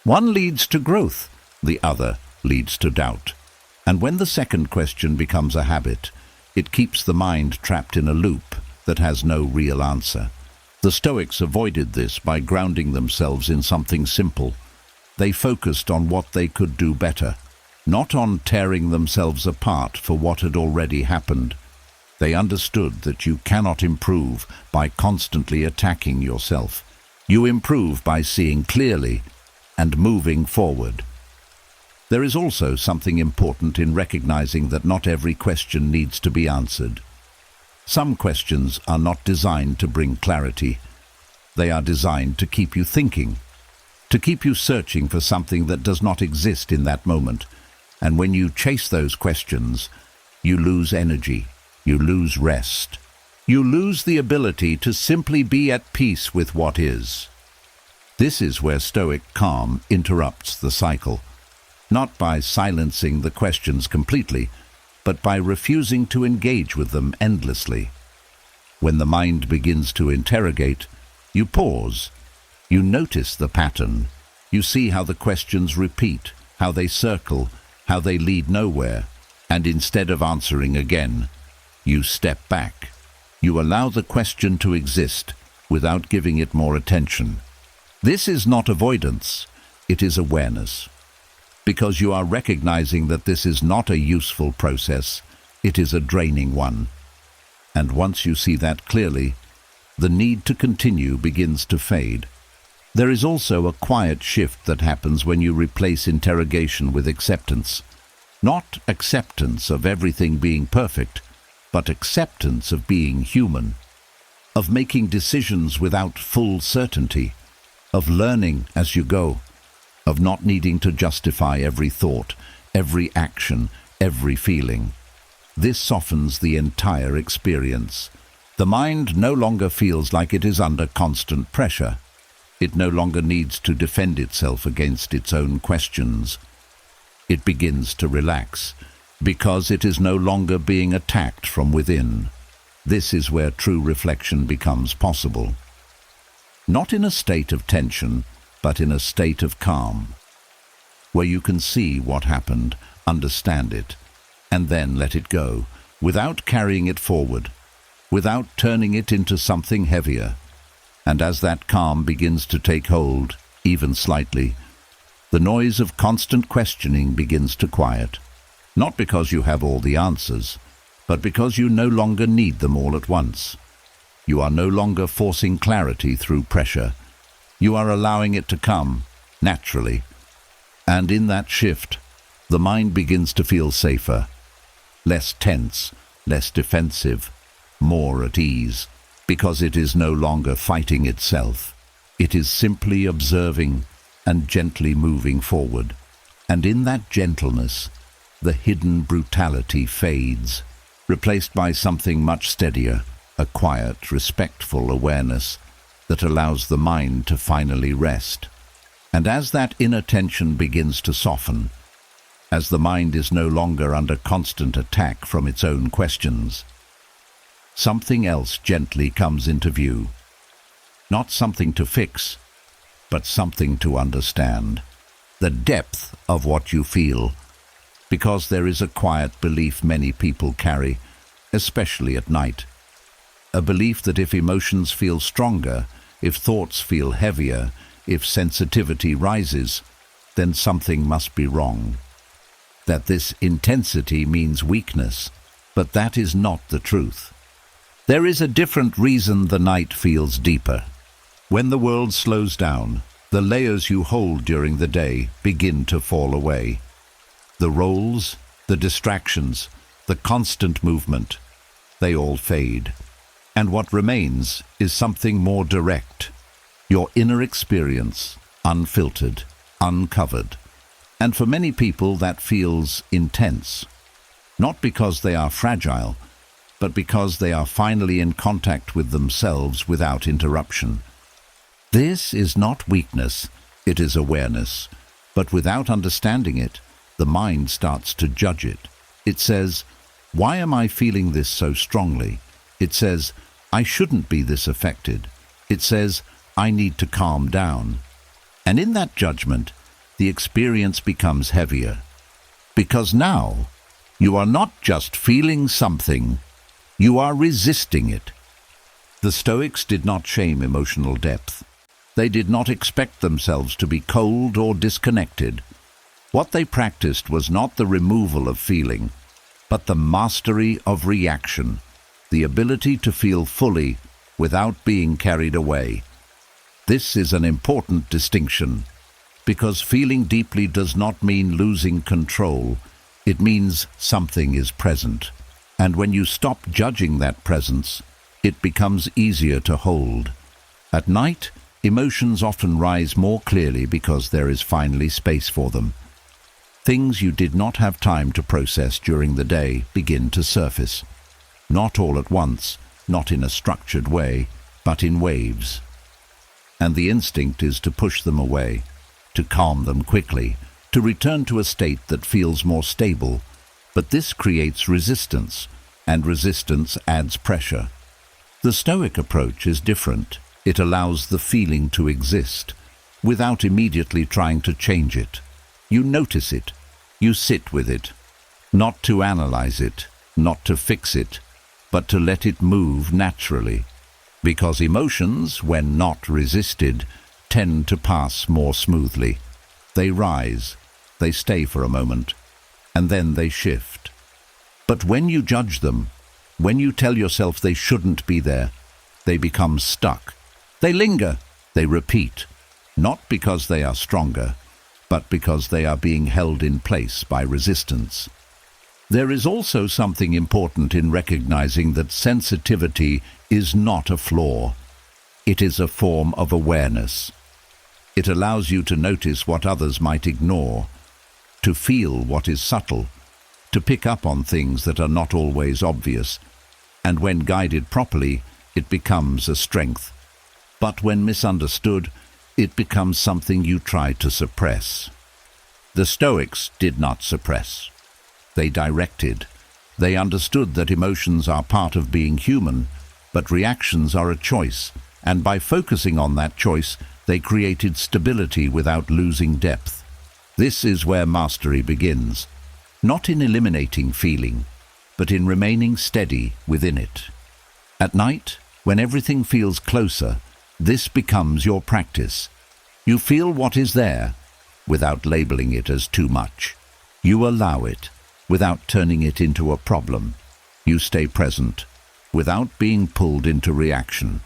One leads to growth, the other leads to doubt. And when the second question becomes a habit, it keeps the mind trapped in a loop that has no real answer. The Stoics avoided this by grounding themselves in something simple. They focused on what they could do better, not on tearing themselves apart for what had already happened. They understood that you cannot improve by constantly attacking yourself. You improve by seeing clearly and moving forward. There is also something important in recognizing that not every question needs to be answered. Some questions are not designed to bring clarity. They are designed to keep you thinking, to keep you searching for something that does not exist in that moment. And when you chase those questions, you lose energy, you lose rest, you lose the ability to simply be at peace with what is. This is where Stoic calm interrupts the cycle, not by silencing the questions completely, but by refusing to engage with them endlessly. When the mind begins to interrogate, you pause. You notice the pattern. You see how the questions repeat, how they circle, how they lead nowhere. And instead of answering again, you step back. You allow the question to exist without giving it more attention. This is not avoidance, it is awareness. Because you are recognizing that this is not a useful process, it is a draining one. And once you see that clearly, the need to continue begins to fade. There is also a quiet shift that happens when you replace interrogation with acceptance. Not acceptance of everything being perfect, but acceptance of being human, of making decisions without full certainty, of learning as you go, of not needing to justify every thought, every action, every feeling. This softens the entire experience. The mind no longer feels like it is under constant pressure. It no longer needs to defend itself against its own questions. It begins to relax, because it is no longer being attacked from within. This is where true reflection becomes possible. Not in a state of tension, but in a state of calm, where you can see what happened, understand it, and then let it go, without carrying it forward, without turning it into something heavier. And as that calm begins to take hold, even slightly, the noise of constant questioning begins to quiet. Not because you have all the answers, but because you no longer need them all at once. You are no longer forcing clarity through pressure. You are allowing it to come, naturally. And in that shift, the mind begins to feel safer, less tense, less defensive, more at ease, because it is no longer fighting itself. It is simply observing and gently moving forward. And in that gentleness, the hidden brutality fades, replaced by something much steadier, a quiet, respectful awareness that allows the mind to finally rest. And as that inner tension begins to soften, as the mind is no longer under constant attack from its own questions, something else gently comes into view. Not something to fix, but something to understand. The depth of what you feel, because there is a quiet belief many people carry, especially at night. A belief that if emotions feel stronger, if thoughts feel heavier, if sensitivity rises, then something must be wrong. That this intensity means weakness, but that is not the truth. There is a different reason the night feels deeper. When the world slows down, the layers you hold during the day begin to fall away. The roles, the distractions, the constant movement, they all fade. And what remains is something more direct. Your inner experience, unfiltered, uncovered. And for many people that feels intense. Not because they are fragile, but because they are finally in contact with themselves without interruption. This is not weakness, it is awareness. But without understanding it, the mind starts to judge it. It says, "Why am I feeling this so strongly?" It says, "I shouldn't be this affected." It says, "I need to calm down." And in that judgment, the experience becomes heavier. Because now, you are not just feeling something, you are resisting it. The Stoics did not shame emotional depth. They did not expect themselves to be cold or disconnected. What they practiced was not the removal of feeling, but the mastery of reaction, the ability to feel fully without being carried away. This is an important distinction, because feeling deeply does not mean losing control. It means something is present. And when you stop judging that presence, it becomes easier to hold. At night, emotions often rise more clearly because there is finally space for them. Things you did not have time to process during the day begin to surface. Not all at once, not in a structured way, but in waves. And the instinct is to push them away, to calm them quickly, to return to a state that feels more stable. But this creates resistance, and resistance adds pressure. The Stoic approach is different. It allows the feeling to exist, without immediately trying to change it. You notice it, you sit with it, not to analyze it, not to fix it, but to let it move naturally. Because emotions, when not resisted, tend to pass more smoothly. They rise, they stay for a moment, and then they shift. But when you judge them, when you tell yourself they shouldn't be there, they become stuck. They linger, they repeat. not because they are stronger, but because they are being held in place by resistance. There is also something important in recognizing that sensitivity is not a flaw. It is a form of awareness. It allows you to notice what others might ignore, to feel what is subtle, to pick up on things that are not always obvious, and when guided properly, it becomes a strength. But when misunderstood, it becomes something you try to suppress. The Stoics did not suppress. They directed. They understood that emotions are part of being human, but reactions are a choice, and by focusing on that choice, they created stability without losing depth. This is where mastery begins, not in eliminating feeling, but in remaining steady within it. At night, when everything feels closer, this becomes your practice. You feel what is there, without labeling it as too much. You allow it, without turning it into a problem. You stay present, without being pulled into reaction.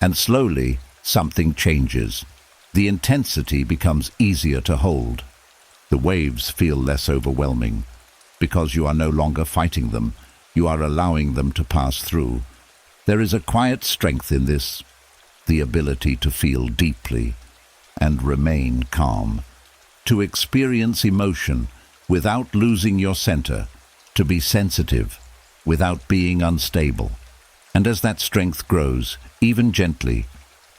And slowly, something changes. The intensity becomes easier to hold. The waves feel less overwhelming. Because you are no longer fighting them, you are allowing them to pass through. There is a quiet strength in this, the ability to feel deeply and remain calm, to experience emotion without losing your center, to be sensitive without being unstable. And as that strength grows, even gently,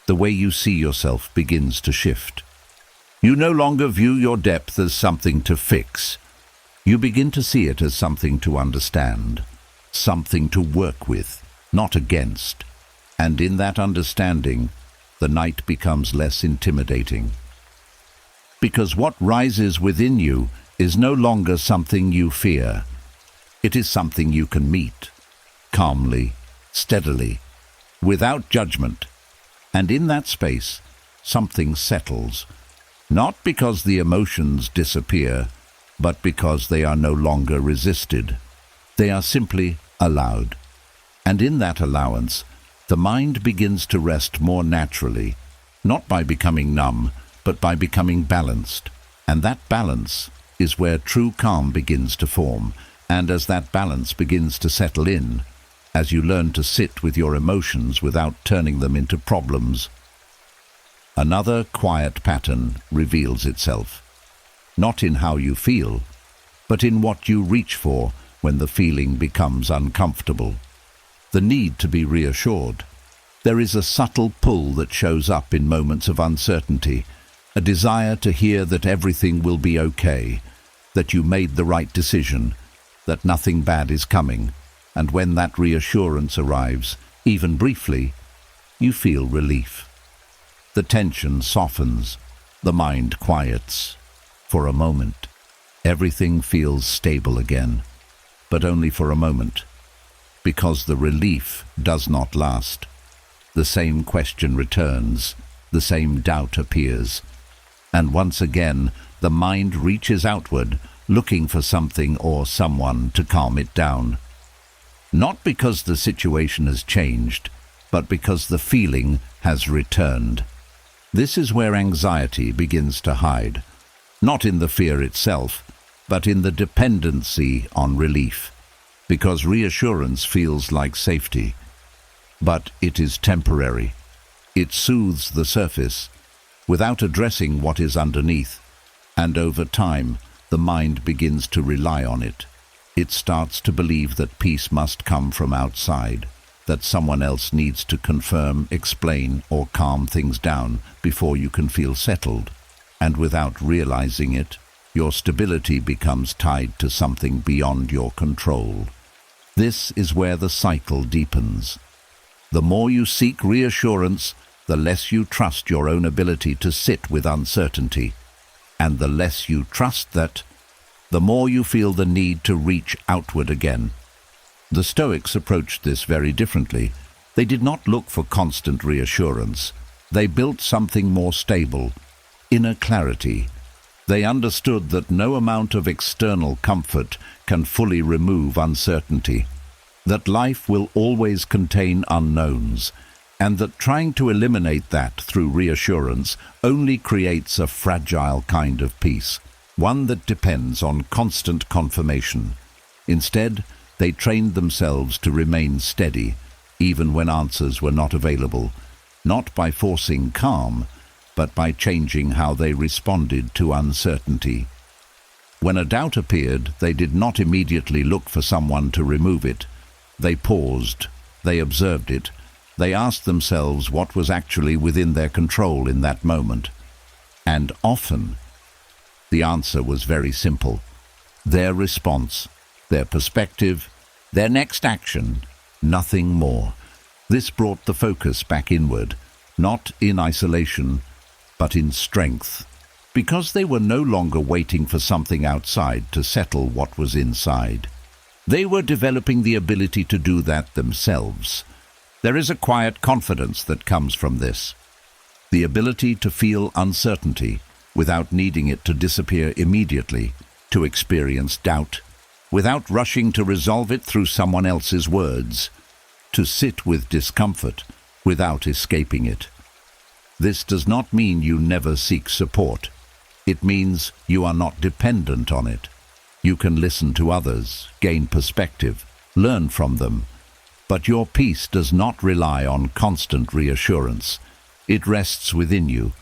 the way you see yourself begins to shift. You no longer view your depth as something to fix. You begin to see it as something to understand, something to work with, not against. And in that understanding, the night becomes less intimidating. Because what rises within you is no longer something you fear. It is something you can meet, calmly, steadily, without judgment. And in that space, something settles, not because the emotions disappear, but because they are no longer resisted. They are simply allowed. And in that allowance, the mind begins to rest more naturally, not by becoming numb, but by becoming balanced. And that balance is where true calm begins to form. And as that balance begins to settle in, as you learn to sit with your emotions without turning them into problems, another quiet pattern reveals itself. Not in how you feel, but in what you reach for when the feeling becomes uncomfortable. The need to be reassured. There is a subtle pull that shows up in moments of uncertainty, a desire to hear that everything will be okay, that you made the right decision, that nothing bad is coming. And when that reassurance arrives, even briefly, you feel relief. The tension softens, the mind quiets. For a moment, everything feels stable again, but only for a moment, because the relief does not last. The same question returns, the same doubt appears, and once again the mind reaches outward, looking for something or someone to calm it down. Not because the situation has changed, but because the feeling has returned. This is where anxiety begins to hide, not in the fear itself, but in the dependency on relief, because reassurance feels like safety. But it is temporary. It soothes the surface, without addressing what is underneath, and over time, the mind begins to rely on it. It starts to believe that peace must come from outside, that someone else needs to confirm, explain, or calm things down before you can feel settled. And without realizing it, your stability becomes tied to something beyond your control. This is where the cycle deepens. The more you seek reassurance, the less you trust your own ability to sit with uncertainty. And the less you trust that, the more you feel the need to reach outward again. The Stoics approached this very differently. They did not look for constant reassurance. They built something more stable, inner clarity. They understood that no amount of external comfort can fully remove uncertainty, that life will always contain unknowns, and that trying to eliminate that through reassurance only creates a fragile kind of peace, one that depends on constant confirmation. Instead, they trained themselves to remain steady, even when answers were not available, not by forcing calm, but by changing how they responded to uncertainty. When a doubt appeared, they did not immediately look for someone to remove it. They paused, they observed it, they asked themselves what was actually within their control in that moment. And often, the answer was very simple. Their response, their perspective, their next action, nothing more. This brought the focus back inward, not in isolation, but in strength, because they were no longer waiting for something outside to settle what was inside. They were developing the ability to do that themselves. There is a quiet confidence that comes from this. The ability to feel uncertainty without needing it to disappear immediately, to experience doubt without rushing to resolve it through someone else's words, to sit with discomfort without escaping it. This does not mean you never seek support. It means you are not dependent on it. You can listen to others, gain perspective, learn from them. But your peace does not rely on constant reassurance. It rests within you.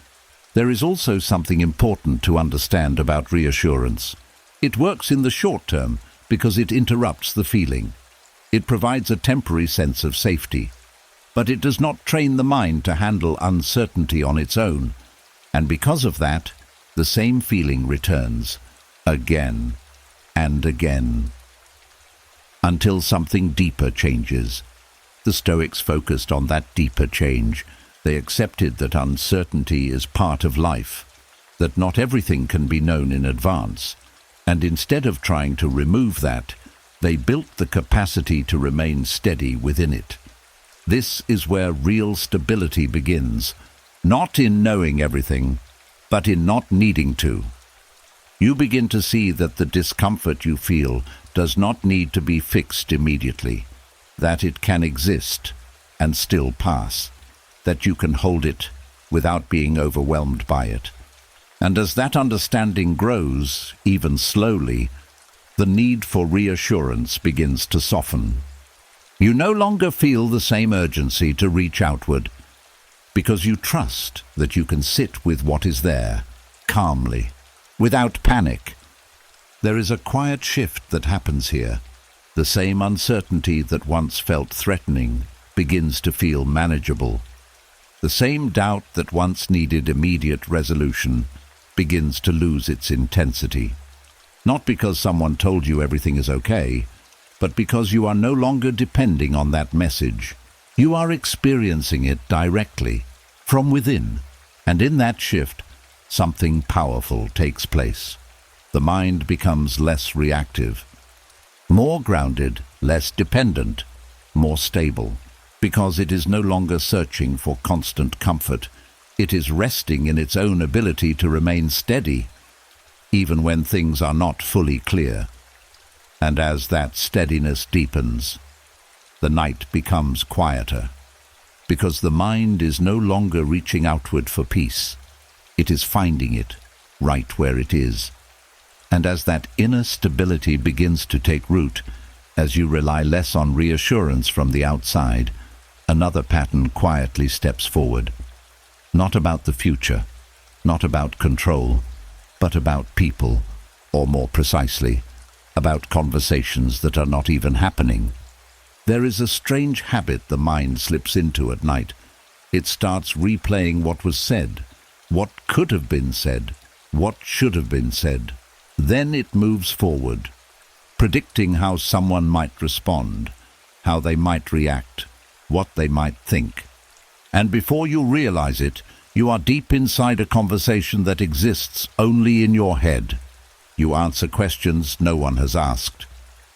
There is also something important to understand about reassurance. It works in the short term because it interrupts the feeling. It provides a temporary sense of safety. But it does not train the mind to handle uncertainty on its own. And because of that, the same feeling returns, again and again, until something deeper changes. The Stoics focused on that deeper change. They accepted that uncertainty is part of life, that not everything can be known in advance, and instead of trying to remove that, they built the capacity to remain steady within it. This is where real stability begins, not in knowing everything, but in not needing to. You begin to see that the discomfort you feel does not need to be fixed immediately, that it can exist and still pass, that you can hold it without being overwhelmed by it. And as that understanding grows, even slowly, the need for reassurance begins to soften. You no longer feel the same urgency to reach outward, because you trust that you can sit with what is there, calmly, without panic. There is a quiet shift that happens here. The same uncertainty that once felt threatening begins to feel manageable. The same doubt that once needed immediate resolution begins to lose its intensity. Not because someone told you everything is okay, but because you are no longer depending on that message. You are experiencing it directly, from within, and in that shift, something powerful takes place. The mind becomes less reactive, more grounded, less dependent, more stable, because it is no longer searching for constant comfort. It is resting in its own ability to remain steady, even when things are not fully clear. And as that steadiness deepens, the night becomes quieter, because the mind is no longer reaching outward for peace. It is finding it right where it is. And as that inner stability begins to take root, as you rely less on reassurance from the outside, another pattern quietly steps forward. Not about the future, not about control, but about people, or more precisely, about conversations that are not even happening. There is a strange habit the mind slips into at night. It starts replaying what was said, what could have been said, what should have been said. Then it moves forward, predicting how someone might respond, how they might react, what they might think. And before you realize it, you are deep inside a conversation that exists only in your head. You answer questions no one has asked.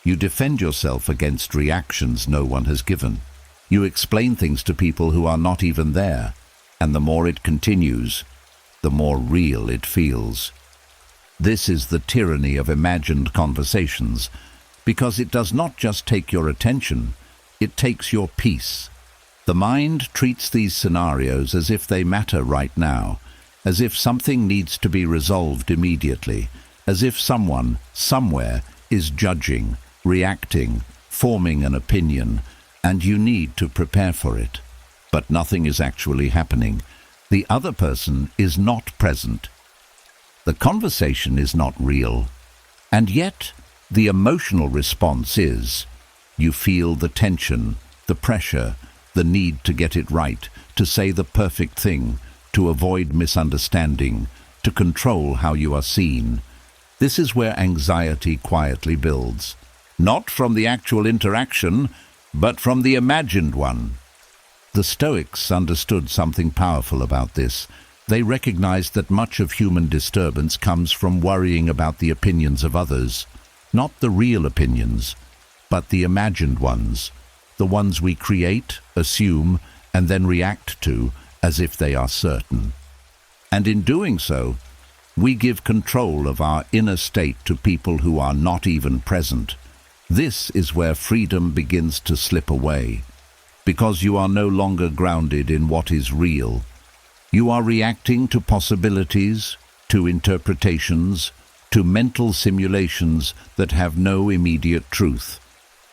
You defend yourself against reactions no one has given. You explain things to people who are not even there, and the more it continues, the more real it feels. This is the tyranny of imagined conversations, because it does not just take your attention, it takes your peace. The mind treats these scenarios as if they matter right now, as if something needs to be resolved immediately, as if someone, somewhere, is judging, reacting, forming an opinion, and you need to prepare for it. But nothing is actually happening. The other person is not present. The conversation is not real. And yet, the emotional response is. You feel the tension, the pressure, the need to get it right, to say the perfect thing, to avoid misunderstanding, to control how you are seen. This is where anxiety quietly builds. Not from the actual interaction, but from the imagined one. The Stoics understood something powerful about this. They recognized that much of human disturbance comes from worrying about the opinions of others, not the real opinions, but the imagined ones, the ones we create, assume, and then react to as if they are certain. And in doing so, we give control of our inner state to people who are not even present. This is where freedom begins to slip away, because you are no longer grounded in what is real. You are reacting to possibilities, to interpretations, to mental simulations that have no immediate truth.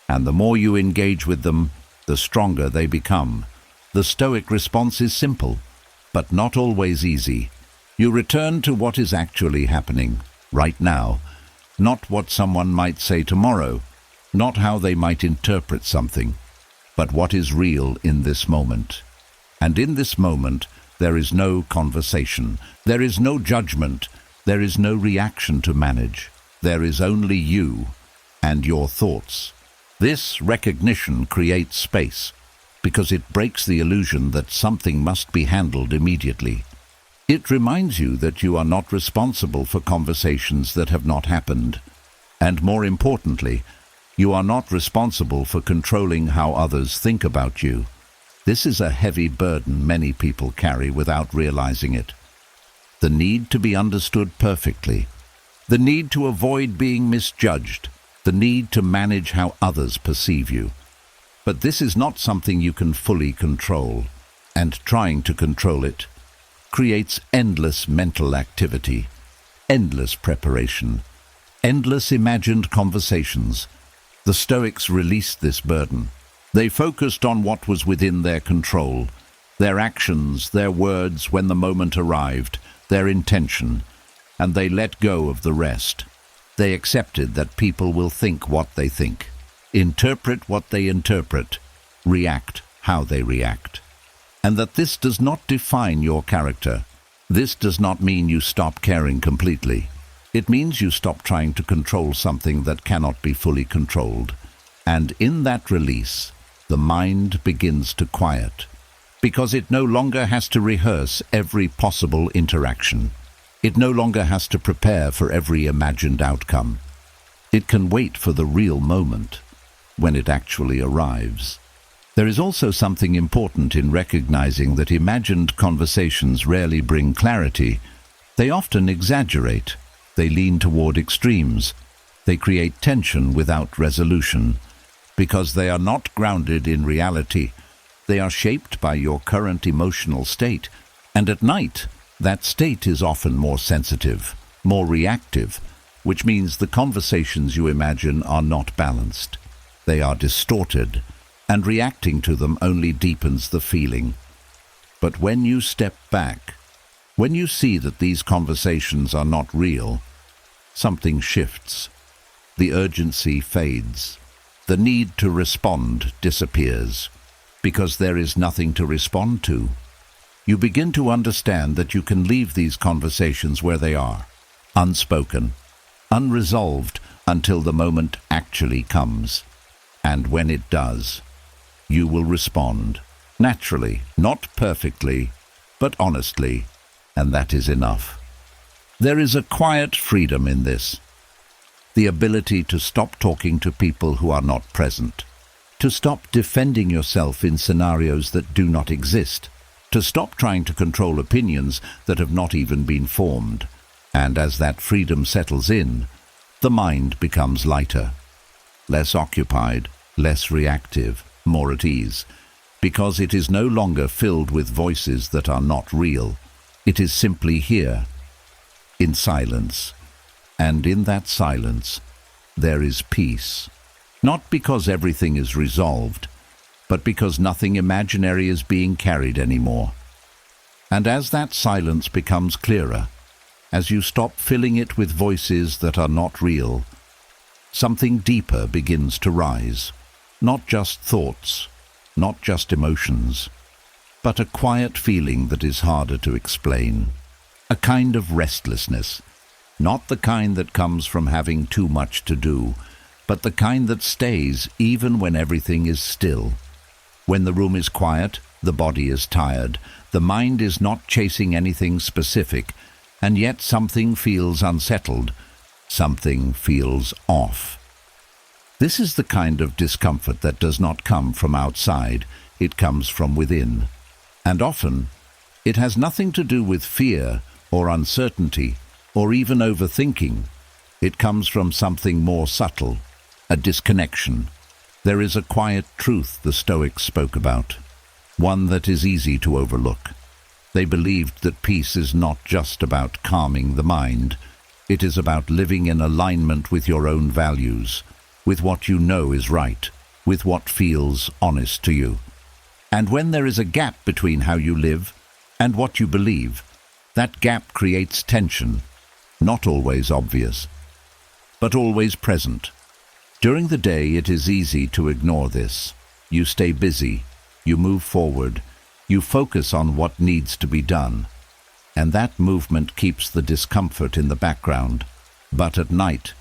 And the more you engage with them, the stronger they become. The Stoic response is simple, but not always easy. You return to what is actually happening, right now, not what someone might say tomorrow, not how they might interpret something, but what is real in this moment. And in this moment, there is no conversation, there is no judgment, there is no reaction to manage. There is only you and your thoughts. This recognition creates space, because it breaks the illusion that something must be handled immediately. It reminds you that you are not responsible for conversations that have not happened. And more importantly, you are not responsible for controlling how others think about you. This is a heavy burden many people carry without realizing it. The need to be understood perfectly, the need to avoid being misjudged, the need to manage how others perceive you. But this is not something you can fully control, and trying to control it creates endless mental activity, endless preparation, endless imagined conversations. The Stoics released this burden. They focused on what was within their control, their actions, their words when the moment arrived, their intention, and they let go of the rest. They accepted that people will think what they think, interpret what they interpret, react how they react, and that this does not define your character. This does not mean you stop caring completely. It means you stop trying to control something that cannot be fully controlled. And in that release, the mind begins to quiet, because it no longer has to rehearse every possible interaction. It no longer has to prepare for every imagined outcome. It can wait for the real moment, when it actually arrives. There is also something important in recognizing that imagined conversations rarely bring clarity. They often exaggerate. They lean toward extremes. They create tension without resolution, because they are not grounded in reality. They are shaped by your current emotional state, and at night, that state is often more sensitive, more reactive, which means the conversations you imagine are not balanced. They are distorted, and reacting to them only deepens the feeling. But when you step back, when you see that these conversations are not real, something shifts. The urgency fades. The need to respond disappears, because there is nothing to respond to. You begin to understand that you can leave these conversations where they are, unspoken, unresolved, until the moment actually comes. And when it does, you will respond, naturally, not perfectly, but honestly, and that is enough. There is a quiet freedom in this. The ability to stop talking to people who are not present, to stop defending yourself in scenarios that do not exist, to stop trying to control opinions that have not even been formed. And as that freedom settles in, the mind becomes lighter, less occupied, less reactive, more at ease. because it is no longer filled with voices that are not real. It is simply here, in silence, and in that silence there is peace. Not because everything is resolved, but because nothing imaginary is being carried anymore. And as that silence becomes clearer, as you stop filling it with voices that are not real, something deeper begins to rise. Not just thoughts, not just emotions, but a quiet feeling that is harder to explain. A kind of restlessness, not the kind that comes from having too much to do, but the kind that stays even when everything is still. When the room is quiet, the body is tired, the mind is not chasing anything specific, and yet something feels unsettled, something feels off. This is the kind of discomfort that does not come from outside, it comes from within. And often, it has nothing to do with fear or uncertainty or even overthinking. It comes from something more subtle, a disconnection. There is a quiet truth the Stoics spoke about, one that is easy to overlook. They believed that peace is not just about calming the mind. It is about living in alignment with your own values, with what you know is right, with what feels honest to you. And when there is a gap between how you live and what you believe, that gap creates tension, not always obvious, but always present. During the day, it is easy to ignore this. You stay busy, you move forward, you focus on what needs to be done, and that movement keeps the discomfort in the background. But at night,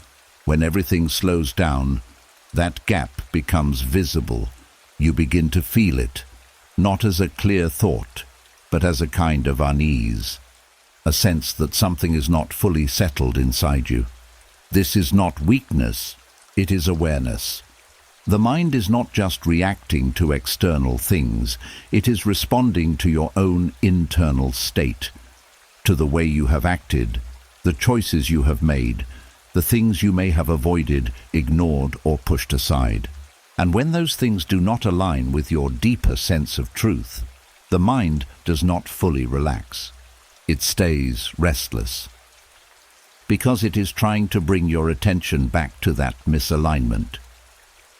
when everything slows down, that gap becomes visible. You begin to feel it, not as a clear thought, but as a kind of unease, a sense that something is not fully settled inside you. This is not weakness, it is awareness. The mind is not just reacting to external things, it is responding to your own internal state, to the way you have acted, the choices you have made, the things you may have avoided, ignored, or pushed aside. And when those things do not align with your deeper sense of truth, the mind does not fully relax. It stays restless, because it is trying to bring your attention back to that misalignment.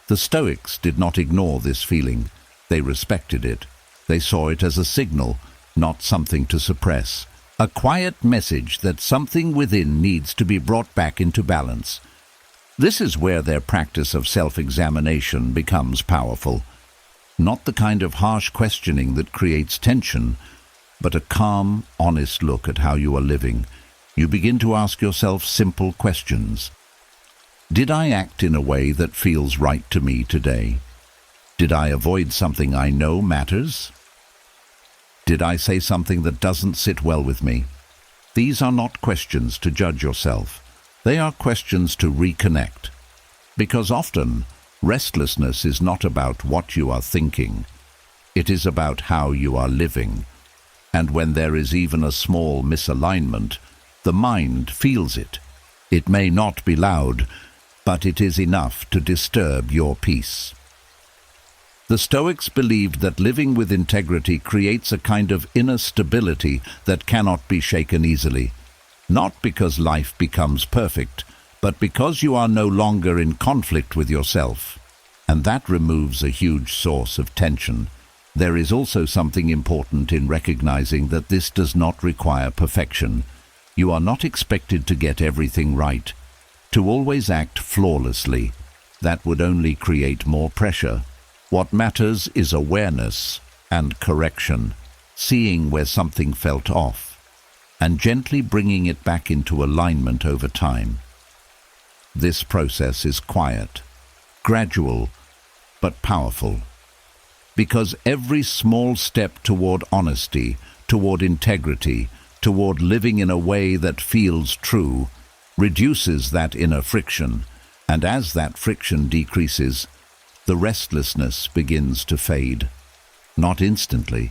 The Stoics did not ignore this feeling. They respected it. They saw it as a signal, not something to suppress. A quiet message that something within needs to be brought back into balance. This is where their practice of self-examination becomes powerful. Not the kind of harsh questioning that creates tension, but a calm, honest look at how you are living. You begin to ask yourself simple questions. Did I act in a way that feels right to me today? Did I avoid something I know matters? Did I say something that doesn't sit well with me? These are not questions to judge yourself. They are questions to reconnect. Because often, restlessness is not about what you are thinking. It is about how you are living. And when there is even a small misalignment, the mind feels it. It may not be loud, but it is enough to disturb your peace. The Stoics believed that living with integrity creates a kind of inner stability that cannot be shaken easily. Not because life becomes perfect, but because you are no longer in conflict with yourself. And that removes a huge source of tension. There is also something important in recognizing that this does not require perfection. You are not expected to get everything right, to always act flawlessly. That would only create more pressure. What matters is awareness and correction, seeing where something felt off, and gently bringing it back into alignment over time. This process is quiet, gradual, but powerful, because every small step toward honesty, toward integrity, toward living in a way that feels true, reduces that inner friction, and as that friction decreases, the restlessness begins to fade. Not instantly,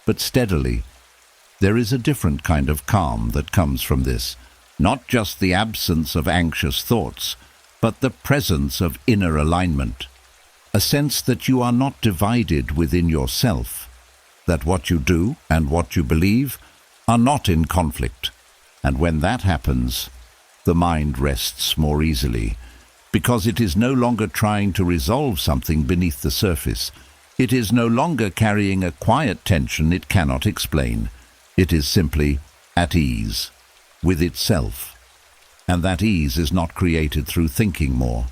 but steadily. There is a different kind of calm that comes from this, not just the absence of anxious thoughts, but the presence of inner alignment. a sense that you are not divided within yourself, that what you do and what you believe are not in conflict. And when that happens, the mind rests more easily, because it is no longer trying to resolve something beneath the surface. It is no longer carrying a quiet tension it cannot explain. It is simply at ease with itself. And that ease is not created through thinking more.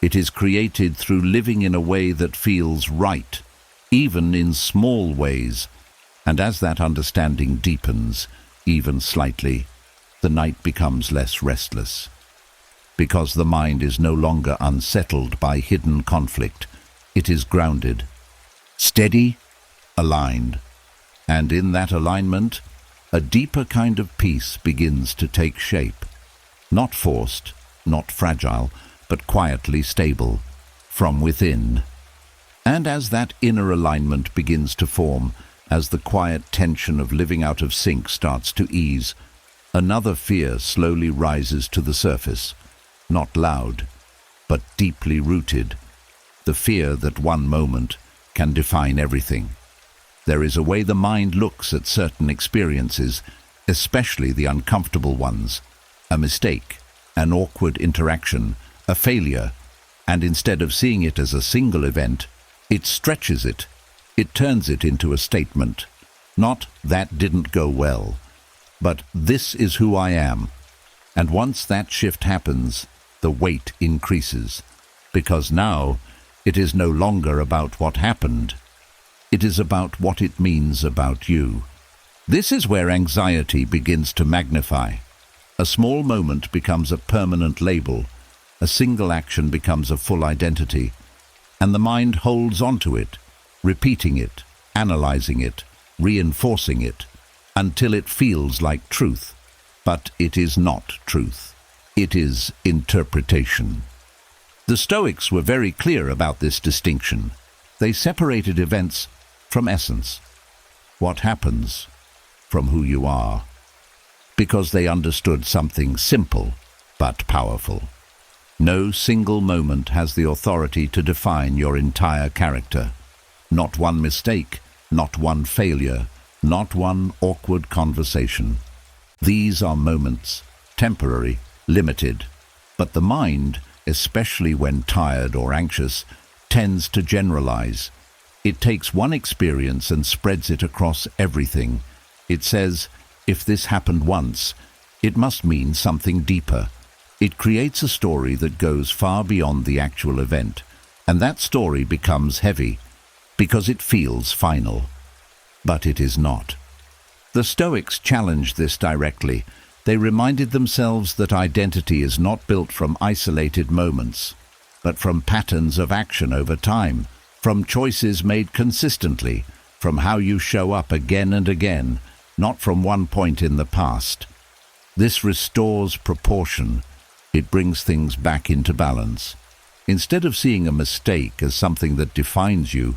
It is created through living in a way that feels right, even in small ways. And as that understanding deepens, even slightly, the night becomes less restless. Because the mind is no longer unsettled by hidden conflict. It is grounded, steady, aligned. And in that alignment, a deeper kind of peace begins to take shape. Not forced, not fragile, but quietly stable, from within. And as that inner alignment begins to form, as the quiet tension of living out of sync starts to ease, another fear slowly rises to the surface, not loud, but deeply rooted. The fear that one moment can define everything. There is a way the mind looks at certain experiences, especially the uncomfortable ones. A mistake, an awkward interaction, a failure, and instead of seeing it as a single event, it stretches it. It turns it into a statement. Not "that didn't go well," but "this is who I am." And once that shift happens, the weight increases, because now it is no longer about what happened. It is about what it means about you. This is where anxiety begins to magnify. A small moment becomes a permanent label. A single action becomes a full identity. And the mind holds onto it, repeating it, analyzing it, reinforcing it, until it feels like truth. But it is not truth. It is interpretation. The Stoics were very clear about this distinction. They separated events from essence. What happens from who you are. Because they understood something simple but powerful. No single moment has the authority to define your entire character. Not one mistake, not one failure, not one awkward conversation. These are moments, temporary, limited, but the mind, especially when tired or anxious, tends to generalize. It takes one experience and spreads it across everything. It says, if this happened once, it must mean something deeper. It creates a story that goes far beyond the actual event, and that story becomes heavy because it feels final. But it is not. The Stoics challenged this directly. They reminded themselves that identity is not built from isolated moments, but from patterns of action over time, from choices made consistently, from how you show up again and again, not from one point in the past. This restores proportion. It brings things back into balance. Instead of seeing a mistake as something that defines you,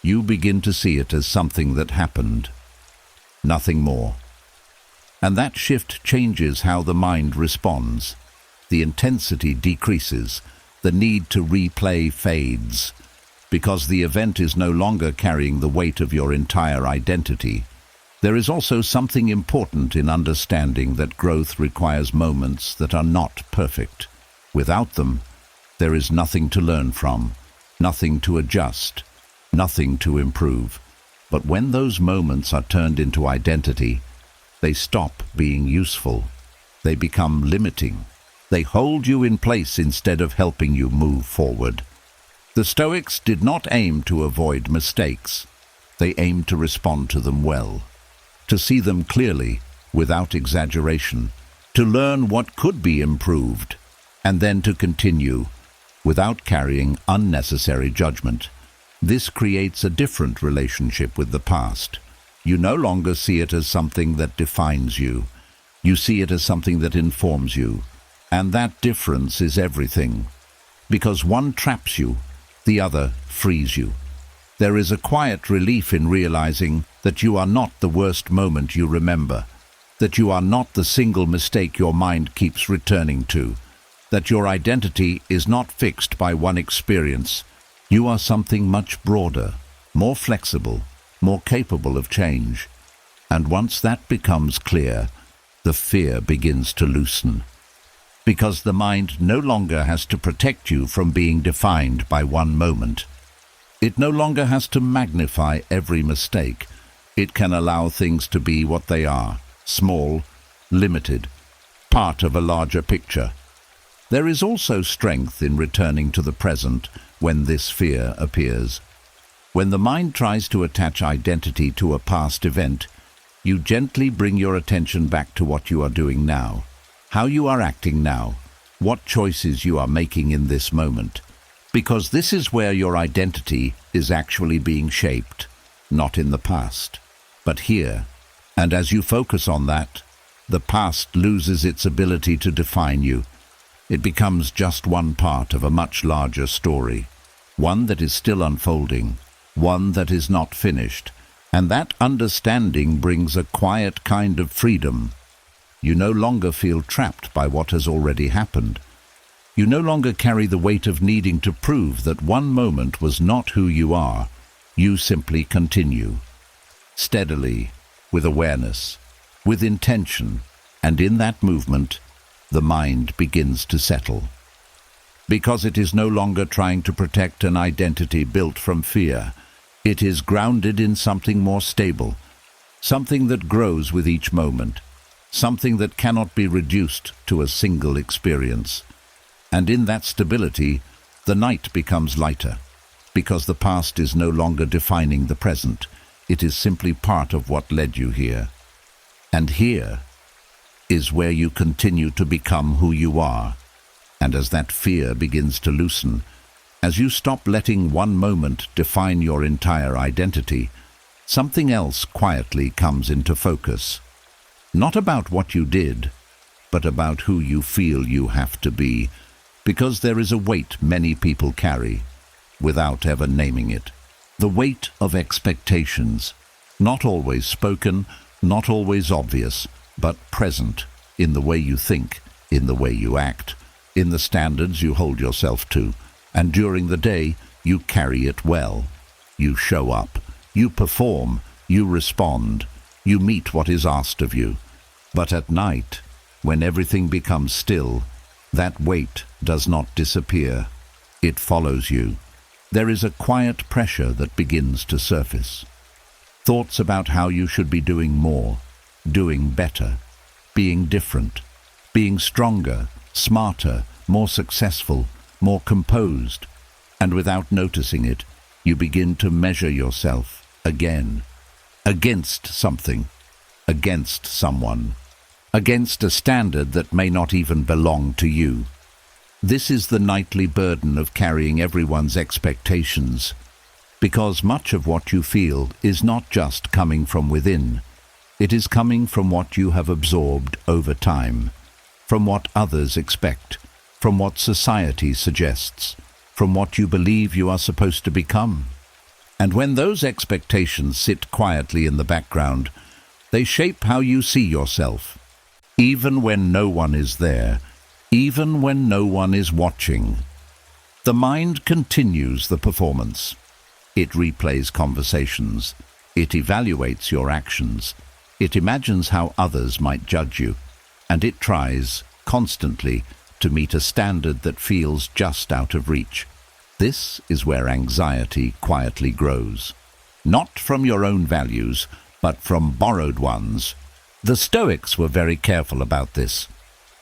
you begin to see it as something that happened. Nothing more. And that shift changes how the mind responds. The intensity decreases. The need to replay fades. Because the event is no longer carrying the weight of your entire identity. There is also something important in understanding that growth requires moments that are not perfect. Without them, there is nothing to learn from, nothing to adjust, nothing to improve. But when those moments are turned into identity, they stop being useful. They become limiting. They hold you in place instead of helping you move forward. The Stoics did not aim to avoid mistakes. They aimed to respond to them well, to see them clearly, without exaggeration, to learn what could be improved, and then to continue, without carrying unnecessary judgment. This creates a different relationship with the past. You no longer see it as something that defines you. You see it as something that informs you. And that difference is everything. Because one traps you, the other frees you. There is a quiet relief in realizing that you are not the worst moment you remember, that you are not the single mistake your mind keeps returning to, that your identity is not fixed by one experience, You are something much broader, more flexible, more capable of change. And once that becomes clear, the fear begins to loosen. Because the mind no longer has to protect you from being defined by one moment. It no longer has to magnify every mistake. It can allow things to be what they are, small, limited, part of a larger picture. There is also strength in returning to the present when this fear appears. When the mind tries to attach identity to a past event, you gently bring your attention back to what you are doing now, how you are acting now, what choices you are making in this moment. Because this is where your identity is actually being shaped, not in the past, but here. And as you focus on that, the past loses its ability to define you. It becomes just one part of a much larger story, one that is still unfolding, one that is not finished. And that understanding brings a quiet kind of freedom. You no longer feel trapped by what has already happened. You no longer carry the weight of needing to prove that one moment was not who you are. You simply continue, steadily, with awareness, with intention, and in that movement, the mind begins to settle. Because it is no longer trying to protect an identity built from fear. It is grounded in something more stable, something that grows with each moment, something that cannot be reduced to a single experience. And in that stability, the night becomes lighter, because the past is no longer defining the present. It is simply part of what led you here. And here is where you continue to become who you are. And as that fear begins to loosen, as you stop letting one moment define your entire identity, something else quietly comes into focus. Not about what you did, but about who you feel you have to be, because there is a weight many people carry, without ever naming it. The weight of expectations, not always spoken, not always obvious, but present in the way you think, in the way you act, in the standards you hold yourself to. And during the day, you carry it well. You show up, you perform, you respond, you meet what is asked of you. But at night, when everything becomes still, that weight does not disappear. It follows you. There is a quiet pressure that begins to surface. Thoughts about how you should be doing more, doing better, being different, being stronger, smarter, more successful, more composed, and without noticing it, you begin to measure yourself again, against something, against someone, against a standard that may not even belong to you. This is the nightly burden of carrying everyone's expectations, because much of what you feel is not just coming from within, it is coming from what you have absorbed over time, from what others expect, from what society suggests, from what you believe you are supposed to become. And when those expectations sit quietly in the background, they shape how you see yourself, even when no one is there, even when no one is watching. The mind continues the performance. It replays conversations. It evaluates your actions. It imagines how others might judge you. And it tries, constantly, to meet a standard that feels just out of reach. This is where anxiety quietly grows. Not from your own values, but from borrowed ones. The Stoics were very careful about this.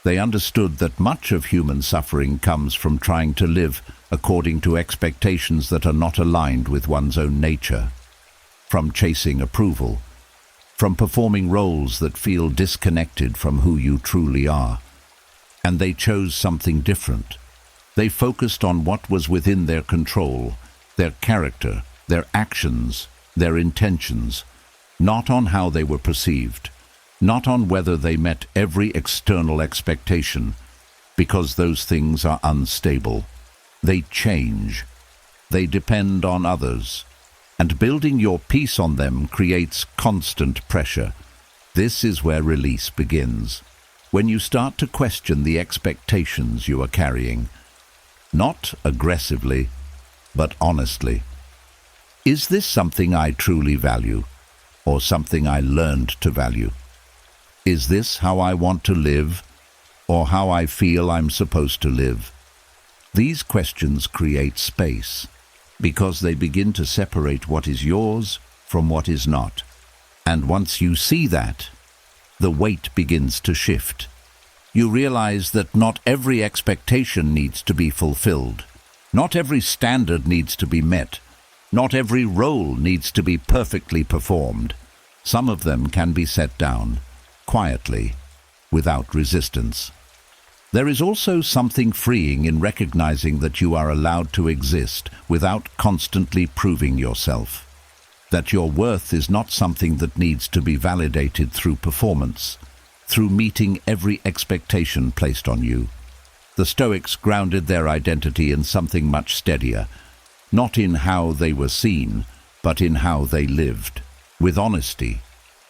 They understood that much of human suffering comes from trying to live according to expectations that are not aligned with one's own nature, from chasing approval, from performing roles that feel disconnected from who you truly are. And they chose something different. They focused on what was within their control, their character, their actions, their intentions, not on how they were perceived, not on whether they met every external expectation, because those things are unstable. They change. They depend on others, and building your peace on them creates constant pressure. This is where release begins. When you start to question the expectations you are carrying, not aggressively, but honestly. Is this something I truly value, or something I learned to value? Is this how I want to live, or how I feel I'm supposed to live? These questions create space, because they begin to separate what is yours from what is not. And once you see that, the weight begins to shift. You realize that not every expectation needs to be fulfilled. Not every standard needs to be met. Not every role needs to be perfectly performed. Some of them can be set down, quietly, without resistance. There is also something freeing in recognizing that you are allowed to exist without constantly proving yourself. That your worth is not something that needs to be validated through performance, through meeting every expectation placed on you. The Stoics grounded their identity in something much steadier, not in how they were seen, but in how they lived, with honesty,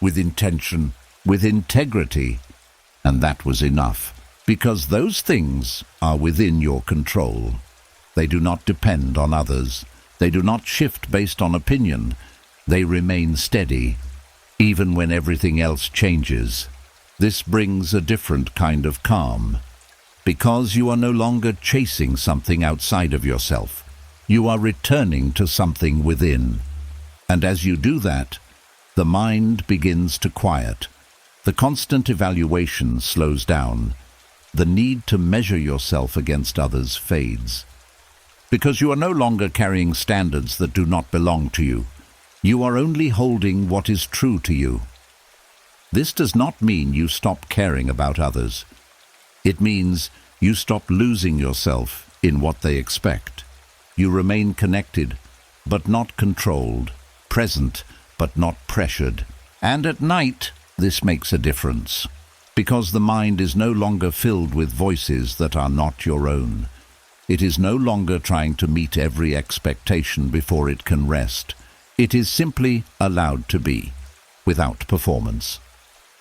with intention, with integrity. And that was enough, because those things are within your control. They do not depend on others. They do not shift based on opinion. They remain steady, even when everything else changes. This brings a different kind of calm, because you are no longer chasing something outside of yourself. You are returning to something within. And as you do that, the mind begins to quiet. The constant evaluation slows down. The need to measure yourself against others fades. Because you are no longer carrying standards that do not belong to you. You are only holding what is true to you. This does not mean you stop caring about others. It means you stop losing yourself in what they expect. You remain connected, but not controlled, present, but not pressured. And at night, this makes a difference, because the mind is no longer filled with voices that are not your own. It is no longer trying to meet every expectation before it can rest. It is simply allowed to be, without performance,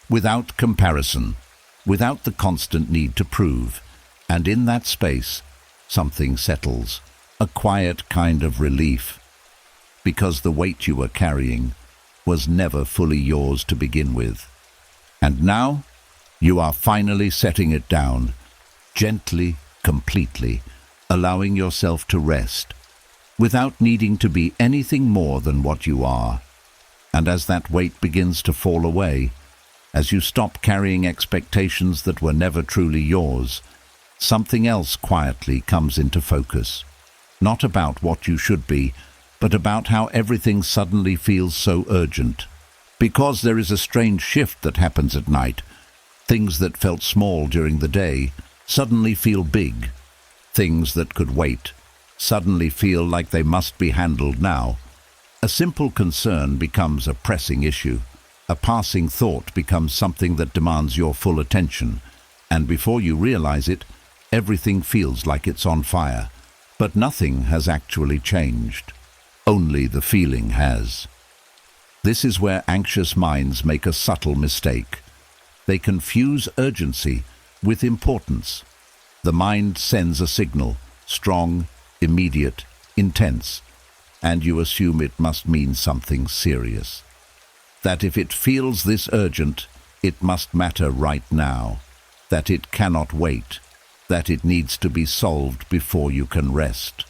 without comparison, without the constant need to prove. And in that space, something settles, a quiet kind of relief, because the weight you were carrying was never fully yours to begin with. And now, you are finally setting it down, gently, completely, allowing yourself to rest, without needing to be anything more than what you are. And as that weight begins to fall away, as you stop carrying expectations that were never truly yours, something else quietly comes into focus. Not about what you should be, but about how everything suddenly feels so urgent. Because there is a strange shift that happens at night. Things that felt small during the day suddenly feel big. Things that could wait suddenly feel like they must be handled now. A simple concern becomes a pressing issue. A passing thought becomes something that demands your full attention. And before you realize it, everything feels like it's on fire. But nothing has actually changed. Only the feeling has. This is where anxious minds make a subtle mistake. They confuse urgency with importance. The mind sends a signal, strong, immediate, intense, and you assume it must mean something serious. That if it feels this urgent, it must matter right now. That it cannot wait. That it needs to be solved before you can rest.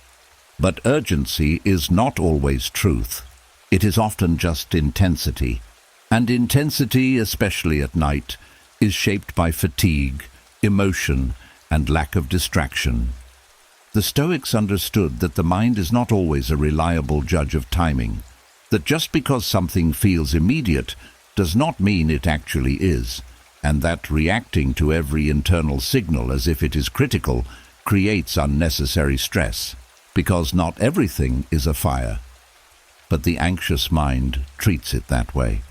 But urgency is not always truth. It is often just intensity. And intensity, especially at night, is shaped by fatigue, emotion, and lack of distraction. The Stoics understood that the mind is not always a reliable judge of timing, that just because something feels immediate does not mean it actually is, and that reacting to every internal signal as if it is critical creates unnecessary stress, because not everything is a fire. But the anxious mind treats it that way.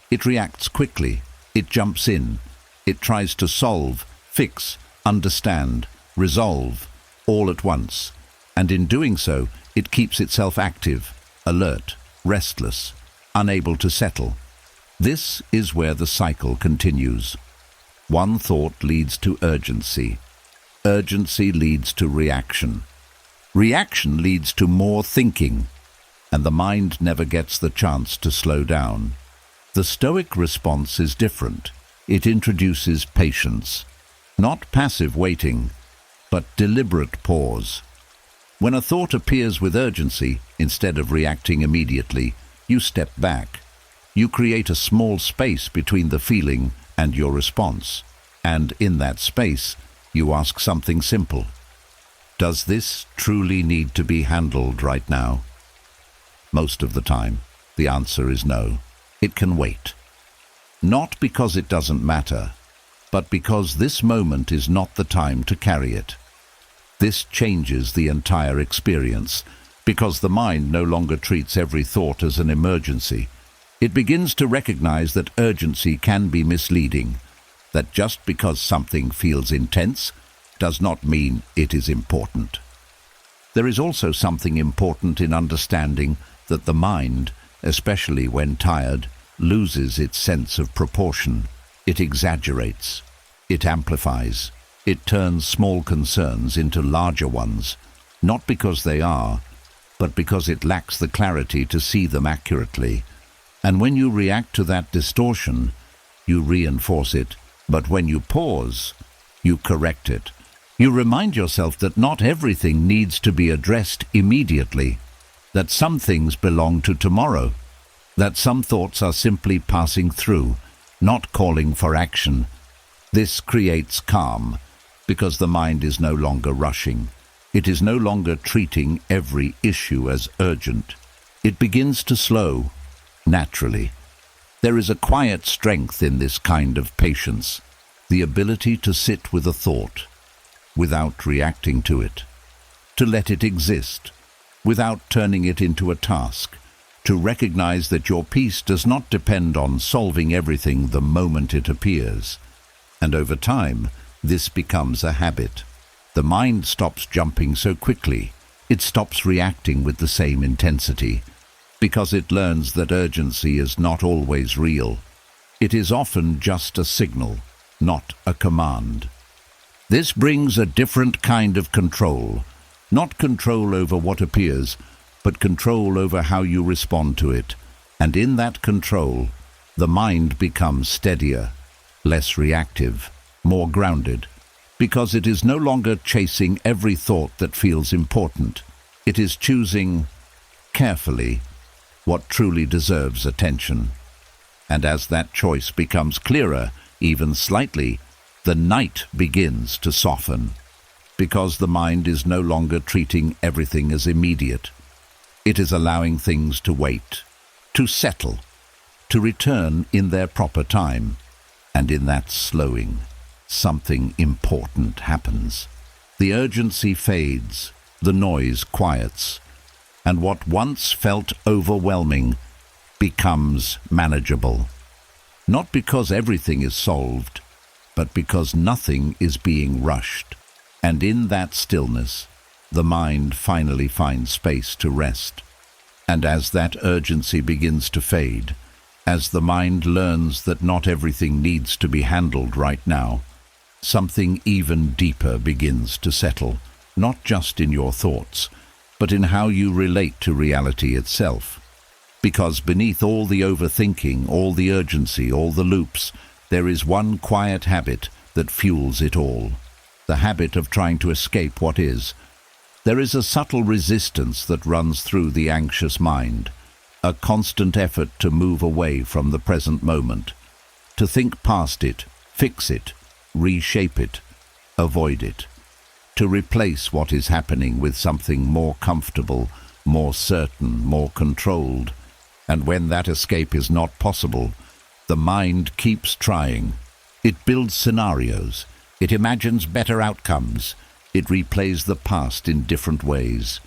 It reacts quickly, it jumps in, it tries to solve, fix, understand, resolve, all at once, and in doing so, it keeps itself active, alert, restless, unable to settle. This is where the cycle continues. One thought leads to urgency. Urgency leads to reaction. Reaction leads to more thinking, and the mind never gets the chance to slow down. The Stoic response is different. It introduces patience, not passive waiting, but deliberate pause. When a thought appears with urgency, instead of reacting immediately, you step back. You create a small space between the feeling and your response, and in that space, you ask something simple. Does this truly need to be handled right now? Most of the time, the answer is no. It can wait. Not because it doesn't matter, but because this moment is not the time to carry it. This changes the entire experience, because the mind no longer treats every thought as an emergency. It begins to recognize that urgency can be misleading, that just because something feels intense does not mean it is important. There is also something important in understanding that the mind, especially when tired, loses its sense of proportion. It exaggerates. It amplifies. It turns small concerns into larger ones, not because they are, but because it lacks the clarity to see them accurately. And when you react to that distortion, you reinforce it. But when you pause, you correct it. You remind yourself that not everything needs to be addressed immediately, that some things belong to tomorrow, that some thoughts are simply passing through, not calling for action. This creates calm, because the mind is no longer rushing. It is no longer treating every issue as urgent. It begins to slow, naturally. There is a quiet strength in this kind of patience, the ability to sit with a thought, without reacting to it, to let it exist, without turning it into a task, to recognize that your peace does not depend on solving everything the moment it appears. And over time, this becomes a habit. The mind stops jumping so quickly. It stops reacting with the same intensity, because it learns that urgency is not always real. It is often just a signal, not a command. This brings a different kind of control, not control over what appears, but control over how you respond to it. And in that control, the mind becomes steadier, less reactive, more grounded, because it is no longer chasing every thought that feels important. It is choosing carefully what truly deserves attention. And as that choice becomes clearer, even slightly, the night begins to soften, because the mind is no longer treating everything as immediate. It is allowing things to wait, to settle, to return in their proper time. And in that slowing, something important happens. The urgency fades, the noise quiets, and what once felt overwhelming becomes manageable. Not because everything is solved, but because nothing is being rushed. And in that stillness, the mind finally finds space to rest. And as that urgency begins to fade, as the mind learns that not everything needs to be handled right now, something even deeper begins to settle, not just in your thoughts, but in how you relate to reality itself. Because beneath all the overthinking, all the urgency, all the loops, there is one quiet habit that fuels it all. The habit of trying to escape what is. There is a subtle resistance that runs through the anxious mind, a constant effort to move away from the present moment, to think past it, fix it, reshape it, avoid it, to replace what is happening with something more comfortable, more certain, more controlled. And when that escape is not possible, the mind keeps trying. It builds scenarios. It imagines better outcomes. It replays the past in different ways.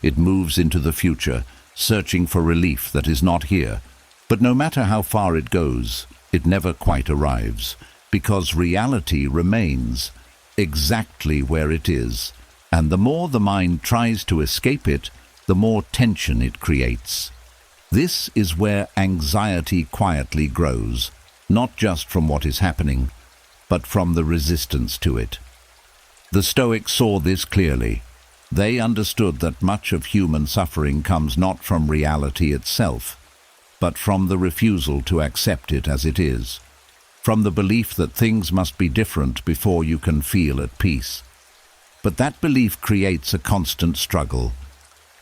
It moves into the future, searching for relief that is not here. But no matter how far it goes, it never quite arrives, because reality remains exactly where it is. And the more the mind tries to escape it, the more tension it creates. This is where anxiety quietly grows, not just from what is happening, but from the resistance to it. The Stoics saw this clearly. They understood that much of human suffering comes not from reality itself, but from the refusal to accept it as it is, from the belief that things must be different before you can feel at peace. But that belief creates a constant struggle,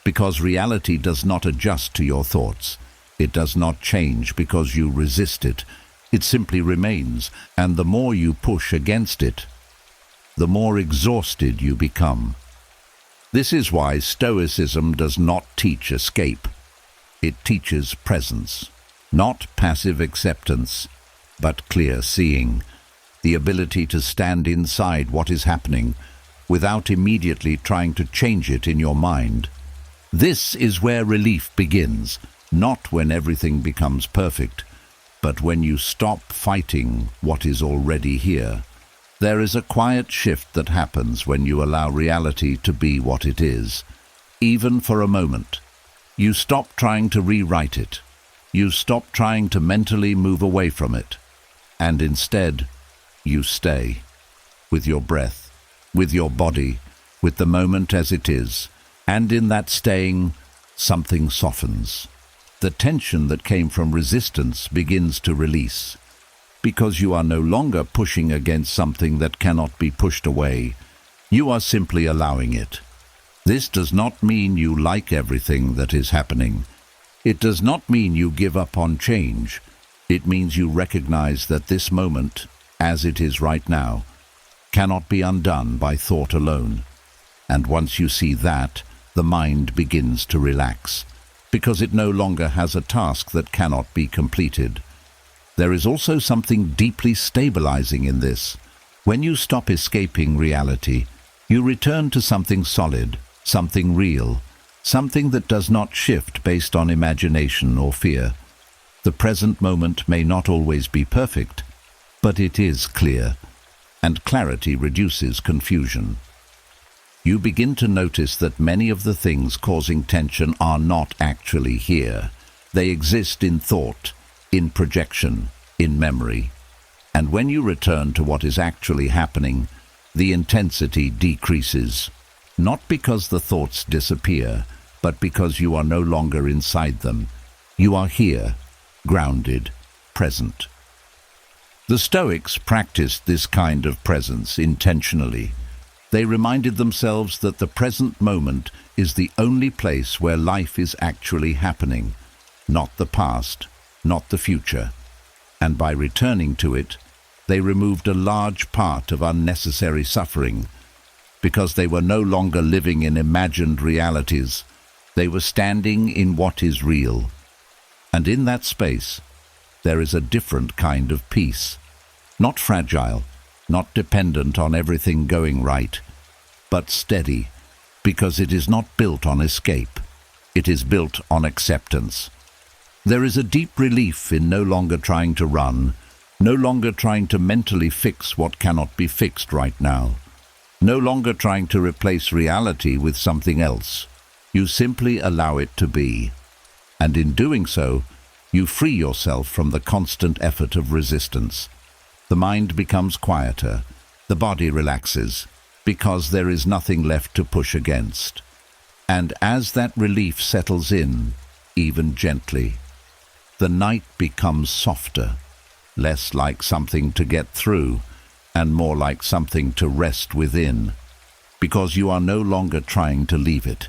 because reality does not adjust to your thoughts. It does not change because you resist it. It simply remains, and the more you push against it, the more exhausted you become. This is why Stoicism does not teach escape. It teaches presence, not passive acceptance, but clear seeing, the ability to stand inside what is happening without immediately trying to change it in your mind. This is where relief begins, not when everything becomes perfect, but when you stop fighting what is already here. There is a quiet shift that happens when you allow reality to be what it is, even for a moment. You stop trying to rewrite it. You stop trying to mentally move away from it. And instead, you stay. With your breath, with your body, with the moment as it is. And in that staying, something softens. The tension that came from resistance begins to release. Because you are no longer pushing against something that cannot be pushed away. You are simply allowing it. This does not mean you like everything that is happening. It does not mean you give up on change. It means you recognize that this moment, as it is right now, cannot be undone by thought alone. And once you see that, the mind begins to relax, because it no longer has a task that cannot be completed. There is also something deeply stabilizing in this. When you stop escaping reality, you return to something solid, something real, something that does not shift based on imagination or fear. The present moment may not always be perfect, but it is clear, and clarity reduces confusion. You begin to notice that many of the things causing tension are not actually here. They exist in thought, in projection, in memory. And when you return to what is actually happening, the intensity decreases. Not because the thoughts disappear, but because you are no longer inside them. You are here, grounded, present. The Stoics practiced this kind of presence intentionally. They reminded themselves that the present moment is the only place where life is actually happening, not the past, not the future. And by returning to it, they removed a large part of unnecessary suffering. Because they were no longer living in imagined realities, they were standing in what is real. And in that space, there is a different kind of peace. Not fragile, not dependent on everything going right, but steady, because it is not built on escape. It is built on acceptance. There is a deep relief in no longer trying to run, no longer trying to mentally fix what cannot be fixed right now, no longer trying to replace reality with something else. You simply allow it to be. And in doing so, you free yourself from the constant effort of resistance. The mind becomes quieter, the body relaxes, because there is nothing left to push against. And as that relief settles in, even gently, the night becomes softer, less like something to get through, and more like something to rest within. Because you are no longer trying to leave it,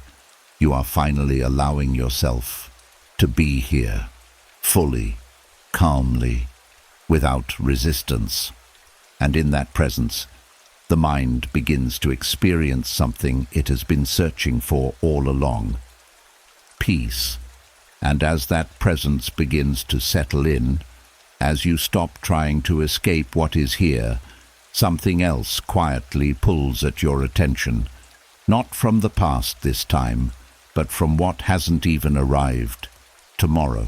you are finally allowing yourself to be here, fully, calmly, without resistance. And in that presence, the mind begins to experience something it has been searching for all along: peace. And as that presence begins to settle in, as you stop trying to escape what is here, something else quietly pulls at your attention, not from the past this time, but from what hasn't even arrived: tomorrow.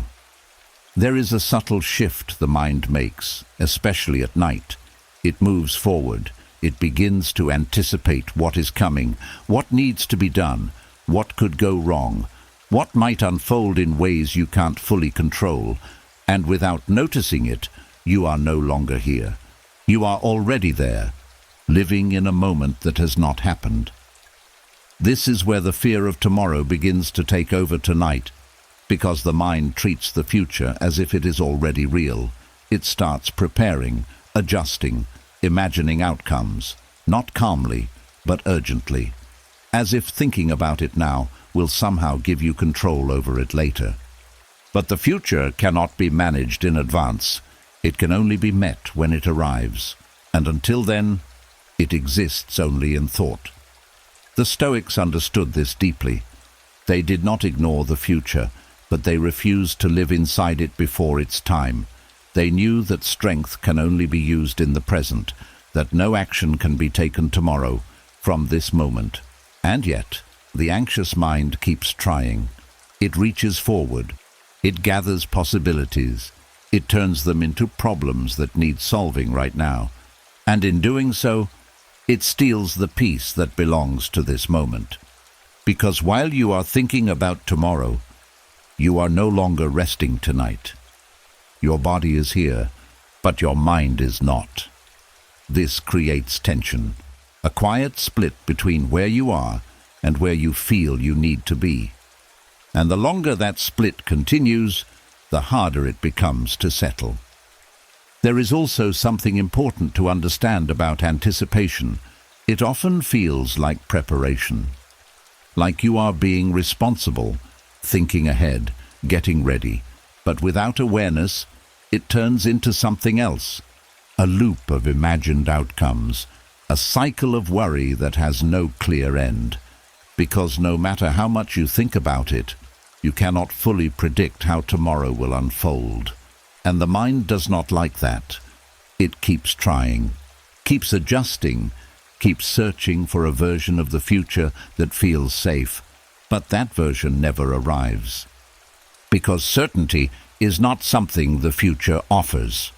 There is a subtle shift the mind makes, especially at night. It moves forward. It begins to anticipate what is coming, what needs to be done, what could go wrong, what might unfold in ways you can't fully control. And without noticing it, you are no longer here. You are already there, living in a moment that has not happened. This is where the fear of tomorrow begins to take over tonight, because the mind treats the future as if it is already real. It starts preparing, adjusting, imagining outcomes, not calmly, but urgently, as if thinking about it now will somehow give you control over it later. But the future cannot be managed in advance. It can only be met when it arrives, and until then, it exists only in thought. The Stoics understood this deeply. They did not ignore the future, but they refused to live inside it before its time. They knew that strength can only be used in the present, that no action can be taken tomorrow from this moment. And yet, the anxious mind keeps trying. It reaches forward. It gathers possibilities. It turns them into problems that need solving right now. And in doing so, it steals the peace that belongs to this moment. Because while you are thinking about tomorrow, you are no longer resting tonight. Your body is here, but your mind is not. This creates tension, a quiet split between where you are and where you feel you need to be. And the longer that split continues, the harder it becomes to settle. There is also something important to understand about anticipation. It often feels like preparation, like you are being responsible, thinking ahead, getting ready. But without awareness, it turns into something else, a loop of imagined outcomes, a cycle of worry that has no clear end. Because no matter how much you think about it, you cannot fully predict how tomorrow will unfold. And the mind does not like that. It keeps trying, keeps adjusting, keeps searching for a version of the future that feels safe, but that version never arrives. Because certainty is not something the future offers.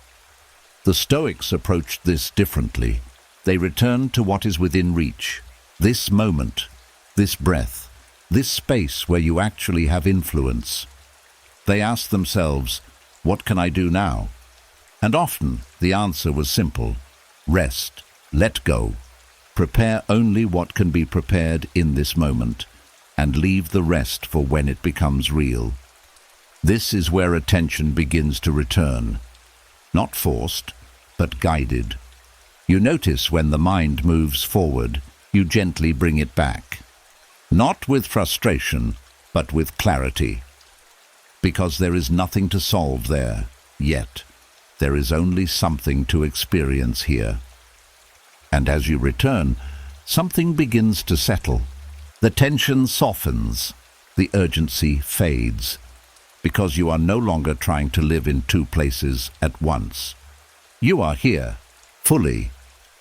The Stoics approached this differently. They returned to what is within reach, this moment, this breath, this space where you actually have influence. They asked themselves, what can I do now? And often the answer was simple: rest, let go, prepare only what can be prepared in this moment, and leave the rest for when it becomes real. This is where attention begins to return, not forced, but guided. You notice when the mind moves forward, you gently bring it back. Not with frustration, but with clarity. Because there is nothing to solve there, yet. There is only something to experience here. And as you return, something begins to settle. The tension softens, the urgency fades, because you are no longer trying to live in two places at once. You are here, fully.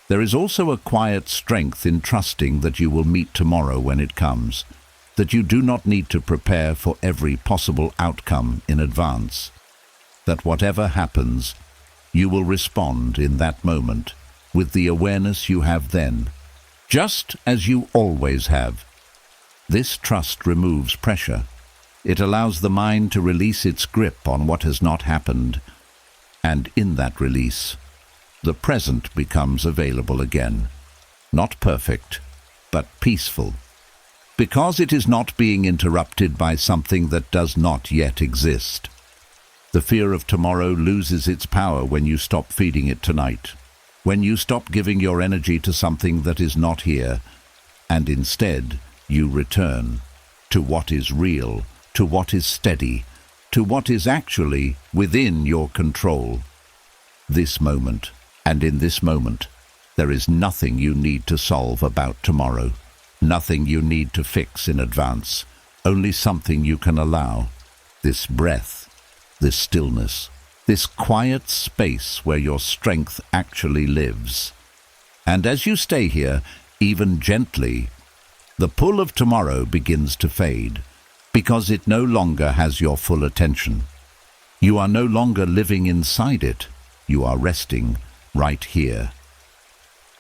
There is also a quiet strength in trusting that you will meet tomorrow when it comes, that you do not need to prepare for every possible outcome in advance, that whatever happens, you will respond in that moment with the awareness you have then, just as you always have. This trust removes pressure. It allows the mind to release its grip on what has not happened, and in that release, the present becomes available again. Not perfect, but peaceful. Because it is not being interrupted by something that does not yet exist. The fear of tomorrow loses its power when you stop feeding it tonight, when you stop giving your energy to something that is not here, and instead you return to what is real, to what is steady, to what is actually within your control. This moment, and in this moment, there is nothing you need to solve about tomorrow, nothing you need to fix in advance, only something you can allow. This breath, this stillness, this quiet space where your strength actually lives. And as you stay here, even gently, the pull of tomorrow begins to fade, because it no longer has your full attention. You are no longer living inside it. You are resting right here.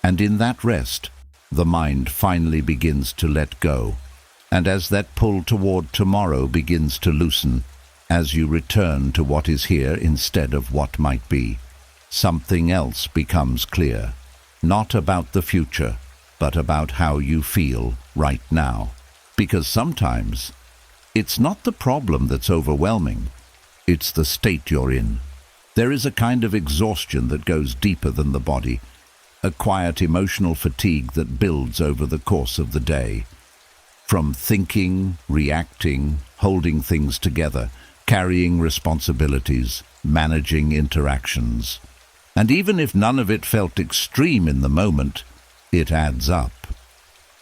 And in that rest, the mind finally begins to let go. And as that pull toward tomorrow begins to loosen, as you return to what is here instead of what might be, something else becomes clear. Not about the future, but about how you feel right now. Because sometimes it's not the problem that's overwhelming, it's the state you're in. There is a kind of exhaustion that goes deeper than the body, a quiet emotional fatigue that builds over the course of the day. From thinking, reacting, holding things together, carrying responsibilities, managing interactions. And even if none of it felt extreme in the moment, it adds up.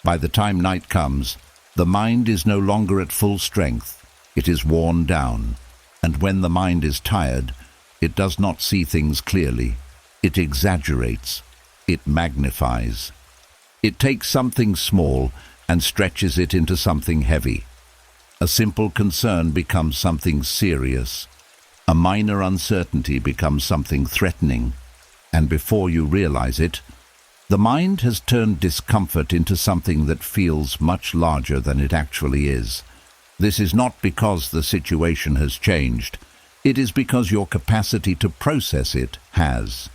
By the time night comes, the mind is no longer at full strength. It is worn down. And when the mind is tired, it does not see things clearly. It exaggerates. It magnifies. It takes something small and stretches it into something heavy. A simple concern becomes something serious. A minor uncertainty becomes something threatening. And before you realize it, the mind has turned discomfort into something that feels much larger than it actually is. This is not because the situation has changed. It is because your capacity to process it has.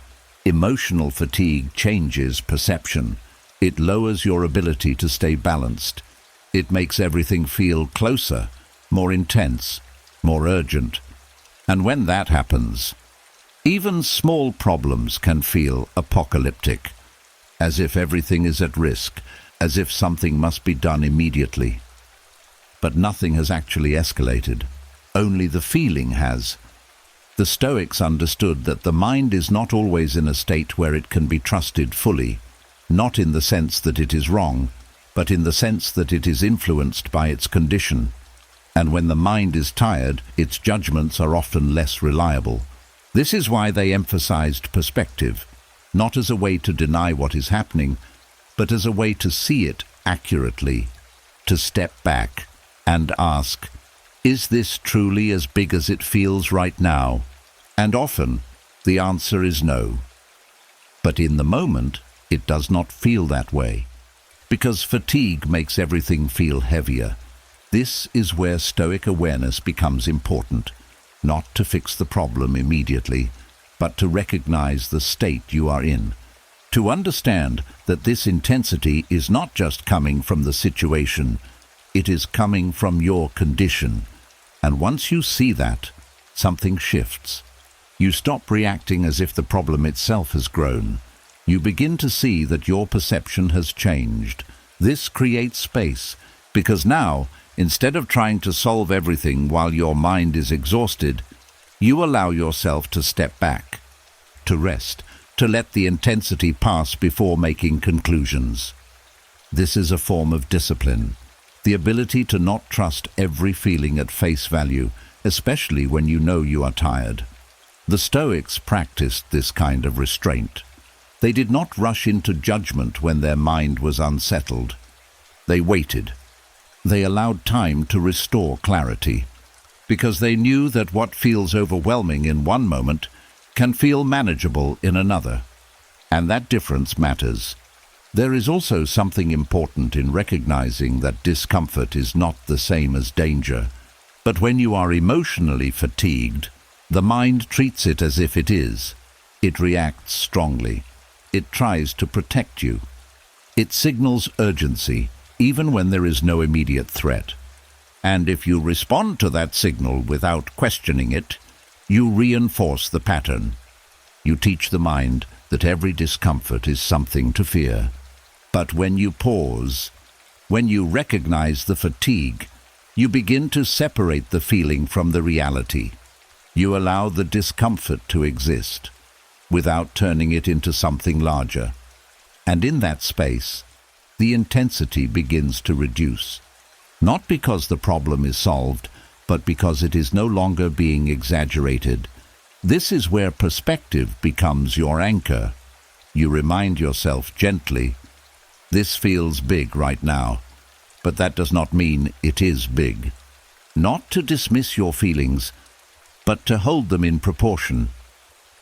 Emotional fatigue changes perception. It lowers your ability to stay balanced. It makes everything feel closer, more intense, more urgent. And when that happens, even small problems can feel apocalyptic, as if everything is at risk, as if something must be done immediately. But nothing has actually escalated. Only the feeling has. The Stoics understood that the mind is not always in a state where it can be trusted fully, not in the sense that it is wrong, but in the sense that it is influenced by its condition. And when the mind is tired, its judgments are often less reliable. This is why they emphasized perspective, not as a way to deny what is happening, but as a way to see it accurately, to step back and ask, is this truly as big as it feels right now? And often, the answer is no. But in the moment, it does not feel that way, because fatigue makes everything feel heavier. This is where Stoic awareness becomes important, not to fix the problem immediately, but to recognize the state you are in. To understand that this intensity is not just coming from the situation, it is coming from your condition. And once you see that, something shifts. You stop reacting as if the problem itself has grown. You begin to see that your perception has changed. This creates space, because now, instead of trying to solve everything while your mind is exhausted, you allow yourself to step back, to rest, to let the intensity pass before making conclusions. This is a form of discipline, the ability to not trust every feeling at face value, especially when you know you are tired. The Stoics practiced this kind of restraint. They did not rush into judgment when their mind was unsettled. They waited. They allowed time to restore clarity, because they knew that what feels overwhelming in one moment can feel manageable in another. And that difference matters. There is also something important in recognizing that discomfort is not the same as danger. But when you are emotionally fatigued, the mind treats it as if it is. It reacts strongly. It tries to protect you. It signals urgency, even when there is no immediate threat. And if you respond to that signal without questioning it, you reinforce the pattern. You teach the mind that every discomfort is something to fear. But when you pause, when you recognize the fatigue, you begin to separate the feeling from the reality. You allow the discomfort to exist, without turning it into something larger. And in that space, the intensity begins to reduce. Not because the problem is solved, but because it is no longer being exaggerated. This is where perspective becomes your anchor. You remind yourself gently, this feels big right now, but that does not mean it is big. Not to dismiss your feelings, but to hold them in proportion,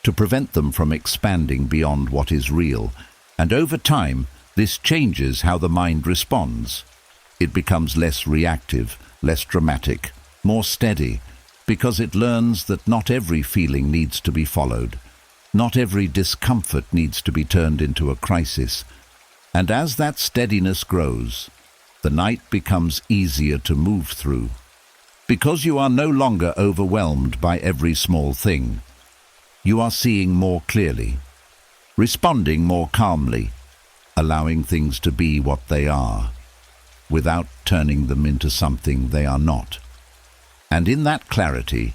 to prevent them from expanding beyond what is real. And over time, this changes how the mind responds. It becomes less reactive, less dramatic, more steady, because it learns that not every feeling needs to be followed. Not every discomfort needs to be turned into a crisis. And as that steadiness grows, The night becomes easier to move through, because you are no longer overwhelmed by every small thing. You are seeing more clearly, responding more calmly, allowing things to be what they are, without turning them into something they are not. And in that clarity,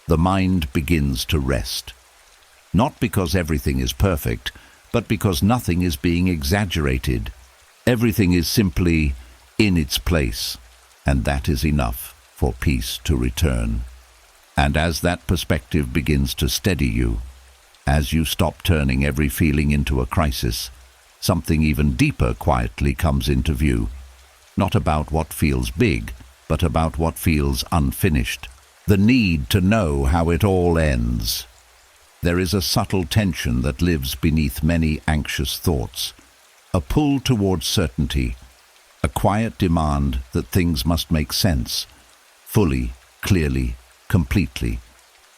the mind begins to rest. Not because everything is perfect, but because nothing is being exaggerated. Everything is simply in its place, and that is enough for peace to return. And as that perspective begins to steady you, as you stop turning every feeling into a crisis, something even deeper quietly comes into view. Not about what feels big, but about what feels unfinished. The need to know how it all ends. There is a subtle tension that lives beneath many anxious thoughts, a pull towards certainty, a quiet demand that things must make sense, fully, clearly, completely,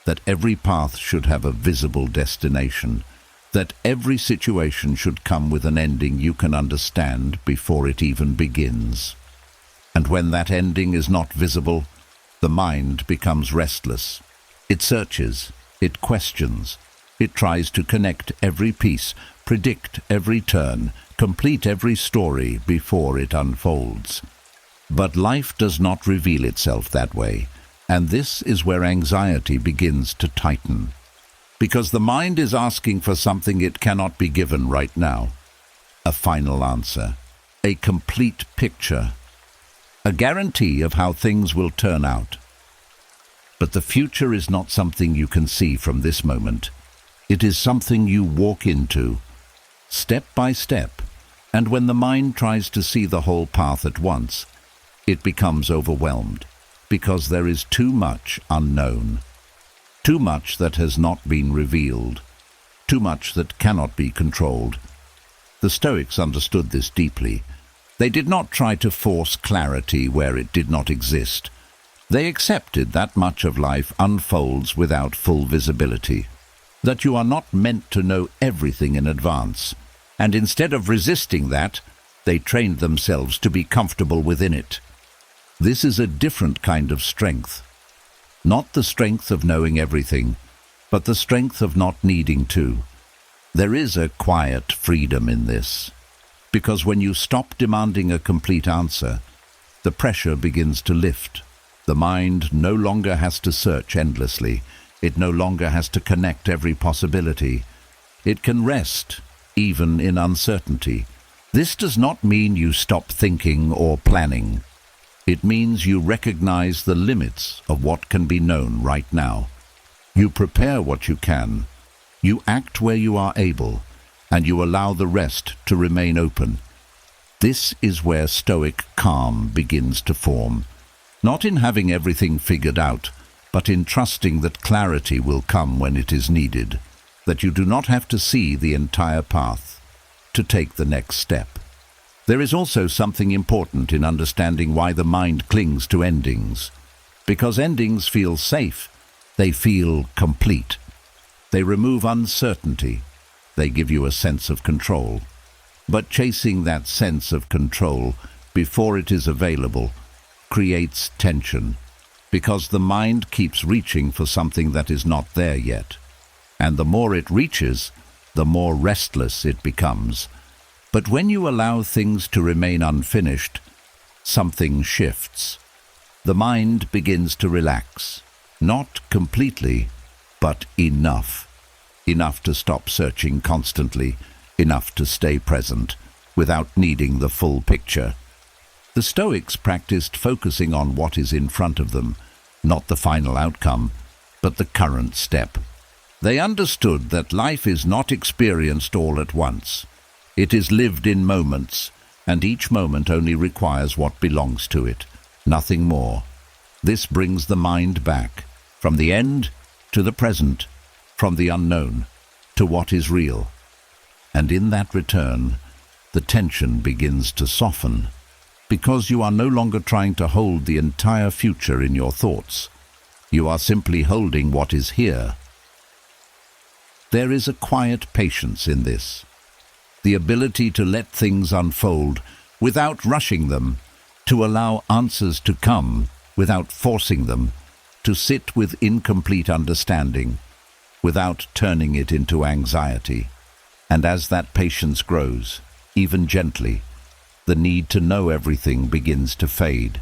that every path should have a visible destination, that every situation should come with an ending you can understand before it even begins. And when that ending is not visible, the mind becomes restless. It searches, it questions, it tries to connect every piece, predict every turn, complete every story before it unfolds. But life does not reveal itself that way, and this is where anxiety begins to tighten. Because the mind is asking for something it cannot be given right now. A final answer, a complete picture, a guarantee of how things will turn out. But the future is not something you can see from this moment. It is something you walk into, step by step, and when the mind tries to see the whole path at once, it becomes overwhelmed, because there is too much unknown, too much that has not been revealed, too much that cannot be controlled. The Stoics understood this deeply. They did not try to force clarity where it did not exist. They accepted that much of life unfolds without full visibility, that you are not meant to know everything in advance, and instead of resisting that, they trained themselves to be comfortable within it. This is a different kind of strength. Not the strength of knowing everything, but the strength of not needing to. There is a quiet freedom in this, because when you stop demanding a complete answer, the pressure begins to lift. The mind no longer has to search endlessly. It no longer has to connect every possibility. It can rest, even in uncertainty. This does not mean you stop thinking or planning. It means you recognize the limits of what can be known right now. You prepare what you can. You act where you are able, and you allow the rest to remain open. This is where Stoic calm begins to form. Not in having everything figured out, but in trusting that clarity will come when it is needed, that you do not have to see the entire path to take the next step. There is also something important in understanding why the mind clings to endings. Because endings feel safe, they feel complete. They remove uncertainty. They give you a sense of control. But chasing that sense of control before it is available creates tension, because the mind keeps reaching for something that is not there yet. And the more it reaches, the more restless it becomes. But when you allow things to remain unfinished, something shifts. The mind begins to relax, not completely, but enough. Enough to stop searching constantly, enough to stay present, without needing the full picture. The Stoics practiced focusing on what is in front of them, not the final outcome, but the current step. They understood that life is not experienced all at once. It is lived in moments, and each moment only requires what belongs to it, nothing more. This brings the mind back, from the end to the present, from the unknown to what is real. And in that return, the tension begins to soften, because you are no longer trying to hold the entire future in your thoughts. You are simply holding what is here. There is a quiet patience in this, the ability to let things unfold without rushing them, to allow answers to come without forcing them, to sit with incomplete understanding without turning it into anxiety. And as that patience grows, even gently, the need to know everything begins to fade.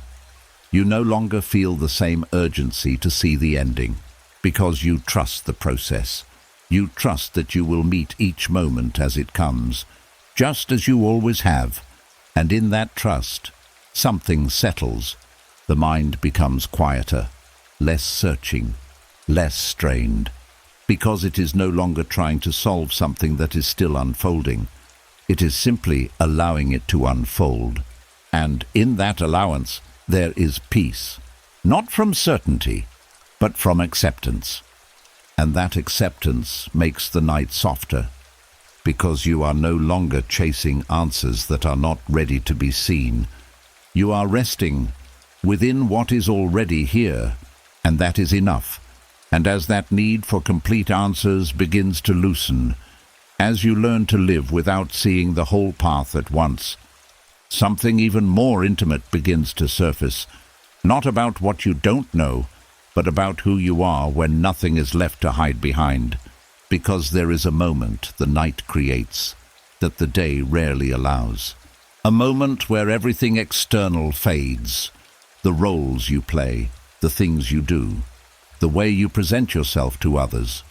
You no longer feel the same urgency to see the ending, because you trust the process. You trust that you will meet each moment as it comes, just as you always have. And in that trust, something settles. The mind becomes quieter, less searching, less strained, because it is no longer trying to solve something that is still unfolding. It is simply allowing it to unfold. And in that allowance, there is peace, not from certainty, but from acceptance. And that acceptance makes the night softer, because you are no longer chasing answers that are not ready to be seen. You are resting within what is already here, and that is enough. And as that need for complete answers begins to loosen, as you learn to live without seeing the whole path at once, something even more intimate begins to surface, not about what you don't know, but about who you are when nothing is left to hide behind, because there is a moment the night creates that the day rarely allows. A moment where everything external fades, the roles you play, the things you do, the way you present yourself to others.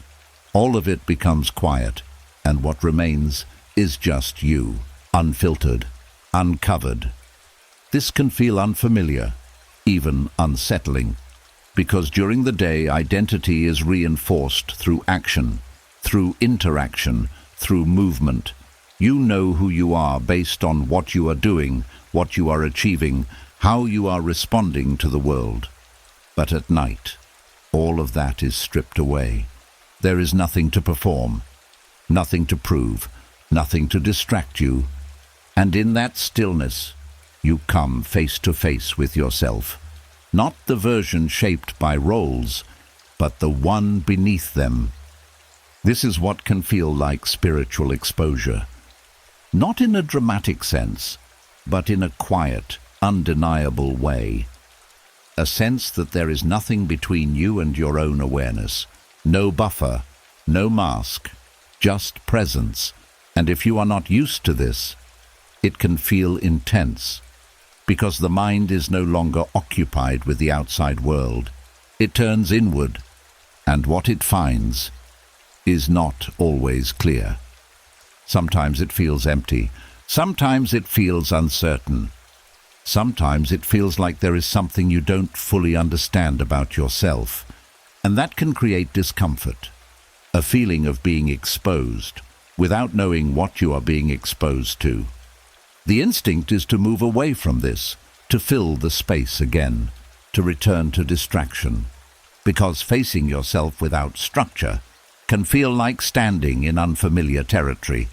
All of it becomes quiet, and what remains is just you, unfiltered, uncovered. This can feel unfamiliar, even unsettling, because during the day identity is reinforced through action, through interaction, through movement. You know who you are based on what you are doing, what you are achieving, how you are responding to the world. But at night, all of that is stripped away. There is nothing to perform, nothing to prove, nothing to distract you. And in that stillness, you come face to face with yourself. Not the version shaped by roles, but the one beneath them. This is what can feel like spiritual exposure. Not in a dramatic sense, but in a quiet, undeniable way. A sense that there is nothing between you and your own awareness. No buffer, no mask, just presence. And if you are not used to this, it can feel intense, because the mind is no longer occupied with the outside world. It turns inward, and what it finds is not always clear. Sometimes it feels empty. Sometimes it feels uncertain. Sometimes it feels like there is something you don't fully understand about yourself, and that can create discomfort, a feeling of being exposed without knowing what you are being exposed to. The instinct is to move away from this, to fill the space again, to return to distraction, because facing yourself without structure can feel like standing in unfamiliar territory.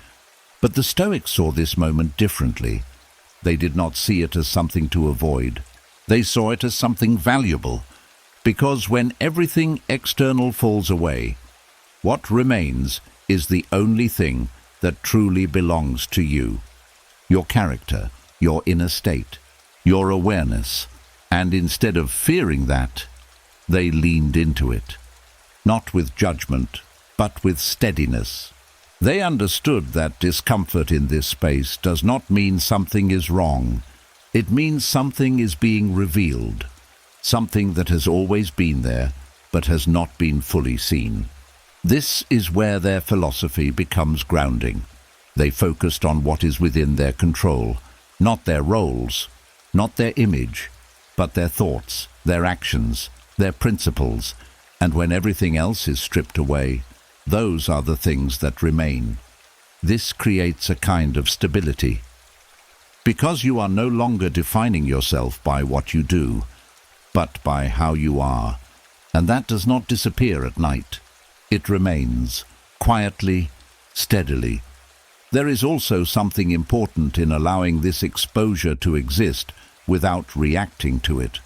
But the Stoics saw this moment differently. They did not see it as something to avoid. They saw it as something valuable, because when everything external falls away, what remains is the only thing that truly belongs to you. Your character, your inner state, your awareness. And instead of fearing that, they leaned into it, not with judgment, but with steadiness. They understood that discomfort in this space does not mean something is wrong. It means something is being revealed, something that has always been there, but has not been fully seen. This is where their philosophy becomes grounding. They focused on what is within their control, not their roles, not their image, but their thoughts, their actions, their principles. And when everything else is stripped away, those are the things that remain. This creates a kind of stability, because you are no longer defining yourself by what you do, but by how you are. And that does not disappear at night. It remains, quietly, steadily. There is also something important in allowing this exposure to exist without reacting to it,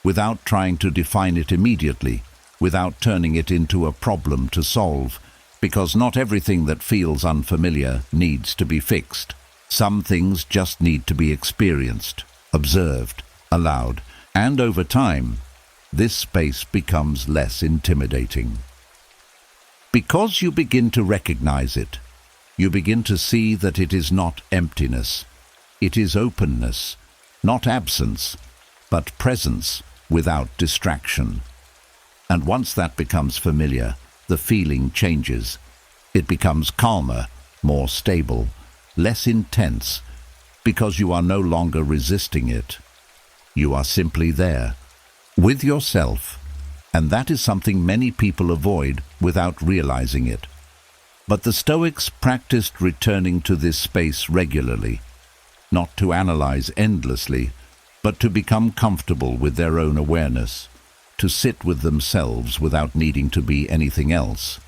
without trying to define it immediately, without turning it into a problem to solve, because not everything that feels unfamiliar needs to be fixed. Some things just need to be experienced, observed, aloud, and over time, this space becomes less intimidating. Because you begin to recognize it, you begin to see that it is not emptiness, it is openness, not absence, but presence without distraction. And once that becomes familiar, the feeling changes. It becomes calmer, more stable, less intense, because you are no longer resisting it. You are simply there, with yourself, and that is something many people avoid without realizing it. But the Stoics practiced returning to this space regularly, not to analyze endlessly, but to become comfortable with their own awareness, to sit with themselves without needing to be anything else.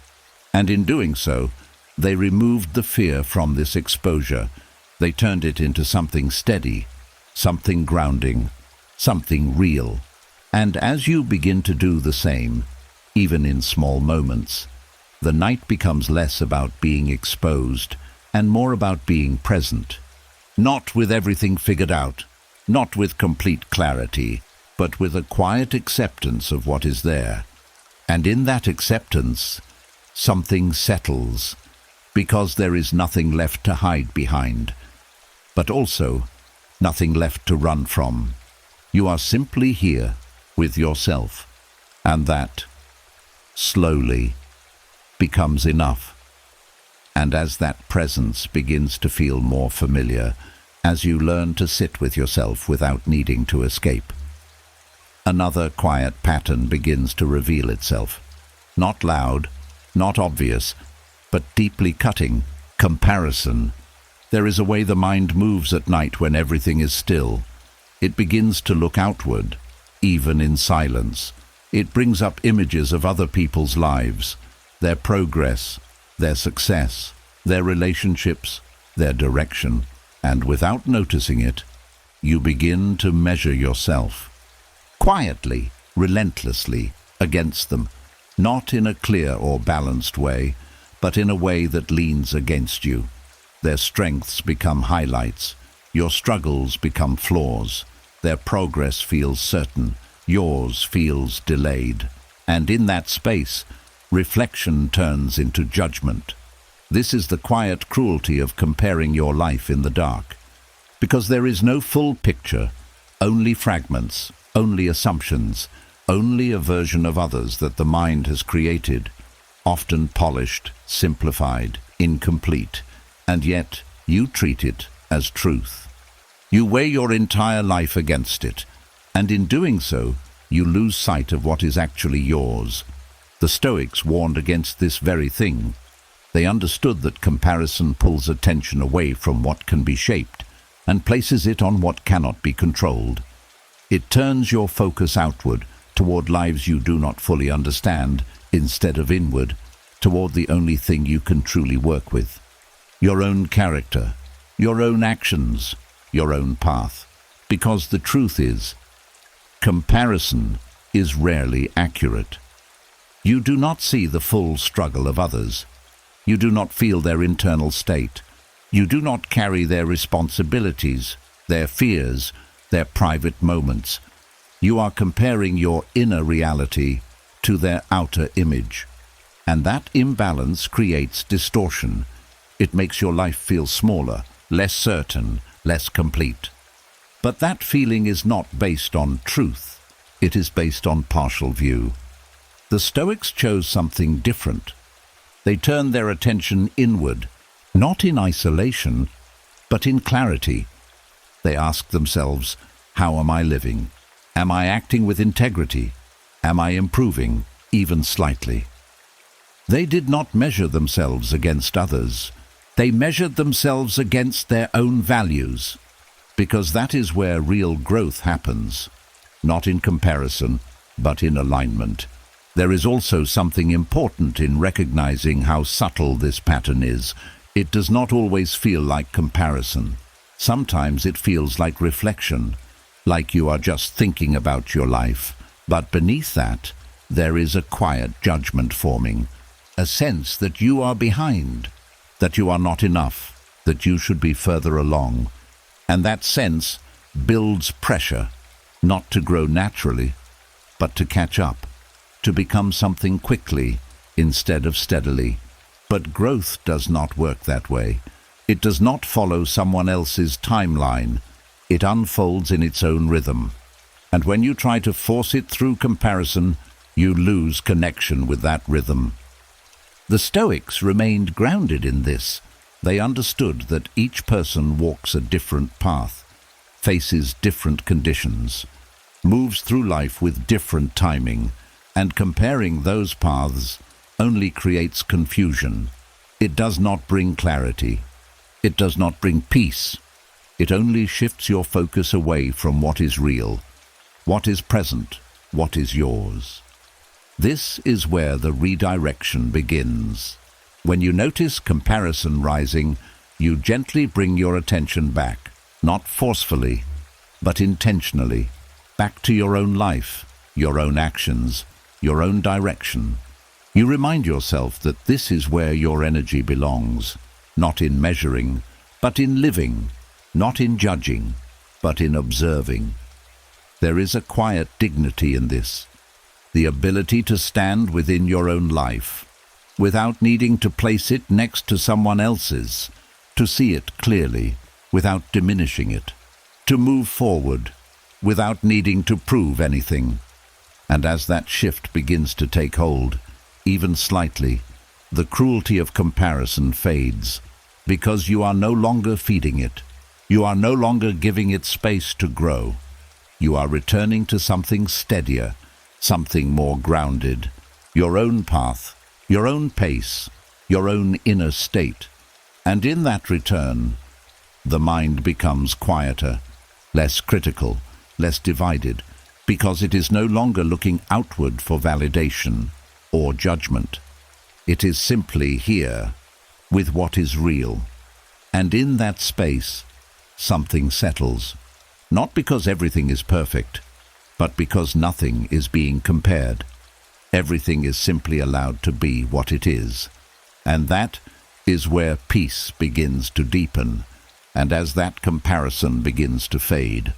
And in doing so, they removed the fear from this exposure. They turned it into something steady, something grounding, something real. And as you begin to do the same, even in small moments, the night becomes less about being exposed and more about being present. Not with everything figured out, not with complete clarity, but with a quiet acceptance of what is there. And in that acceptance, something settles, because there is nothing left to hide behind, but also nothing left to run from. You are simply here with yourself, and that, slowly, becomes enough. And as that presence begins to feel more familiar, as you learn to sit with yourself without needing to escape, another quiet pattern begins to reveal itself. Not loud, not obvious, but deeply cutting: comparison. There is a way the mind moves at night when everything is still. It begins to look outward, even in silence. It brings up images of other people's lives, their progress, their success, their relationships, their direction, and without noticing it, you begin to measure yourself. Quietly, relentlessly, against them, not in a clear or balanced way, but in a way that leans against you. Their strengths become highlights, your struggles become flaws, their progress feels certain, yours feels delayed. And in that space, reflection turns into judgment. This is the quiet cruelty of comparing your life in the dark, because there is no full picture, only fragments, only assumptions, only a version of others that the mind has created, often polished, simplified, incomplete, and yet you treat it as truth. You weigh your entire life against it, and in doing so, you lose sight of what is actually yours. The Stoics warned against this very thing. They understood that comparison pulls attention away from what can be shaped and places it on what cannot be controlled. It turns your focus outward, toward lives you do not fully understand, instead of inward, toward the only thing you can truly work with: your own character, your own actions, your own path. Because the truth is, comparison is rarely accurate. You do not see the full struggle of others. You do not feel their internal state. You do not carry their responsibilities, their fears, their private moments. You are comparing your inner reality to their outer image. And that imbalance creates distortion. It makes your life feel smaller, less certain, less complete. But that feeling is not based on truth. It is based on partial view. The Stoics chose something different. They turned their attention inward, not in isolation, but in clarity. They asked themselves, how am I living? Am I acting with integrity? Am I improving, even slightly? They did not measure themselves against others. They measured themselves against their own values, because that is where real growth happens, not in comparison, but in alignment. There is also something important in recognizing how subtle this pattern is. It does not always feel like comparison. Sometimes it feels like reflection, like you are just thinking about your life. But beneath that, there is a quiet judgment forming, a sense that you are behind, that you are not enough, that you should be further along. And that sense builds pressure. not to grow naturally, but to catch up, to become something quickly instead of steadily. But growth does not work that way. It does not follow someone else's timeline. It unfolds in its own rhythm. And when you try to force it through comparison, you lose connection with that rhythm. The Stoics remained grounded in this. They understood that each person walks a different path, faces different conditions, moves through life with different timing, and comparing those paths only creates confusion. It does not bring clarity. It does not bring peace. It only shifts your focus away from what is real, what is present, what is yours. This is where the redirection begins. When you notice comparison rising, you gently bring your attention back, not forcefully, but intentionally, back to your own life, your own actions, your own direction. You remind yourself that this is where your energy belongs, not in measuring, but in living, not in judging, but in observing. There is a quiet dignity in this, the ability to stand within your own life, without needing to place it next to someone else's, to see it clearly, without diminishing it, to move forward, without needing to prove anything. And as that shift begins to take hold, even slightly, the cruelty of comparison fades, because you are no longer feeding it. You are no longer giving it space to grow. You are returning to something steadier, something more grounded, your own path, your own pace, your own inner state. And in that return, the mind becomes quieter, less critical, less divided, because it is no longer looking outward for validation or judgment. It is simply here, with what is real. And in that space, something settles, not because everything is perfect, but because nothing is being compared. Everything is simply allowed to be what it is. And that is where peace begins to deepen. And as that comparison begins to fade,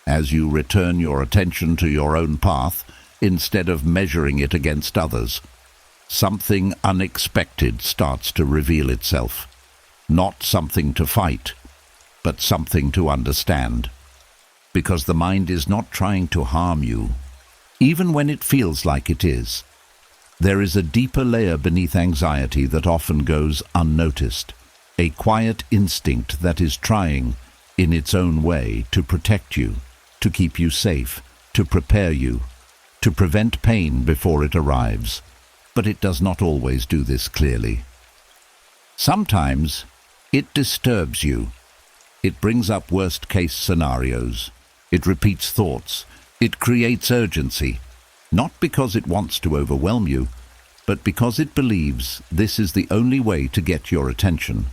as you return your attention to your own path, instead of measuring it against others, something unexpected starts to reveal itself. Not something to fight, but something to understand. Because the mind is not trying to harm you, even when it feels like it is. There is a deeper layer beneath anxiety that often goes unnoticed, a quiet instinct that is trying, in its own way, to protect you, to keep you safe, to prepare you, to prevent pain before it arrives. But it does not always do this clearly. Sometimes it disturbs you. It brings up worst-case scenarios. It repeats thoughts. It creates urgency, not because it wants to overwhelm you, but because it believes this is the only way to get your attention.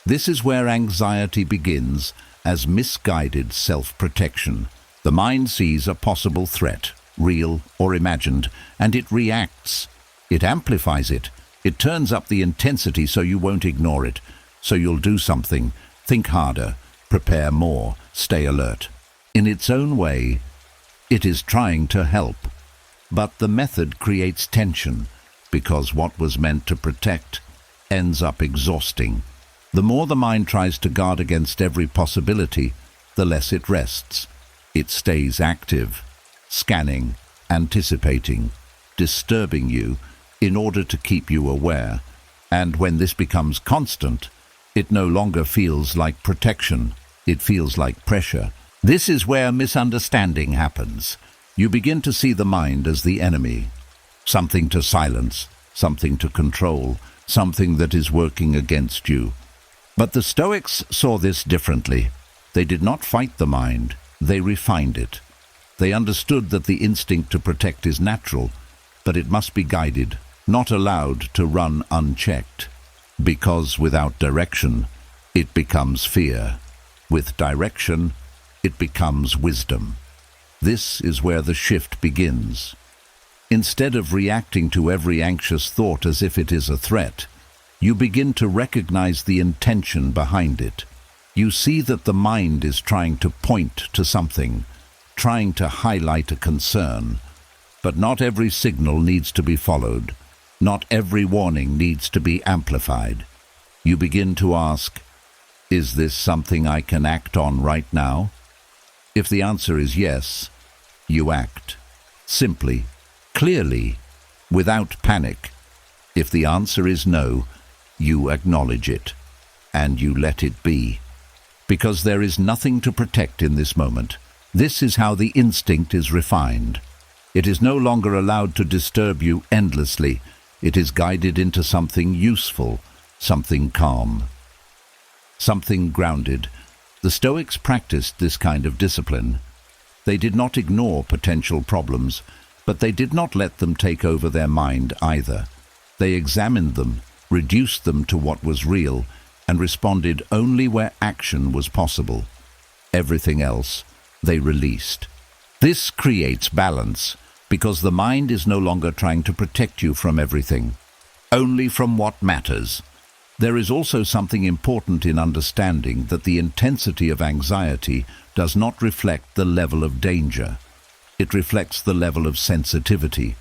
This is where anxiety begins as misguided self-protection. The mind sees a possible threat, real or imagined, and it reacts. It amplifies it. It turns up the intensity so you won't ignore it. So you'll do something, think harder, prepare more, stay alert. In its own way, it is trying to help. But the method creates tension, because what was meant to protect ends up exhausting. The more the mind tries to guard against every possibility, the less it rests. It stays active, scanning, anticipating, disturbing you in order to keep you aware. And when this becomes constant, it no longer feels like protection. It feels like pressure. This is where misunderstanding happens. You begin to see the mind as the enemy, something to silence, something to control, something that is working against you. But the Stoics saw this differently. They did not fight the mind, they refined it. They understood that the instinct to protect is natural, but it must be guided, not allowed to run unchecked. Because without direction, it becomes fear. With direction, it becomes wisdom. This is where the shift begins. Instead of reacting to every anxious thought as if it is a threat, you begin to recognize the intention behind it. You see that the mind is trying to point to something, trying to highlight a concern. But not every signal needs to be followed. Not every warning needs to be amplified. You begin to ask, is this something I can act on right now? If the answer is yes, you act. Simply, clearly, without panic. If the answer is no, you acknowledge it, and you let it be. Because there is nothing to protect in this moment. This is how the instinct is refined. It is no longer allowed to disturb you endlessly. It is guided into something useful, something calm, something grounded. The Stoics practiced this kind of discipline. They did not ignore potential problems, but they did not let them take over their mind either. They examined them, reduced them to what was real, and responded only where action was possible. Everything else they released. This creates balance, because the mind is no longer trying to protect you from everything, only from what matters. There is also something important in understanding that the intensity of anxiety does not reflect the level of danger. It reflects the level of sensitivity,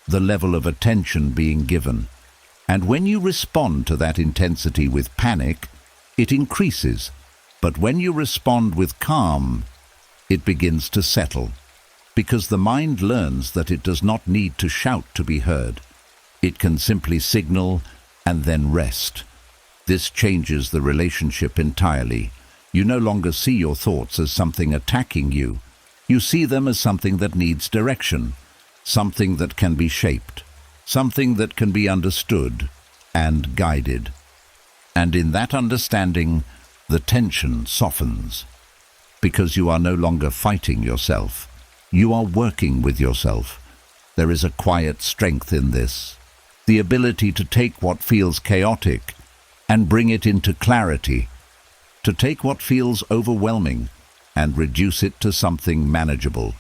the level of attention being given. And when you respond to that intensity with panic, it increases. But when you respond with calm, it begins to settle. Because the mind learns that it does not need to shout to be heard. It can simply signal and then rest. This changes the relationship entirely. You no longer see your thoughts as something attacking you. You see them as something that needs direction, something that can be shaped, something that can be understood and guided. And in that understanding, the tension softens. Because you are no longer fighting yourself. You are working with yourself. There is a quiet strength in this. The ability to take what feels chaotic and bring it into clarity. To take what feels overwhelming and reduce it to something manageable.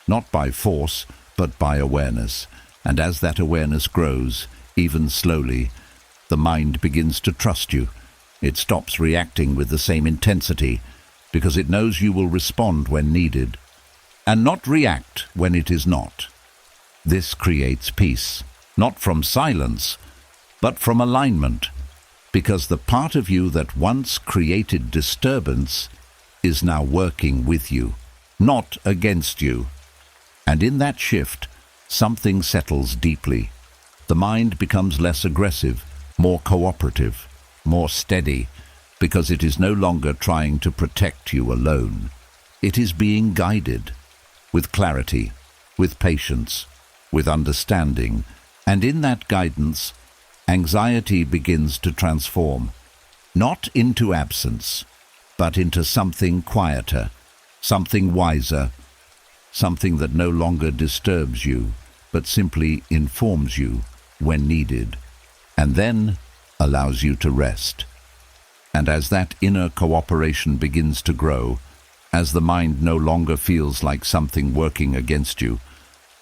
Not by force, but by awareness. And as that awareness grows, even slowly, the mind begins to trust you. It stops reacting with the same intensity because it knows you will respond when needed and not react when it is not. This creates peace, not from silence, but from alignment, because the part of you that once created disturbance is now working with you, not against you. And in that shift, something settles deeply. The mind becomes less aggressive, more cooperative, more steady, because it is no longer trying to protect you alone. It is being guided with clarity, with patience, with understanding, and in that guidance, anxiety begins to transform, not into absence, but into something quieter, something wiser, something that no longer disturbs you, but simply informs you when needed, and then allows you to rest. And as that inner cooperation begins to grow, as the mind no longer feels like something working against you,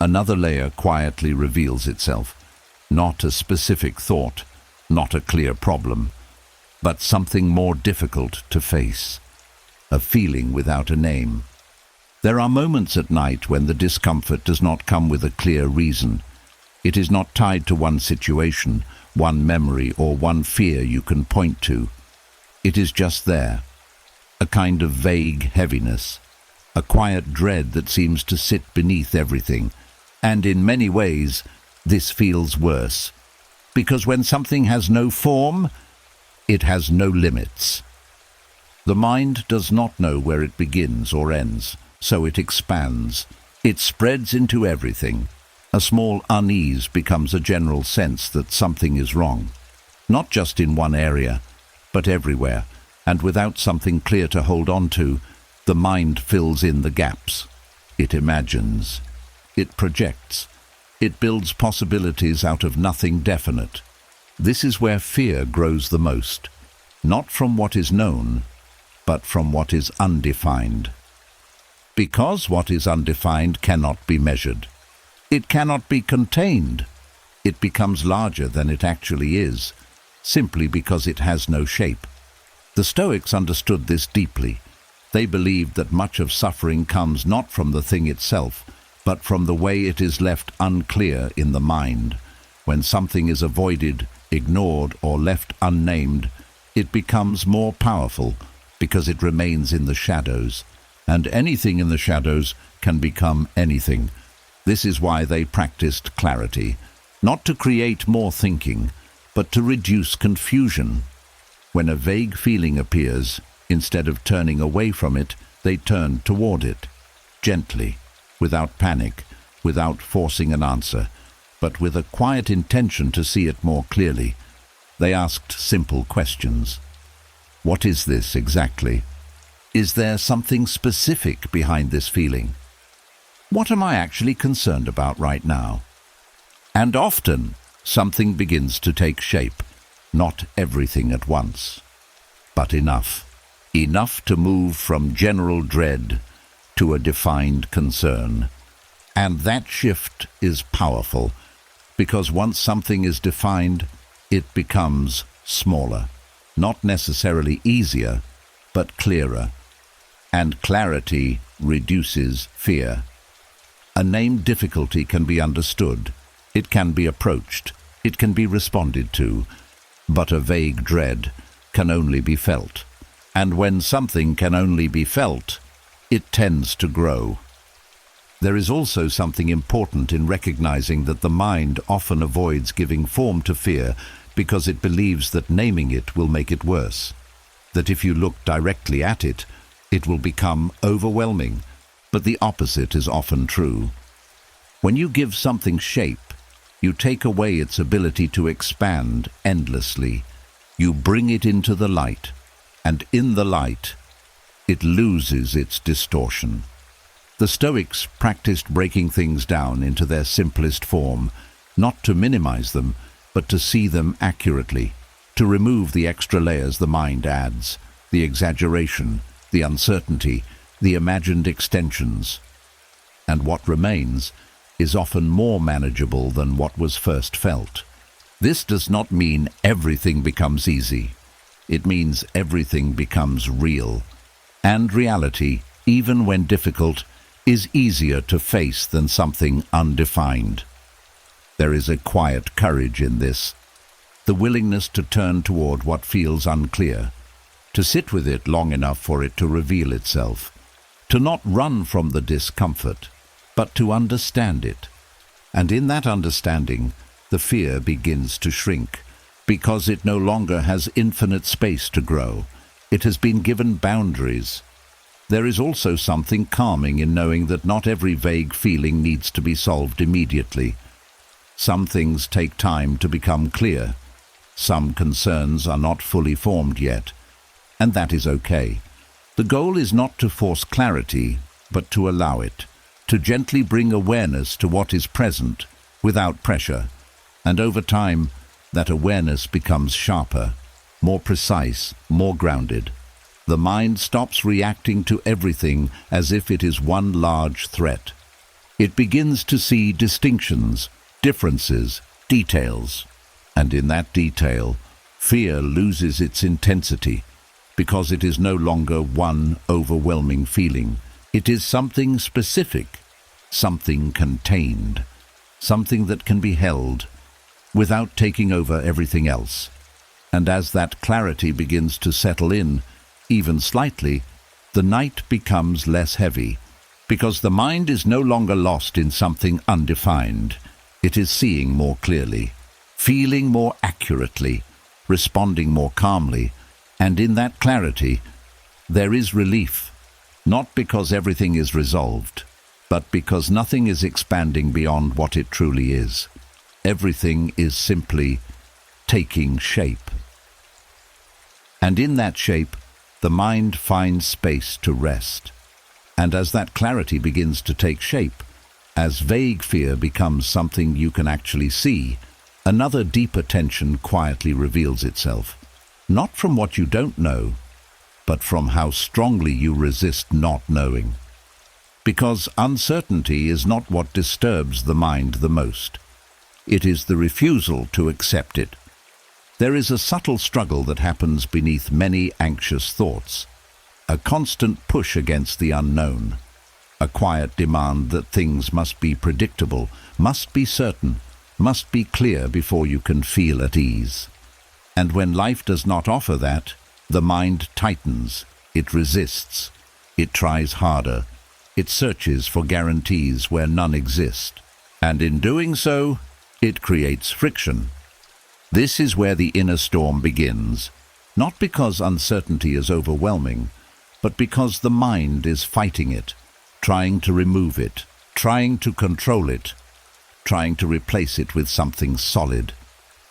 another layer quietly reveals itself. Not a specific thought, not a clear problem, but something more difficult to face. A feeling without a name. There are moments at night when the discomfort does not come with a clear reason. It is not tied to one situation, one memory, or one fear you can point to. It is just there. A kind of vague heaviness, a quiet dread that seems to sit beneath everything. And in many ways, this feels worse. Because when something has no form, it has no limits. The mind does not know where it begins or ends, so it expands. It spreads into everything. A small unease becomes a general sense that something is wrong. Not just in one area, but everywhere. And without something clear to hold on to, the mind fills in the gaps. It imagines. It projects. It builds possibilities out of nothing definite. This is where fear grows the most. Not from what is known, but from what is undefined. Because what is undefined cannot be measured. It cannot be contained. It becomes larger than it actually is, simply because it has no shape. The Stoics understood this deeply. They believed that much of suffering comes not from the thing itself, but from the way it is left unclear in the mind. When something is avoided, ignored, or left unnamed, it becomes more powerful because it remains in the shadows. And anything in the shadows can become anything. This is why they practiced clarity, not to create more thinking, but to reduce confusion. When a vague feeling appears, instead of turning away from it, they turned toward it, gently, without panic, without forcing an answer, but with a quiet intention to see it more clearly. They asked simple questions. What is this exactly? Is there something specific behind this feeling? What am I actually concerned about right now? And often, something begins to take shape, not everything at once, but enough. Enough to move from general dread to a defined concern. And that shift is powerful, because once something is defined, it becomes smaller. Not necessarily easier, but clearer. And clarity reduces fear. A named difficulty can be understood, it can be approached, it can be responded to, but a vague dread can only be felt. And when something can only be felt, it tends to grow. There is also something important in recognizing that the mind often avoids giving form to fear because it believes that naming it will make it worse. That if you look directly at it, it will become overwhelming. But the opposite is often true. When you give something shape, you take away its ability to expand endlessly. You bring it into the light, and in the light, it loses its distortion. The Stoics practiced breaking things down into their simplest form, not to minimize them, but to see them accurately, to remove the extra layers the mind adds, the exaggeration, the uncertainty, the imagined extensions. And what remains is often more manageable than what was first felt. This does not mean everything becomes easy. It means everything becomes real. And reality, even when difficult, is easier to face than something undefined. There is a quiet courage in this, the willingness to turn toward what feels unclear, to sit with it long enough for it to reveal itself, to not run from the discomfort, but to understand it. And in that understanding, the fear begins to shrink, because it no longer has infinite space to grow. It has been given boundaries. There is also something calming in knowing that not every vague feeling needs to be solved immediately. Some things take time to become clear. Some concerns are not fully formed yet, and that is okay. The goal is not to force clarity, but to allow it, to gently bring awareness to what is present without pressure. And over time, that awareness becomes sharper, more precise, more grounded. The mind stops reacting to everything as if it is one large threat. It begins to see distinctions, differences, details. And in that detail, fear loses its intensity, because it is no longer one overwhelming feeling. It is something specific, something contained, something that can be held without taking over everything else. And as that clarity begins to settle in, even slightly, the night becomes less heavy, because the mind is no longer lost in something undefined. It is seeing more clearly, feeling more accurately, responding more calmly, and in that clarity, there is relief, not because everything is resolved, but because nothing is expanding beyond what it truly is. Everything is simply taking shape. And in that shape, the mind finds space to rest. And as that clarity begins to take shape, as vague fear becomes something you can actually see, another deeper tension quietly reveals itself. Not from what you don't know, but from how strongly you resist not knowing. Because uncertainty is not what disturbs the mind the most. It is the refusal to accept it. There is a subtle struggle that happens beneath many anxious thoughts, a constant push against the unknown, a quiet demand that things must be predictable, must be certain, must be clear before you can feel at ease. And when life does not offer that, the mind tightens, it resists, it tries harder, it searches for guarantees where none exist. And in doing so, it creates friction. This is where the inner storm begins, not because uncertainty is overwhelming, but because the mind is fighting it, trying to remove it, trying to control it, trying to replace it with something solid.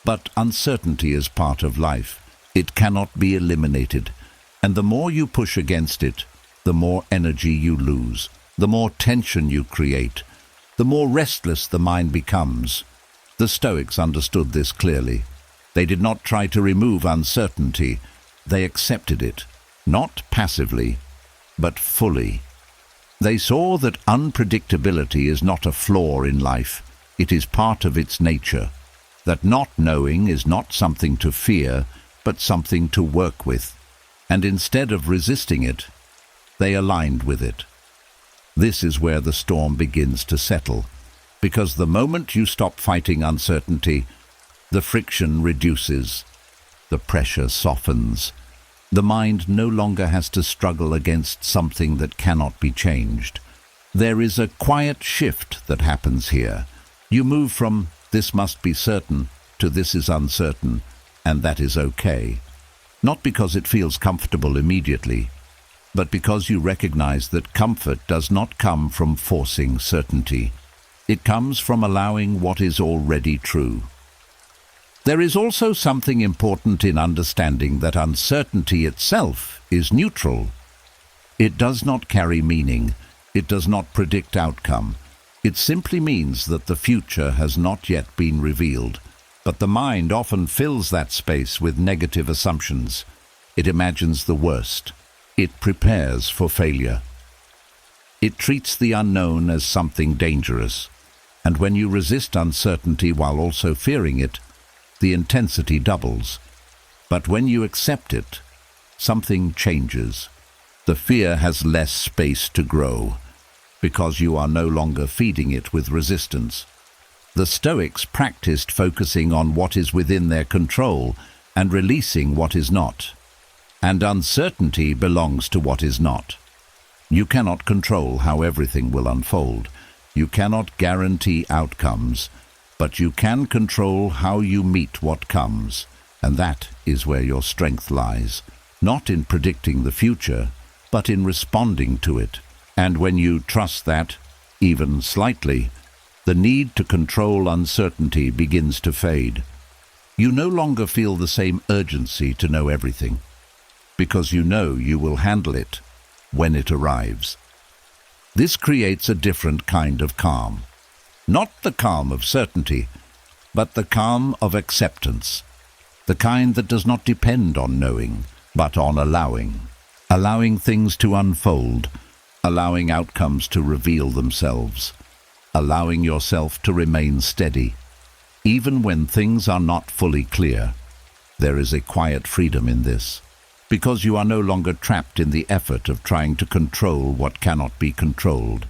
But uncertainty is part of life. It cannot be eliminated. And the more you push against it, the more energy you lose, the more tension you create, the more restless the mind becomes. The Stoics understood this clearly. They did not try to remove uncertainty. They accepted it, not passively, but fully. They saw that unpredictability is not a flaw in life. It is part of its nature. That not knowing is not something to fear, but something to work with. And instead of resisting it, they aligned with it. This is where the storm begins to settle, because the moment you stop fighting uncertainty, the friction reduces, the pressure softens. The mind no longer has to struggle against something that cannot be changed. There is a quiet shift that happens here. You move from "this must be certain" to "this is uncertain," and that is okay. Not because it feels comfortable immediately, but because you recognize that comfort does not come from forcing certainty. It comes from allowing what is already true. There is also something important in understanding that uncertainty itself is neutral. It does not carry meaning. It does not predict outcome. It simply means that the future has not yet been revealed. But the mind often fills that space with negative assumptions. It imagines the worst. It prepares for failure. It treats the unknown as something dangerous. And when you resist uncertainty while also fearing it, the intensity doubles. But when you accept it, something changes. The fear has less space to grow, because you are no longer feeding it with resistance. The Stoics practiced focusing on what is within their control and releasing what is not. And uncertainty belongs to what is not. You cannot control how everything will unfold. You cannot guarantee outcomes, but you can control how you meet what comes. And that is where your strength lies, not in predicting the future, but in responding to it. And when you trust that, even slightly, the need to control uncertainty begins to fade. You no longer feel the same urgency to know everything, because you know you will handle it when it arrives. This creates a different kind of calm. Not the calm of certainty, but the calm of acceptance. The kind that does not depend on knowing, but on allowing. Allowing things to unfold, allowing outcomes to reveal themselves, allowing yourself to remain steady. Even when things are not fully clear, there is a quiet freedom in this, because you are no longer trapped in the effort of trying to control what cannot be controlled.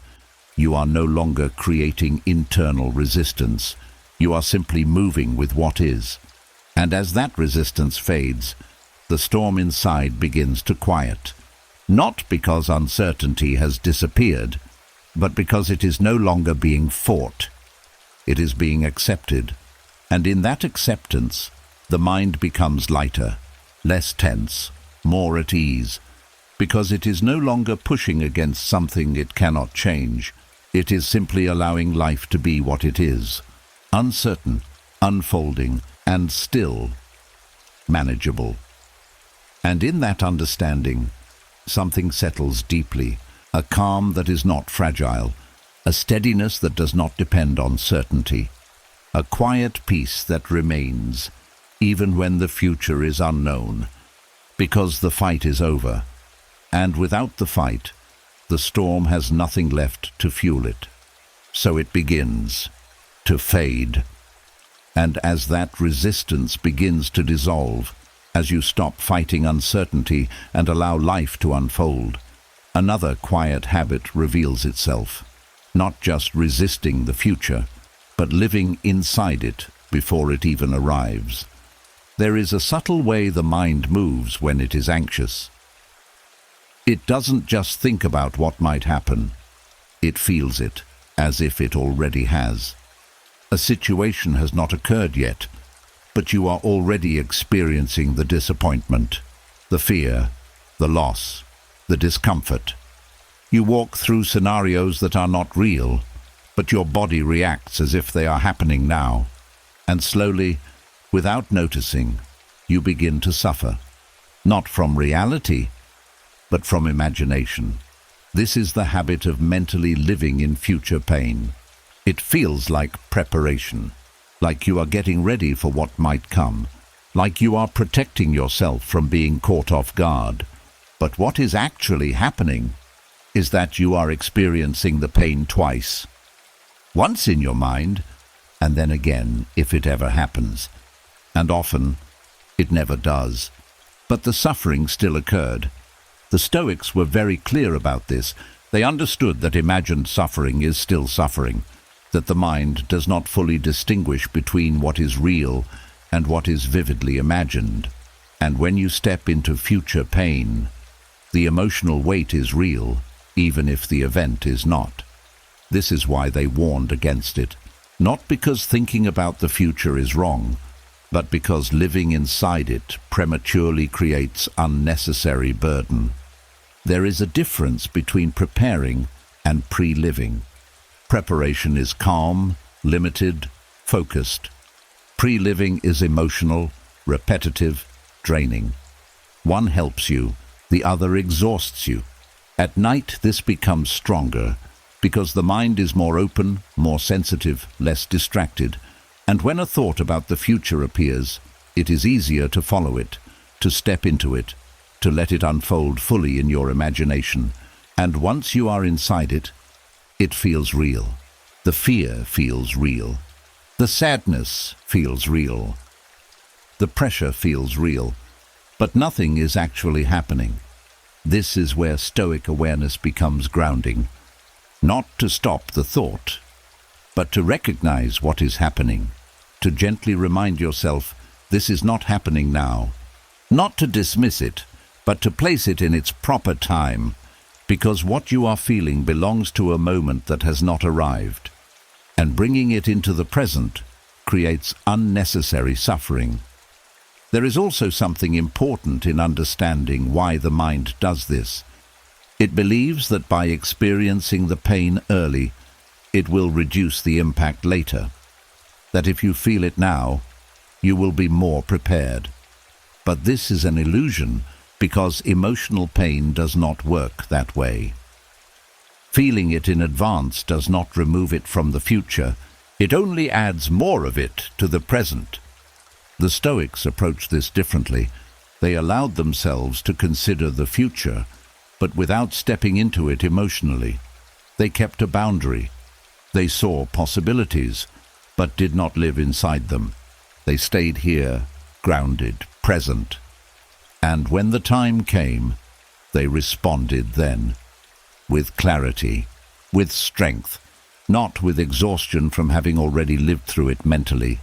You are no longer creating internal resistance. You are simply moving with what is. And as that resistance fades, the storm inside begins to quiet. Not because uncertainty has disappeared, but because it is no longer being fought. It is being accepted. And in that acceptance, the mind becomes lighter, less tense, more at ease, because it is no longer pushing against something it cannot change. It is simply allowing life to be what it is, uncertain, unfolding, and still manageable. And in that understanding, something settles deeply, a calm that is not fragile, a steadiness that does not depend on certainty, a quiet peace that remains, even when the future is unknown, because the fight is over, and without the fight, the storm has nothing left to fuel it. So it begins to fade. And as that resistance begins to dissolve, as you stop fighting uncertainty and allow life to unfold, another quiet habit reveals itself, not just resisting the future, but living inside it before it even arrives. There is a subtle way the mind moves when it is anxious. It doesn't just think about what might happen. It feels it, as if it already has. A situation has not occurred yet, but you are already experiencing the disappointment, the fear, the loss, the discomfort. You walk through scenarios that are not real, but your body reacts as if they are happening now. And slowly, without noticing, you begin to suffer. Not from reality, but from imagination. This is the habit of mentally living in future pain. It feels like preparation, like you are getting ready for what might come, like you are protecting yourself from being caught off guard. But what is actually happening is that you are experiencing the pain twice. Once in your mind, and then again if it ever happens. And often, it never does. But the suffering still occurred. The Stoics were very clear about this. They understood that imagined suffering is still suffering, that the mind does not fully distinguish between what is real and what is vividly imagined. And when you step into future pain, the emotional weight is real, even if the event is not. This is why they warned against it, not because thinking about the future is wrong, but because living inside it prematurely creates unnecessary burden. There is a difference between preparing and pre-living. Preparation is calm, limited, focused. Pre-living is emotional, repetitive, draining. One helps you, the other exhausts you. At night, this becomes stronger because the mind is more open, more sensitive, less distracted. And when a thought about the future appears, it is easier to follow it, to step into it, to let it unfold fully in your imagination. And once you are inside it, it feels real. The fear feels real. The sadness feels real. The pressure feels real. But nothing is actually happening. This is where Stoic awareness becomes grounding. Not to stop the thought, but to recognize what is happening. To gently remind yourself, this is not happening now. Not to dismiss it, but to place it in its proper time, because what you are feeling belongs to a moment that has not arrived, and bringing it into the present creates unnecessary suffering. There is also something important in understanding why the mind does this. It believes that by experiencing the pain early, it will reduce the impact later. That if you feel it now, you will be more prepared. But this is an illusion, because emotional pain does not work that way. Feeling it in advance does not remove it from the future. It only adds more of it to the present. The Stoics approached this differently. They allowed themselves to consider the future, but without stepping into it emotionally. They kept a boundary. They saw possibilities, but did not live inside them. They stayed here, grounded, present. And when the time came, they responded then, with clarity, with strength, not with exhaustion from having already lived through it mentally.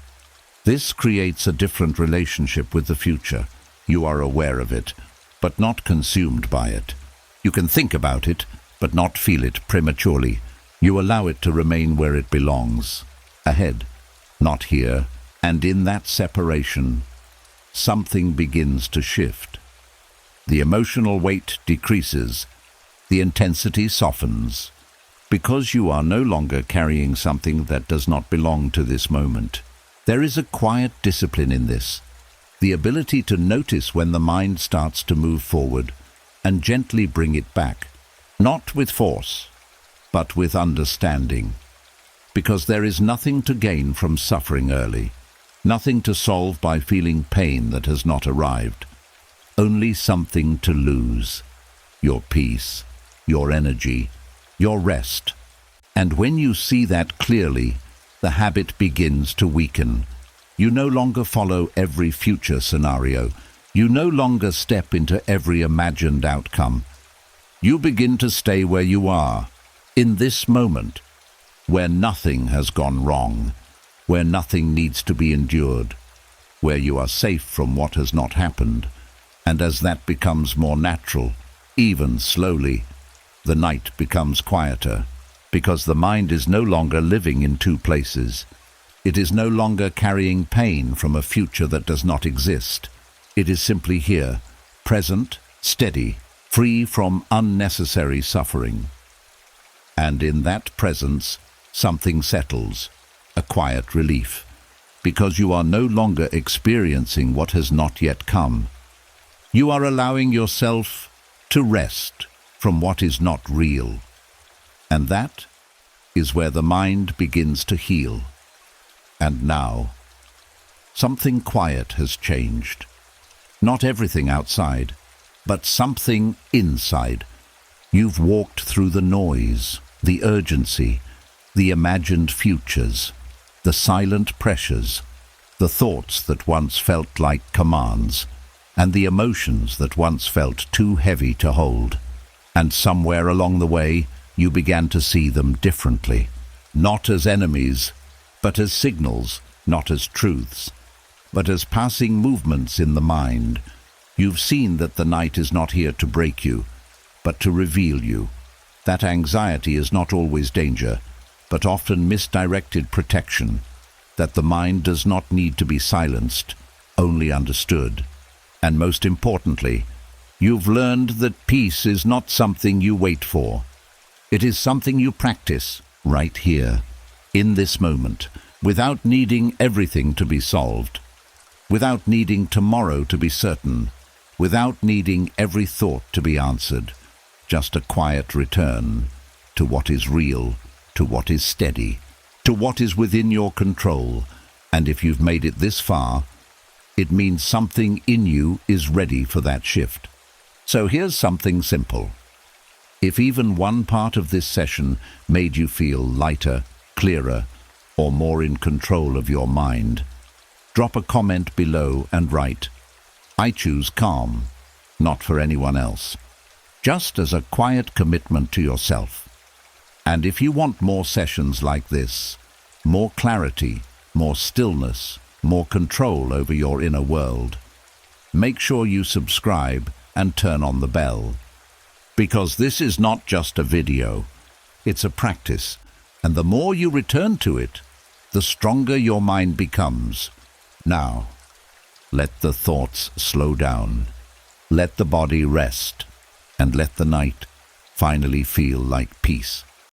This creates a different relationship with the future. You are aware of it, but not consumed by it. You can think about it, but not feel it prematurely. You allow it to remain where it belongs, ahead, not here. And in that separation, something begins to shift. The emotional weight decreases, the intensity softens, because you are no longer carrying something that does not belong to this moment. There is a quiet discipline in this, the ability to notice when the mind starts to move forward and gently bring it back, not with force, but with understanding. Because there is nothing to gain from suffering early, nothing to solve by feeling pain that has not arrived, only something to lose: your peace, your energy, your rest. And when you see that clearly, the habit begins to weaken. You no longer follow every future scenario. You no longer step into every imagined outcome. You begin to stay where you are, in this moment, where nothing has gone wrong, where nothing needs to be endured, where you are safe from what has not happened. And as that becomes more natural, even slowly, the night becomes quieter, because the mind is no longer living in two places. It is no longer carrying pain from a future that does not exist. It is simply here, present, steady, free from unnecessary suffering. And in that presence, something settles, a quiet relief, because you are no longer experiencing what has not yet come. You are allowing yourself to rest from what is not real. And that is where the mind begins to heal. And now, something quiet has changed. Not everything outside, but something inside. You've walked through the noise, the urgency, the imagined futures, the silent pressures, the thoughts that once felt like commands, and the emotions that once felt too heavy to hold. And somewhere along the way, you began to see them differently, not as enemies, but as signals, not as truths, but as passing movements in the mind. You've seen that the night is not here to break you, but to reveal you. That anxiety is not always danger, but often misdirected protection. That the mind does not need to be silenced, only understood. And most importantly, you've learned that peace is not something you wait for. It is something you practice right here, in this moment, without needing everything to be solved, without needing tomorrow to be certain, without needing every thought to be answered. Just a quiet return to what is real, to what is steady, to what is within your control. And if you've made it this far, it means something in you is ready for that shift. So here's something simple. If even one part of this session made you feel lighter, clearer, or more in control of your mind, drop a comment below and write, "I choose calm," not for anyone else, just as a quiet commitment to yourself. And if you want more sessions like this, more clarity, more stillness, more control over your inner world, make sure you subscribe and turn on the bell. Because this is not just a video, it's a practice, and the more you return to it, the stronger your mind becomes. Now, let the thoughts slow down, let the body rest, and let the night finally feel like peace.